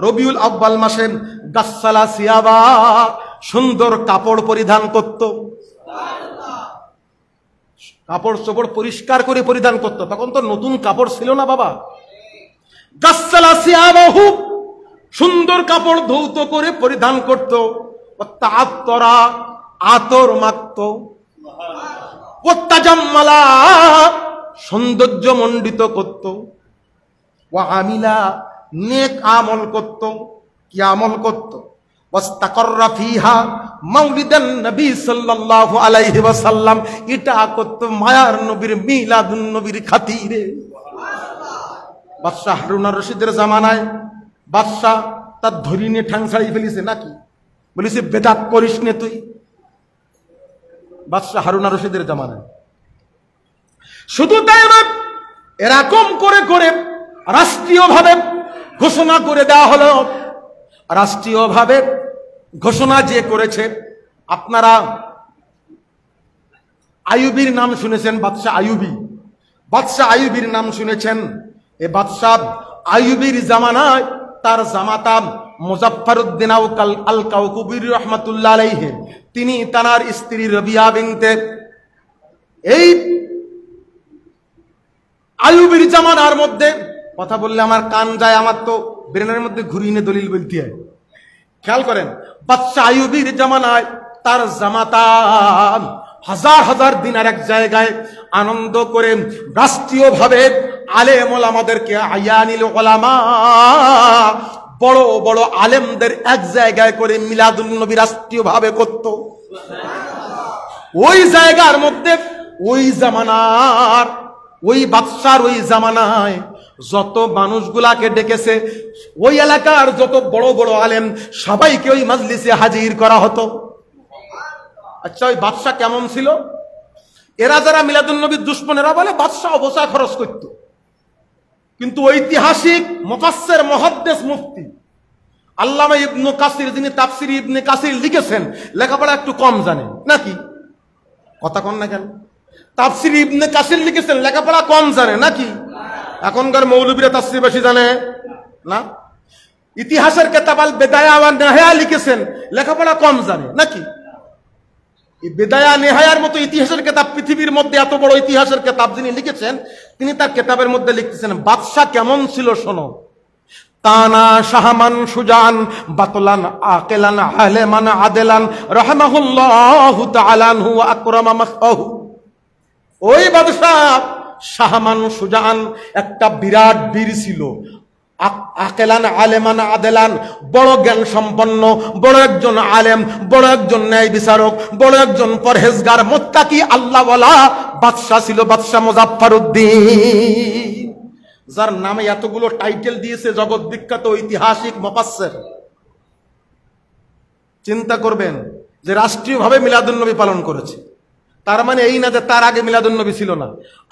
রবিউল আব্বাল মাসে গাসসালা সিয়াবা, সুন্দর কাপড় পরিধান করত। কাপড় চোপড় পরিষ্কার করে পরিধান করত। তখন তো নতুন কাপড় ছিল না বাবা। গাসসালা সিয়াবাহু, সুন্দর কাপড় ধৌত করে পরিধান করত। তাআত্তরা, আতর মাখত। ওয়াতাজাম্মালা, সৌন্দর্য মণ্ডিত করত। ওয়া আমিলা, নেক আমল করত। কি আমল করত? ওয়াস্তাকাররা ফিহা মাউলিদান নবী সাল্লাল্লাহু আলাইহি ওয়াসাল্লাম। এটা করত মায়ার নবীর মিলাদুন নবীর খাতিরে। বাদশাহ হারুন আর রশিদের জামানায় বাদশাহ তার ধরি নিয়ে ঠাং ছাড়িয়ে ফেলিছে নাকি, বলিছে বেদাত করিস নে তুই। বাদশাহ হারুন আর রশিদের জামানায় শুধু তাই নয়, এরকম করে করে রাষ্ট্রীয়ভাবে ঘোষণা করে দেওয়া হলো। রাষ্ট্রীয়ভাবে ঘোষণা যে করেছে, আপনারা আইয়ুবীর নাম শুনেছেন, বাদশাহ আইয়ুবী। বাদশাহ আইয়ুবীর নাম শুনেছেন। এ বাদশাহ আইয়ুবীর জামানায় তার জামাতা মুজাফফরউদ্দিন আল কাউকুবী রাহমাতুল্লাহ আলাইহি, তিনি তার স্ত্রী রবিয়া বিনতে, এই আইয়ুবীর জামানার মধ্যে, কথা বললে আমার কান যায়, আমার তো ব্রেনের মধ্যে ঘুরিয়ে দলিল বলতে হয়। খেয়াল করেন, বাদশাহ আইয়ুবীর জামানায় তার জামাতা হাজার হাজার দিনের এক জায়গায় আনন্দ করে রাষ্ট্রীয়ভাবে আলেম ওলামাদেরকে, আয়ানিল ওলামা, বড় বড় আলেমদের এক জায়গায় করে মিলাদুন নবী রাষ্ট্রীয়ভাবে করত। ওই জায়গার মধ্যে ওই জামানার ওই বাদশার ওই জামানায় যত মানুষগুলাকে ডেকেছে, ওই এলাকার যত বড় বড় আলেম সবাইকে ওই মজলিসে হাজির করা হতো। আচ্ছা, ওই বাদশা কেমন ছিল? এরা যারা মিলাদুন নবীর দুশমনেরা বলে বাদশাহ অবসা খরচ করত, কিন্তু ঐতিহাসিক মুফাসসির মুহাদ্দিস মুফতি আল্লামা ইবনে কাসির, যিনি তাফসীর ইবনে কাসির লিখেছেন, লেখাপড়া একটু কম জানেন নাকি? কথা কন না কেন? তাফসীর ইবনে কাসির লিখেছেন, লেখাপড়া কম জানে নাকি? এখনকার মৌলবীরা তাফসীর বেশি জানে না? ইতিহাসের কিতাব আল বিদায়া ওয়া নিহায়া লিখেছেন, লেখাপড়া কম জানে নাকি? এই বিদায়া নিহায়ার মতো ইতিহাসের কিতাব, পৃথিবীর মধ্যে এত বড় ইতিহাসের কিতাব যিনি লিখেছেন, তিনি তার কিতাবের মধ্যে লিখতেছেন বাদশা কেমন ছিল শোনো। তানা শাহমান সুজান বাতলান আকিলান আলেমান আদেলান রাহমাহুল্লাহু তাআলা ওয়া আকরামা মাসআহু। ওই বাদশা শাহমান সুজান একটা বিরাট বীর ছিল, আকেলান আলেমান আদেলান, বড় জ্ঞান সম্পন্ন, বড় একজন আলেম, বড় একজন ন্যায় বিচারক, বড় একজন পরহেজগার মুত্তাকি আল্লাহওয়ালা বাদশা ছিল বাদশাহ মুজাফফরউদ্দিন, যার নামে এতগুলো টাইটেল দিয়েছে জগৎ বিখ্যাত ঐতিহাসিক মুফাসসির। চিন্তা করবেন যে রাষ্ট্রীয়ভাবে মিলাদুন নবী পালন করেছে, তার মানে এই না যে তার আগে মিলাদুন নবী ছিল না।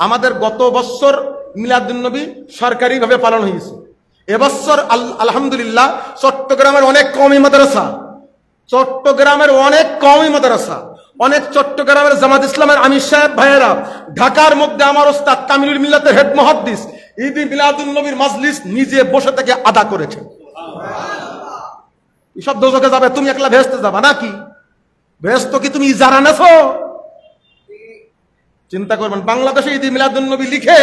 আমাদের গত বছর মিলাদুন নবী সরকারিভাবে পালন হয়েছে। এবছর আলহামদুলিল্লাহ চট্টগ্রামের অনেক কওমি মাদ্রাসা, অনেক চট্টগ্রামের জামাত ইসলামের আমির সাহেব ভাইয়েরা, ঢাকার মধ্যে আমার ওস্তাদ কামিলুল মিল্লাতের হেড মুহাদ্দিস ঈদ মিলাদুন নবীর মাজলিস নিজে বসে থেকে আদা করেছে। এসব দোজখে যাবে, তুমি একলা ভেস্তে যাবা নাকি? ভেস্ত কি তুমি ইজারা নেছো? চিন্তা করবেন, বাংলাদেশে ঈদ মিলাদুন নবী লিখে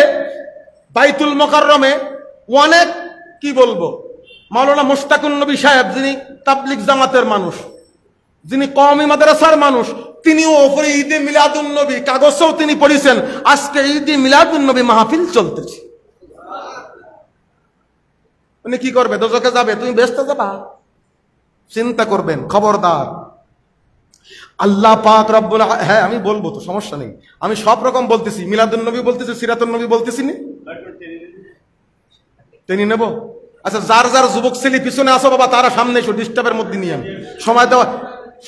বাইতুল মুকাররমে অনেক, কি বলবো, মাওলানা মুশতাকুন নবী সাহেব, যিনি তাবলিগ জামাতের মানুষ, যিনি কওমি মাদ্রাসার মানুষ, তিনিও ওপরে ঈদে মিলাদুন নবী কাগজেও তিনি পড়েছেন আজকে ঈদে মিলাদুন নবী মাহফিল চলতেছে। উনি কি করবে? দোজখে যাবে, তুমি ব্যস্ত যাবা? চিন্তা করবেন, খবরদার। আল্লাহ পাক রব্বুল, হ্যাঁ আমি বলবো তো, সমস্যা নেই, আমি সব রকম বলতেছি, মিলাদুন নবী বলতেছি, সিরাতুন নবী বলতেছি না, টেনে নেব। আচ্ছা, যার যার যুবক ছেলে পিছনে আসো বাবা, তারা সামনে এসো, ডিস্টার্বের মধ্যে নিয়ে আমি সময় দেওয়া,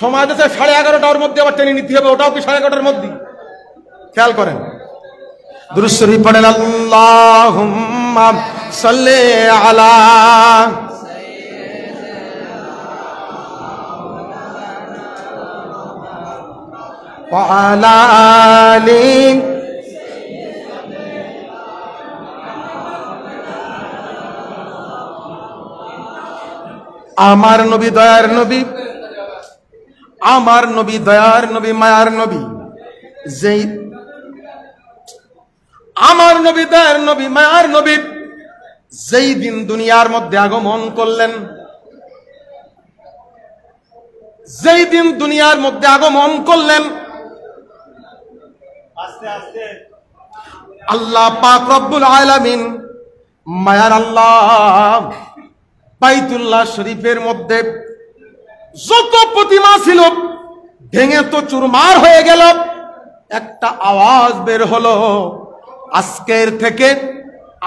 সময় দিতে 11:30টার মধ্যে আবার টেনে নিতে হবে, ওটাও কি 11:30টার মধ্যে? খেয়াল করেন, দুরূদ শরীফ পড়েন, আল্লাহুম্মা সাল্লি আলা ওয়া আলা আলি আমার নবী দয়ার নবী, আমার নবী দয়ার নবী, মায়ার নবী, যেই আমার নবী দয়ার নবী, মায়ার নবী যেই দিন দুনিয়ার মধ্যে আগমন করলেন, যেই দিন দুনিয়ার মধ্যে আগমন করলেন, আল্লাহ পাক রব্বুল আলামিন, মায়ার আল্লাহ বাইতুল্লাহ শরীফের মধ্যে যত প্রতিমা ছিল ভেঙে তো চুরমার হয়ে গেল। একটা আওয়াজ বের হলো, আজকের থেকে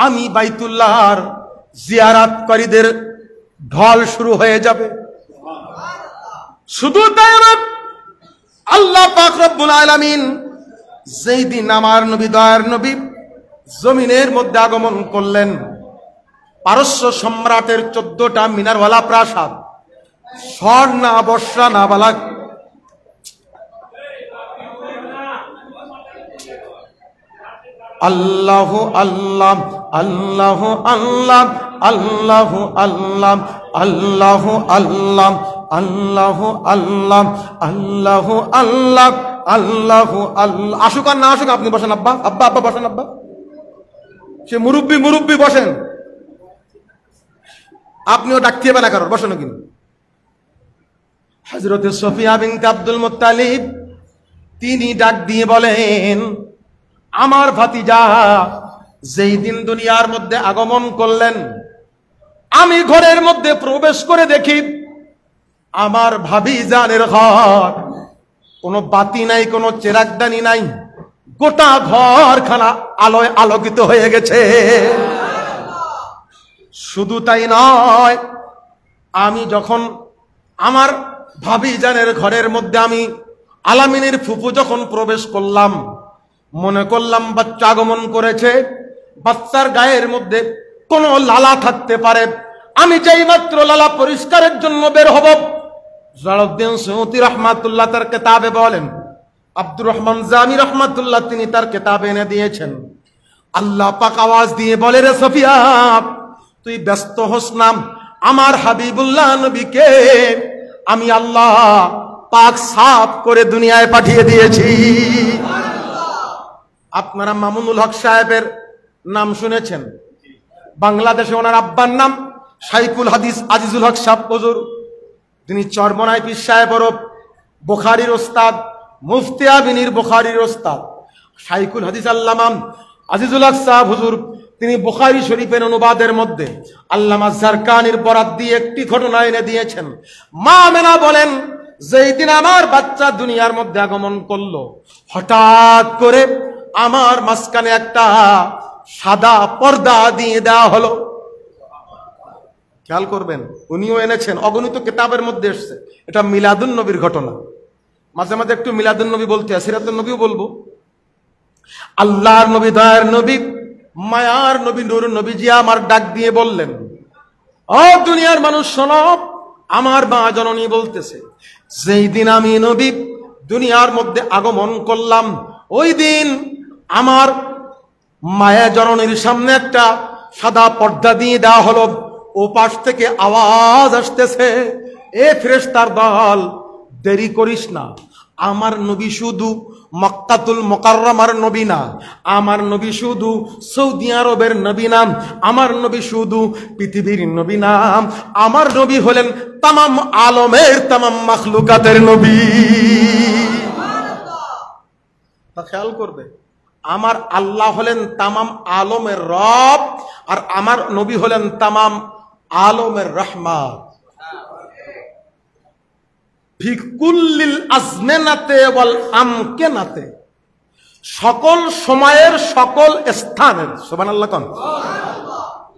আমি বাইতুল্লাহর জিয়ারাতকারীদের ঢল শুরু হয়ে যাবে। শুধু তাই না, আল্লাহ পাক রব্বুল আলামিন যেই দিন আমার নবী দয়ার নবী জমিনের মধ্যে আগমন করলেন, পারস্য সম্রাটের 14টা মিনারওয়ালা প্রাসাদ, স্বর্ণ বর্ষা না বালা, আল্লাহু আল্লাহ আল্লাহু আল্লাহ আল্লাহু আল্লাহ আল্লাহু আল্লাহ আল্লাহু আল্লাহ আল্লাহু আল্লাহ আল্লাহু আল্লাহ। আসুক আর না আসুক, আপনি বসেন আব্বা, আব্বা আব্বা বসেন আব্বা। সে মুরব্বী মুরব্বী বসেন, আপনিও ডাকতে হবে না কারণ, বসেন কিনা। হযরত সফিয়া বিনতে আব্দুল মুত্তালিব তিনি ডাক দিয়ে বলেন, আমার ভাতিজা যেই দিন দুনিয়ার মধ্যে আগমন করলেন, আমি ঘরের মধ্যে প্রবেশ করে দেখি আমার ভাবিজানের ঘর, কোনো বাতি নাই, কোনো চেরাগদানি নাই, গোটা ঘরখানা আলোয় আলোকিত হয়ে গেছে। শুধু তাই নয়, আমি যখন আমার ভাবিজানের ঘরের মধ্যে আমি আলামিনের ফুফু যখন প্রবেশ করলাম, মনে করলাম বাচ্চা আগমন করেছে, বাচ্চার গায়ের মধ্যে কোনো লালা থাকতে পারে। আমি যেই মাত্র লালা পরিষ্কারের জন্য বের হব, জালালউদ্দিন সৈয়দী রহমাতুল্লাহ তার কিতাবে বলেন, আব্দুর রহমান জামি রহমাতুল্লাহ তিনি তার কিতাবে এনে দিয়েছেন, আল্লাহ পাক আওয়াজ দিয়ে বলে, রে সফিয়া তুই ব্যস্ত হোস না, আমার হাবিবুল্লাহ নবীকে আমি আল্লাহ পাক সাফ করে দুনিয়ায় পাঠিয়ে দিয়েছি। আপনারা মামুনুল হক সাহেবের নাম শুনেছেন, বাংলাদেশে ওনার আব্বার নাম শাইখুল হাদিস আজিজুল হক সাহেব হুজুর, তিনি চরমনাই পীর সাহেব ওরফ বুখারীর ওস্তাদ, মুফতি আবিনীর বুখারীর ওস্তাদ। শাইখুল হাদিস আল্লামা আজিজুল হক সাহেব হুজুর তিনি বুখারী শরীফের অনুবাদের মধ্যে আল্লামা জারকানির বরাত দিয়ে একটি ঘটনা এনে দিয়েছেন। মা আমেনা বলেন, যেই দিন আমার বাচ্চা দুনিয়ার মধ্যে আগমন করলো, হঠাৎ করে আমার মাঝখানে একটা সাদা পর্দা দিয়ে দেওয়া হলো। খেয়াল করবেন, উনিও এনেছেন, অগণিত কিতাবের মধ্যে এসছে, এটা মিলাদুন নবীর ঘটনা। মাঝে মাঝে একটু মিলাদুন নবী বলতে হয়, সিরাতুন নবীও বলবো। আল্লাহর নবী দয়ার নবী মায়ার নবী নূর নবীজি আমার ডাক দিয়ে বললেন, ও দুনিয়ার মানুষ শোনো, আমার মা জননী বলতেছে, যেই দিন আমি নবী দুনিয়ার মধ্যে আগমন করলাম, ওই দিন আমার মায়া জননীর সামনে একটা সাদা পর্দা দিয়ে দেওয়া হলো। ও পাশ থেকে আওয়াজ আসতেছে, এ ফেরেশতার দল, দেরি করিস না, আমার নবী শুধু মক্কাতুল মুকাররমার নবী না, আমার নবী শুধু সৌদি আরবের নবী না, আমার নবী শুধু পৃথিবীর নবী না, আমার নবী হলেন তামাম আলমের তামাম মাখলুকাতের নবী। তা খেয়াল করবে, আমার আল্লাহ হলেন তামাম আলমের রব, আর আমার নবী হলেন তামাম আলমের রহমত। ফি কুল্লিল আজমানাতে ওয়াল আমকিনাতে, সকল সময়ের সকল স্থানের, সুবহানাল্লাহ কোন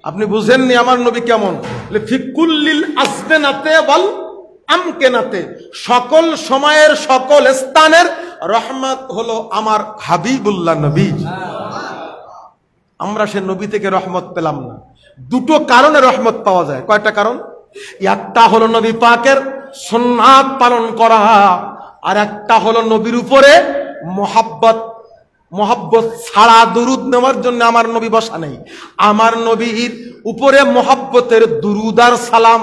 আপনি বুঝেননি আমার নবী কেমন? ফি কুল্লিল আজমানাতে ওয়াল আমকিনাতে, সকল সময়ের সকল স্থানের রহমত হলো আমার হাবিবুল্লাহ নবী। আমরা সে নবী থেকে রহমত পেলাম না। দুটো কারণে রহমত পাওয়া যায়। কয়টা কারণ? একটা হলো নবী পাকের সুন্নাত পালন করা, আর একটা হলো নবীর উপরে মহব্বত ছাড়া দুরুদ নেওয়ার জন্য আমার নবী বসা নেই। আমার নবীর উপরে মহব্বতের দুরুদ আর সালাম,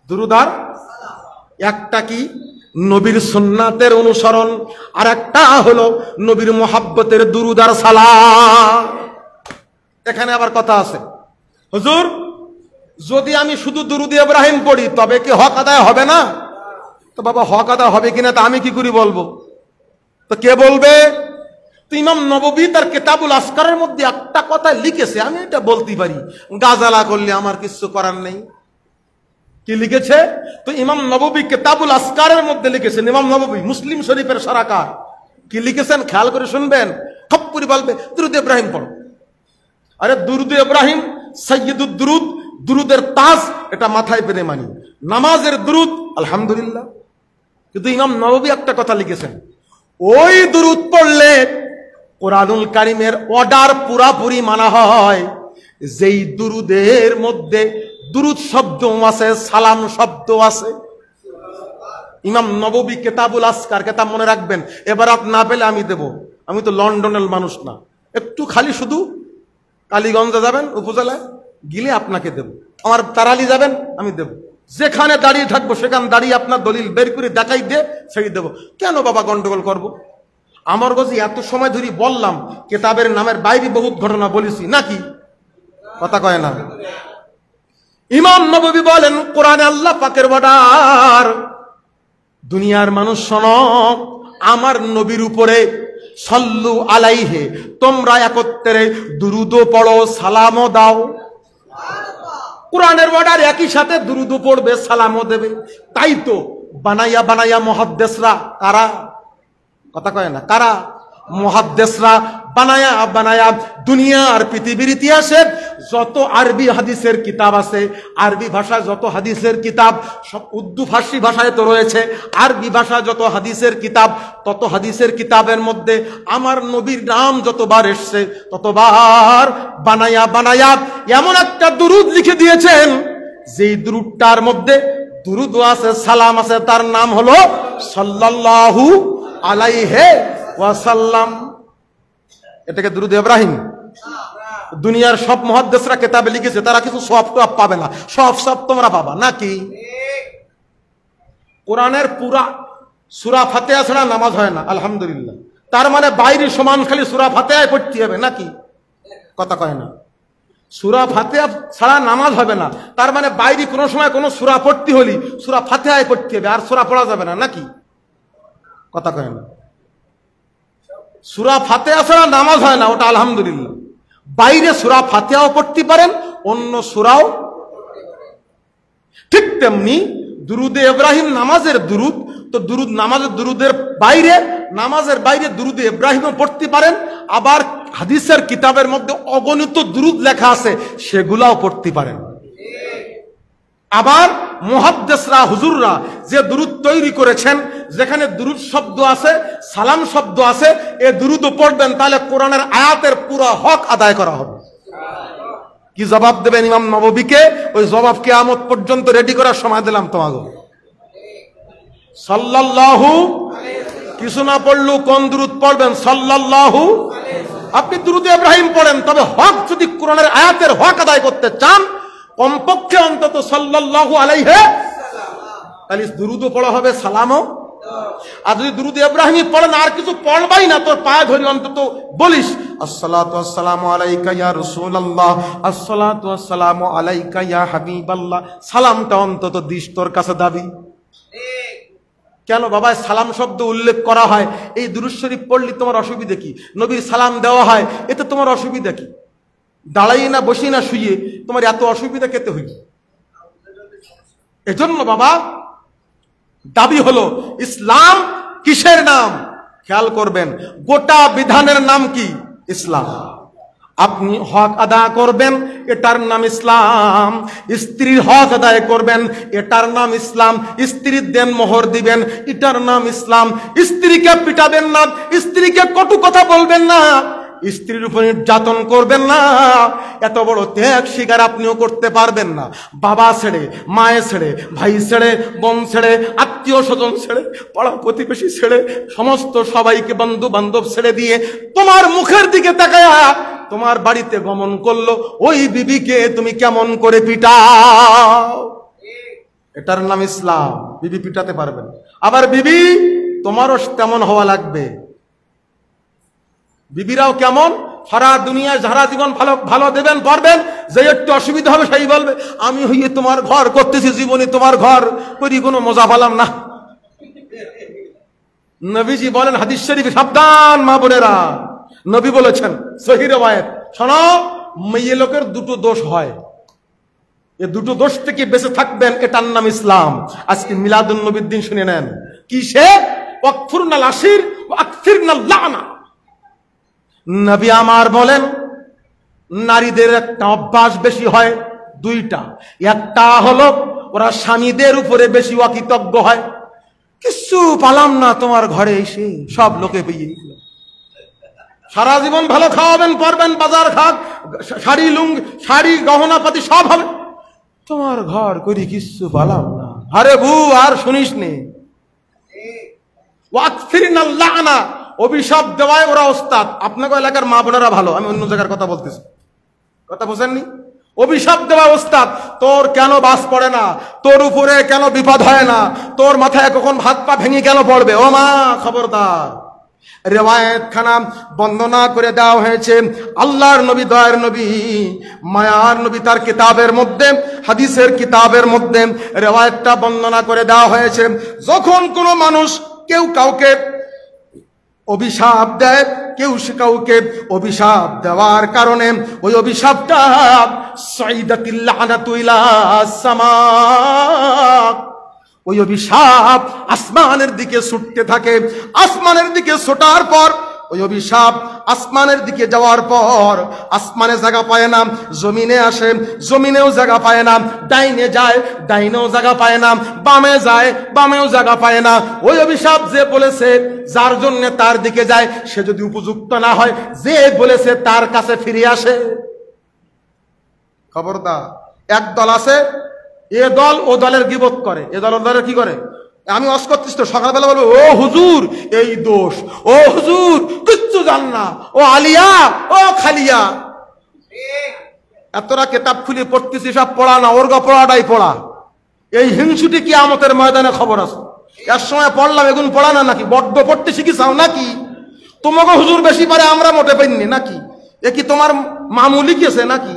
দুরুদ আর একটা কি নবীর সুন্নাতের অনুসরণ, আর একটা হলো নবীর মহব্বতের দুরুদ আর সালাম। এখানে আবার কথা আছে, হুজুর যদি আমি শুধু দুরুদ ইব্রাহিম পড়ি তবে কি হক আদায় হবে না? তো বাবা হক আদায় হবে কিনা তা আমি কি করি বলবো? তো কে বলবে? তো ইমাম নববী তার কিতাবুল আসকারের মধ্যে একটা কথা লিখেছে, আমি এটা বলতে পারি, গাজালা করলে আমার কিছু করার নেই। কি লিখেছে? তো ইমাম নববী কিতাবুল আসকারের মধ্যে লিখেছেন, ইমাম নববী মুসলিম শরীফের সারাকার কি লিখেছেন খেয়াল করে শুনবেন। খপ্পুরি বলবে দুরুদ ইব্রাহিম পড়ো। আরে দুরুদ ইব্রাহিম সাইয়্যিদুদ দুরুদ, দুরুদের তাজ, এটা মাথায় পেরে মানি। নামাজের দুরুদ আলহামদুলিল্লাহ। কিন্তু ইমাম নববী একটা কথা লিখেছেন, ওই দুরুদ পড়লে কোরআনুল কারীমের অর্ডার পুরাপুরি মানা হয় যেই দুরুদের মধ্যে দুরুদ শব্দ আছে, সালাম শব্দ আছে। ইমাম নববী কিতাবুল আসকার, কিতাব মনে রাখবেন। এবার আর না পেলে আমি দেব, আমি তো লন্ডনের মানুষ না, একটু খালি শুধু কালীগঞ্জে যাবেন উপজেলায় গিলে আপনাকে দেব, আমার তারালি যাবেন আমি দেব, যেখানে দাঁড়িয়ে থাকবো সেখানে দাঁড়িয়ে আপনার দলিল বের করে দেখাই দিয়ে সেই দেব। কেন বাবা গন্ডগোল করব? আমার কাছে এত সময় ধরে বললাম কিতাবের নামের বাইরে বহুত ঘটনা বলেছি নাকি? কথা কয় না। ইমাম নববী বলেন কোরআনে আল্লাহ পাকের অর্ডার, দুনিয়ার মানুষ শোনো, আমার নবীর উপরে সল্লু আলাইহে, তোমরা একত্রে দুরুদ পড়ো, সালামও দাও। কোরআনের অর্ডার, একই সাথে দুরুদ পড়বে, সালামও দেবে। তাই তো বানাইয়া বানাইয়া মুহাদ্দিসরা, কারা? কথা কয় না, কারা? মুহাদ্দিসরা বানায়া বানায়া দুনিয়ার পৃথিবীর ইতিহাসে যত আরবি হাদিসের কিতাব আছে, আরবি ভাষায় যত হাদিসের কিতাব, সব উর্দু ফার্সি ভাষায় তো রয়েছে, আরবি ভাষায় যত হাদিসের কিতাব, তত হাদিসের কিতাবের মধ্যে আমার নবীর নাম যতবার এসছে ততবার বানায়া বানায়া এমন একটা দুরুদ লিখে দিয়েছেন, যেই দুরুদটার মধ্যে দুরুদ আছে, সালাম আছে, তার নাম হলো সাল্লাল্লাহু আলাইহি ওয়াসাল্লাম। এটাকে দুরুদ ইব্রাহিম। দুনিয়ার সব মুহাদ্দিসরা কিতাবে লিখেছে, তারা কিছু সওয়াব তো পাবে না, সব তোমরা পাবা নাকি? কোরআনের পুরা সূরা ফাতিহা ছাড়া নামাজ হয় না, আলহামদুলিল্লাহ। তার মানে বাইরে সমান খালি সূরা ফাতিহায় পড়তে হবে নাকি? কথা কয় না। সূরা ফাতিহা ছাড়া নামাজ হবে না, তার মানে বাইরে কোনো সময় কোনো সূরা পড়তে হলি সূরা ফাতিহায় পড়তে হবে, আর সূরা পড়া যাবে না নাকি? কথা কয় না। সূরা ফাতিহা ছাড়া নামাজ হয় না, ওটা আলহামদুলিল্লাহ। বাইরে সূরা ফাতিহাও পড়তে পারেন, অন্য সূরাও। ঠিক তেমনি দুরুদে ইব্রাহিম নামাজের দুরুদ, তো দুরুদ নামাজের দুরুদের বাইরে, নামাজের বাইরে দুরুদে ইব্রাহিমও পড়তে পারেন। আবার হাদিসের কিতাবের মধ্যে অগণিত দুরুদ লেখা আছে, সেগুলাও পড়তে পারেন। আবার মুহাদ্দিসরা, হুজুররা যে দুরুদ তৈরি করেছেন, যেখানে দুরুদ শব্দ আছে, সালাম শব্দ আছে, এ দুরুদও পড়বেন, তাহলে কোরআনের আয়াতের পুরো হক আদায় করা হবে। কি জবাব দেবেন ইমাম নববীকে? ওই জবাব কিয়ামত পর্যন্ত রেডি করার সময় দিলাম তোমাকে। সাল্লাল্লাহু, কিছু না পড়লেও কোন দুরুদ পড়বেন? সাল্লাল্লাহু। আপনি দুরুদ ইব্রাহিম পড়েন, তবে হক যদি কোরআনের আয়াতের হক আদায় করতে চান, কমপক্ষে অন্তত সাল্লাল্লাহু আলাইহি, তাহলে দুরুদও পড়া হবে, সালামও। আর যদি দুরুদ ইব্রাহিম পড়েন আর কিছু পড়বাই না, তোর পায়ে ধরি অন্তত বলিস আসসালাতু ওয়াসসালামু আলাইকা ইয়া রাসূলুল্লাহ, আসসালাতু ওয়াসসালামু আলাইকা ইয়া হাবিবাল্লাহ, সালামটা অন্তত দিস, তোর কাছে দাবি। কেন বাবা সালাম শব্দ উল্লেখ করা হয়? এই দুরূদ শরীফ পড়লে তোমার অসুবিধা কি? নবীর সালাম দেওয়া হয়, এতে তোমার অসুবিধা কি? দাঁড়াই না, বসি না, শুয়ে, তোমার এত অসুবিধা কেতে হইল? এজন্য বাবা দাবি হলো, ইসলাম কিসের নাম? খেয়াল করবেন, গোটা বিধানের নাম কি? ইসলাম। আপনি হক আদায় করবেন, এটার নাম ইসলাম। স্ত্রীর হক আদায় করবেন, এটার নাম ইসলাম। স্ত্রীর দেন মোহর দিবেন, এটার নাম ইসলাম। স্ত্রীকে পিটাবেন না, স্ত্রীকে কটু কথা বলবেন না, স্ত্রীর উপর নির্যাতন করবেন না। এত বড় ত্যাগ স্বীকার আপনিও করতে পারবেন না। বাবা ছেড়ে, মায়ে ছেড়ে, ভাই ছেড়ে, বোন ছেড়ে, আত্মীয় স্বজন ছেড়ে, পাড়া প্রতিবেশী ছেড়ে, সমস্ত সবাইকে, বন্ধু বান্ধব ছেড়ে দিয়ে তোমার মুখের দিকে তাকায়া তোমার বাড়িতে গমন করলো, ওই বিবিকে তুমি কেমন করে পিটাও? এটার নাম ইসলাম। বিবি পিটাতে পারবেন। আবার বিবি তোমারও তেমন হওয়া লাগবে। বিবিরাও কেমন? সারা দুনিয়ায় সারা জীবন ভালো ভালো দেবেন, পারবেন। যে একটু অসুবিধা হবে সেই বলবে, আমি হইয়ে তোমার ঘর করতেছি, জীবনে তোমার ঘর করি কোনো মজা পেলাম না। নবীজি বলেন হাদিস শরীফে, সাবধান মা বোনেরা, নবী বলেছেন সহিহ riwayat, শোনো, মেয়ে লোকের দুটো দোষ হয়। এ দুটো দোষ থেকে বেঁচে থাকবেন, এটার নাম ইসলাম। আজকে মিলাদুন নবীর দিন শুনে নেন কি সে ওয়াকফুরনাল আশির ওয়া আকসিরনাল লানা। নবী আমার বলেন নারীদের একটা অভ্যাস বেশি হয় দুইটা। একটা হলো ওরা স্বামীদের উপরে বেশি অকৃতজ্ঞ হয়। কিছু পালাম না তোমার ঘরে এসে, সব লোকে পেয়ে নিল। সারা জীবন ভালো খাওয়াবেন, পরবেন, বাজার ঘাট, শাড়ি লুঙ্গি, শাড়ি গহনাপাতি সব হবে, তোমার ঘর করি কিচ্ছু পালাম না। আরে বু আর শুনিস নে। ওয়াকসিরনাল লানা, অভিশাপ দেওয়ায় ওরা ওস্তাদ। আপনাকে এলাকার মা বোনেরা ভালো, আমি অন্য জায়গার কথা বলতেছি, কথা বোঝেননি? অভিশাপ দেওয়া ওস্তাদ। তোর কেন বাস পড়ে না, তোর উপরে কেন বিপদ হয় না, তোর মাথায় কখন হাত পা ভেঙে কেন পড়বে? ও মা খবরদার। রেওয়ায়েত খানা বর্ণনা করে দেওয়া হয়েছে, আল্লাহর নবী, দয়ার নবী, মায়ার নবী তার কিতাবের মধ্যে, হাদিসের কিতাবের মধ্যে রেওয়ায়েতটা বর্ণনা করে দেওয়া হয়েছে, যখন কোনো মানুষ কেউ কাউকে অভিশাপ দেয়, কেউ কাউকে অভিশাপ দেওয়ার কারণে ওই অভিশাপটা সাইদাতিল লানাতু ইলাস সামা, ওই অভিশাপ আসমানের দিকে ছুটতে থাকে। আসমানের দিকে ছোটার পর ওই অভিশাপ আসমানের দিকে যাওয়ার পর আসমানে জায়গা পায় না, জমিনে আসে, জমিনেও জায়গা পায় না, ডাইনে যায়, ডাইনেও জায়গা পায় না, বামে যায়, বামেও জায়গা পায় না। ওই অভিশাপ যে বলেছে, যার জন্য তার দিকে যায়, সে যদি উপযুক্ত না হয়, যে বলেছে তার কাছে ফিরে আসে। খবরদার, এক দল আছে, এ দল ও দলের গীবত করে, এ দল ও দলের কি করে? আমি ওয়াজ করতেছি তো, সকালবেলা বলবো ও হুজুর এই দোষ, ও হুজুর কিচ্ছু জান না, ও আলিয়া, ও খালিয়া। এতটা কেতাব খুলে পড়তেছি, সব পড়া না, ওর পড়াটাই পড়া। এই হিংসুটি কিয়ামতের ময়দানে খবর আছে। এর সময় পড়লাম, এগুন পড়া না নাকি? বড্ড পড়তে শিখিছাও নাকি? তোমাকে হুজুর বেশি পারে, আমরা মোটে পাইনি নাকি? এ কি তোমার মামুলি কেছে নাকি?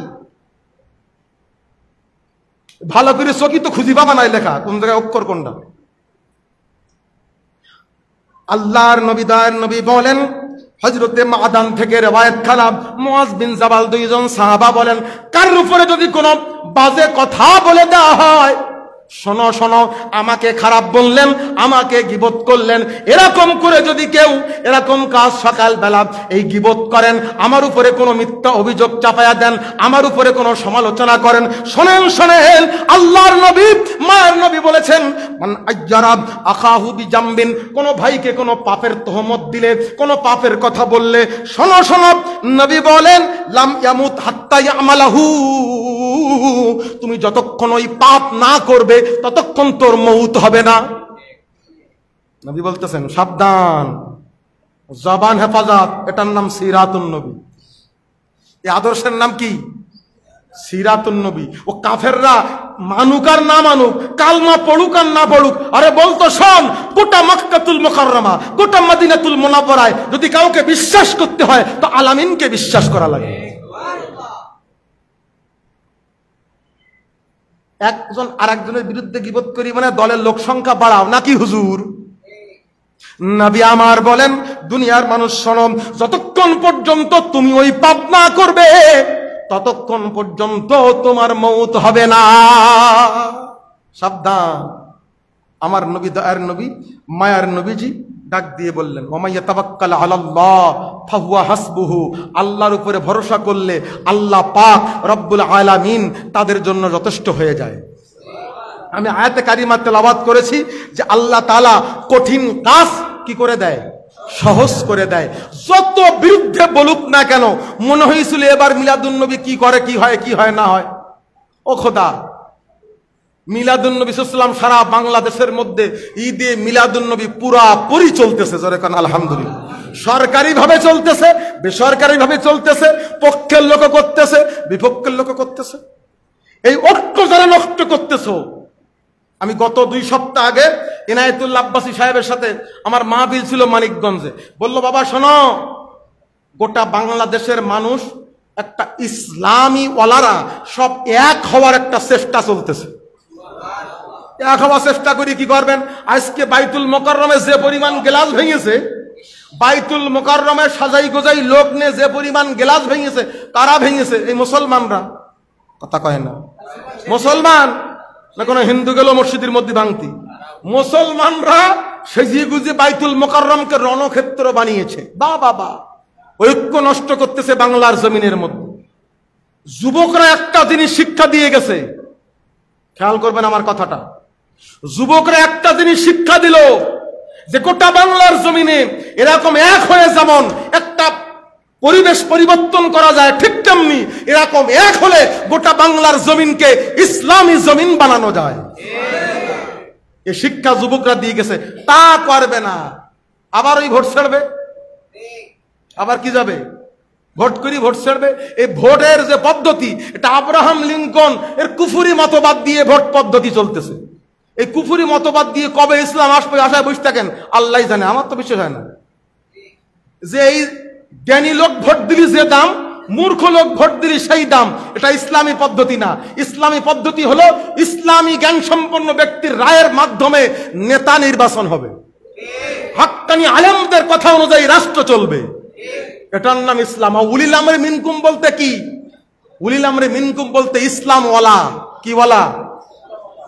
ভালো করে চকি তো খুঁজি পাবা নাই লেখা কোন জায়গায় অক্ষর কোনটা। আল্লাহর নবী, দয়ার নবী বলেন, হযরতে মাদান থেকে রিওয়ায়াত খানা, মুআজ বিন জাবাল দুইজন সাহাবা বলেন, কার উপরে যদি কোনো বাজে কথা বলে দেওয়া হয়, শোনো শোনো, আমাকে খারাপ বললেন, আমাকে গীবত করলেন, এরকম করে যদি কেউ এরকম কাজ সকালবেলা এই গীবত করেন, আমার উপরে কোনো মিথ্যা অভিযোগ চাপায়া দেন, আমার উপরে কোনো সমালোচনা করেন, শোনেন শোনেন, আল্লাহর নবী, মায়ের নবী বলেছেন, মান আজ্জারা আখাহু বিজামবিন, কোনো ভাইকে কোনো পাপের তহমত দিলে, কোনো পাপের কথা বললে, শোনো শোনো, নবী বলেন, লাম ইয়ামুত হাত্তা ইয়ামালাহু, তুমি যতক্ষণ ওই পাপ না করবে ততক্ষণ তোর মউত হবে না। নবী বলতেছেন সাবধান, জবান হেফাজত, এটার নাম সিরাতুন নবী। এই আদর্শের নাম কি? সিরাতুন নবী। ও কাফেররা মানুক আর না মানুক, কালমা পড়ুক আর না পড়ুক, আরে বলতো শোন, গোটা মক্কাতুল মুকাররমা, গোটা মদিনাতুল মুনাওয়ারায় যদি কাউকে বিশ্বাস করতে হয় তো আলামিনকে বিশ্বাস করা লাগে। একজন আরেকজনের বিরুদ্ধে গীবত করি মানে দলের লোক সংখ্যা বাড়াও নাকি হুজুর? নবী আমার বলেন, দুনিয়ার মানুষ শোনো, যতক্ষণ পর্যন্ত তুমি ওই পাপ না করবে ততক্ষণ পর্যন্ত তোমার মউত হবে না। সাবধান। আমার নবী, দয়ার নবী, মায়ার নবীজি ডাক দিয়ে বললেন, ওয়া ইয়াতাওয়াক্কাল আলাল্লাহ ফাহুয়া হাসবুহু, আল্লাহর উপরে ভরসা করলে আল্লাহ পাক রব্বুল আলামিন তাদের জন্য যথেষ্ট হয়ে যায়। আমি আয়াতে কারিমা তেলাওয়াত করেছি যে আল্লাহ তাআলা কঠিন কাজ কি করে দেয়? সহজ করে দেয়। যত বিরুদ্ধে বলুক না কেন, মনে হয়েছিল এবার মিলাদুন নবী কি করে, কি হয়, কি হয় না হয়। ও খোদা, মিলাদুন নবী সাল্লাল্লাহু আলাইহি ওয়াসাল্লাম সারা বাংলাদেশের মধ্যে ঈদে মিলাদুন নবী পুরাপুরি চলতেছে, জোরে কান আলহামদুলিল্লাহ। সরকারি ভাবে চলতেছে, বেসরকারি ভাবে চলতেছে, পক্ষের লোক করতেছে, বিপক্ষের লোক করতেছে। এই ঐক্য যারা নষ্ট করতেছো, আমি গত 2 সপ্তাহ আগে ইনায়েতুল্লাহ আব্বাসী সাহেবের সাথে আমার মাহফিল ছিল মানিকগঞ্জে। বলল, বাবা শোনো, গোটা বাংলাদেশের মানুষ একটা ইসলামী ওয়ালারা সব এক হওয়ার একটা চেষ্টা চলতেছে। এক হওয়ার চেষ্টা করি কি করবেন? আজকে বাইতুল মোকাররমে যে পরিমাণ গ্লাস ভেঙেছে, বাইতুল মোকাররমে সাজাই গোজাই লোক নিয়ে যে পরিমাণ গ্লাস ভেঙেছে, কারা ভেঙেছে? এই মুসলমানরা। কথা কয় না। মুসলমান না কোনো হিন্দু গেল মসজিদের মধ্যে ভাঙতি, মুসলমানরা সেজিয়ে গুজিয়ে বাইতুল মোকাররমকে রণক্ষেত্র বানিয়েছে। বা বাবা, ঐক্য নষ্ট করতেছে বাংলার জমিনের মধ্যে। যুবকরা একটা জিনিস শিক্ষা দিয়ে গেছে, খেয়াল করবেন আমার কথাটা, যুবকরা একটা জিনিস শিক্ষা দিল যে গোটা বাংলার জমিনে এরকম এক হয়ে যেমন একটা পরিবেশ পরিবর্তন করা যায়, ঠিক তেমনি এরকম এক হলে গোটা বাংলার জমিনকে ইসলামী জমিন বানানো যায়। এই শিক্ষা যুবকরা দিয়ে গেছে। তা পারবে না, আবার ওই ভোট ছাড়বে, আবার কি যাবে ভোট করি ভোট ছাড়বে। এই ভোটের যে পদ্ধতি, এটা আব্রাহাম লিঙ্কন এর কুফুরি মতবাদ দিয়ে ভোট পদ্ধতি চলতেছে। এই কুফুরি মতবাদ দিয়ে কবে ইসলাম আসবে আশায় বসে থাকেন আল্লাহ জানে, আমার তো বিশ্বাস হয় না। যে এই জ্ঞানী লোক ভোট দিলি যে দাম, মূর্খ লোক ভোট দিলি সেই দাম, এটা ইসলামী পদ্ধতি না। ইসলামী পদ্ধতি হলো ইসলামী জ্ঞান সম্পন্ন ব্যক্তির রায়ের মাধ্যমে নেতা নির্বাচন হবে, হাক্কানি আলেমদের কথা অনুযায়ী রাষ্ট্র চলবে, এটার নাম ইসলাম। উলিল আমরে মিনকুম বলতে কি? উলিল আমরে মিনকুম বলতে ইসলাম ওয়ালা, কি ওয়ালা?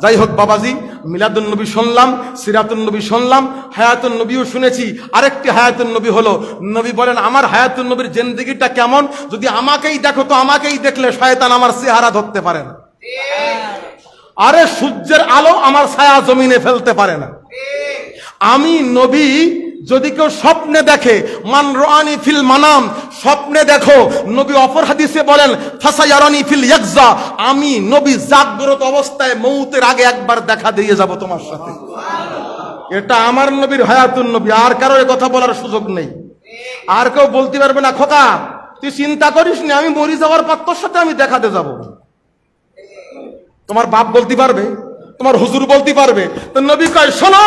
যাই হোক বাবাজি, মিলাদুন নবী শুনলাম, সিরাতুন নবী শুনলাম, হায়াতুন নবীও শুনেছি। আরেকটি হায়াতুন নবী হলো, নবী বলেন আমার হায়াতুন নবীর জিন্দেগিটা কেমন, যদি আমাকেই দেখো তো আমাকেই দেখলে শয়তান আমার চেহারা ধরতে পারে না। আরে সূর্যের আলো আমার ছায়া জমিনে ফেলতে পারে না। আমি নবী যদি কেউ স্বপ্নে দেখে, মান রানি ফিল মানাম, স্বপ্নে দেখো, নবী অপর হাদিসে বলেন ফাসায়ারানি ফিল ইয়াকজা, আমি নবী জাগ্রত অবস্থায় মৌতের আগে একবার দেখা দিয়ে যাব তোমার সাথে। এটা আমার নবীর হায়াতুন নবী, আর কারো এ কথা বলার সুযোগ নেই। আর কেউ বলতে পারবে না খোকা তুই চিন্তা করিস না, আমি মরি যাওয়ার পর তোর সাথে আমি দেখাতে যাব। তোমার বাপ বলতে পারবে, তোমার হুজুর বলতে পারবে। তো নবী কয় শোনো,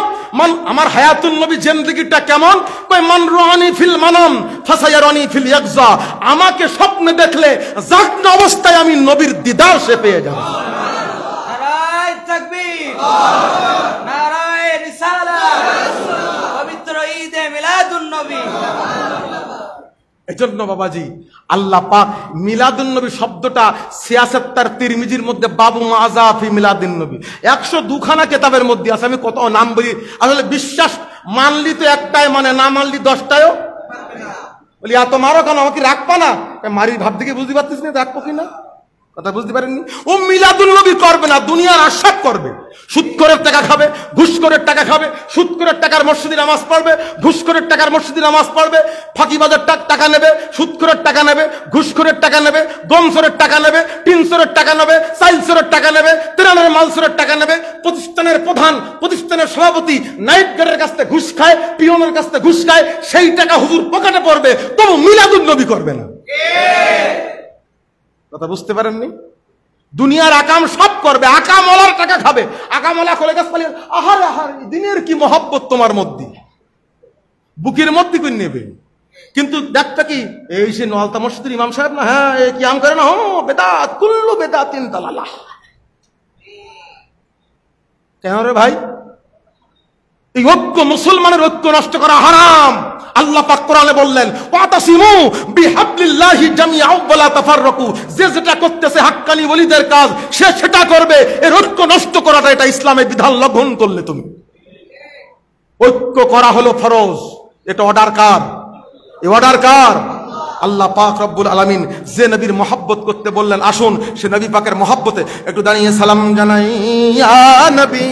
আমার হায়াতুন নবী জিন্দেগিটা কেমন, কয় মান রানি ফিল মানাম ফাসায়ারানি ফিল ইয়াকজা, আমাকে স্বপ্নে দেখলে জাগ্রত অবস্থায় আমি নবীর দিদার সে পেয়ে যাব। নারায়ে তাকবীর, নারায়ে রিসালাত, পবিত্র ঈদে মিলাদুন নবী। এজন্য বাবাজি আল্লাহ পাক মিলাদুন নবী শব্দটা ৭৬ তিরমিজির মধ্যে বাবু মাজা ফি মিলাদুন নবী ১০২ খানা কিতাবের মধ্যে আছে। আমি কত নাম বলি, আসলে বিশ্বাস মানলি তো একটাই মানে, না মানলি ১০টায়ও বলি। এত মারো কেন, আমাকে রাখবা না? মারির ভাব থেকে বুঝতে পারতিস না রাখবো কিনা, কথা বুঝতে পারেননি। ও মিলাদুন নবী করবে না, দুনিয়ার আশাক করবে। সুদখোরের টাকা খাবে, ঘুষখোরের টাকা খাবে, সুদখোরের টাকার মসজিদে নামাজ পড়বে, ঘুষখোরের টাকার মসজিদে নামাজ পড়বে, ফাঁকিবাজের টাকা নেবে, সুদখোরের টাকা নেবে, ঘুষখোরের টাকা নেবে, গমসোরের টাকা নেবে, টিনসোরের টাকা নেবে, চাইলসোরের টাকা নেবে, তেরানের মালসোরের টাকা নেবে, প্রতিষ্ঠানের প্রধান, প্রতিষ্ঠানের সভাপতি নাইট গার্ডের কাছ থেকে ঘুষ খায়, পিয়নের কাছ থেকে ঘুষ খায়, সেই টাকা হুজুর পকেটে পড়বে, তবু মিলাদুন নবী করবে না। কথা বুঝতে পারেননি? দুনিয়ার আকাম সব করবে, আকামওয়ালার টাকা খাবে, আকামওয়ালা খোলে গাছ পালিয়ে আহার আহার দিনের কি মহব্বত তোমার মধ্যে, বুকের মধ্যে করে নেবে। কিন্তু দেখটা কি এই সে নলতা মসজিদের ইমাম সাহেব না, হ্যাঁ কি আম করে না, হো বেদাত কুল্লু বেদাতিন দালালা। কেন রে ভাই? এই ঐক্য, মুসলমানের ঐক্য নষ্ট করা হারাম। আল্লাহ পাক কোরআনে বললেন ওয়াতাসিমু বিহাবলিল্লাহি জামিআ ওয়ালা তাফাররাকু, যে যেটা করতেছে হাক্কানি ওলিদের কাজ সে সেটা করবে। এর ঐক্য নষ্ট করাটা এটা ইসলামের বিধান লঙ্ঘন করলে তুমি। ঐক্য করা হলো ফরজ, এটা অর্ডার কার? এই অর্ডার কার? আল্লাহ পাক রব্বুল আলামিন যে নবীর মহব্বত করতে বললেন, আসুন সে নবী পাকের মহব্বতে একটু দাঁড়িয়ে সালাম জানাই। ইয়া নবী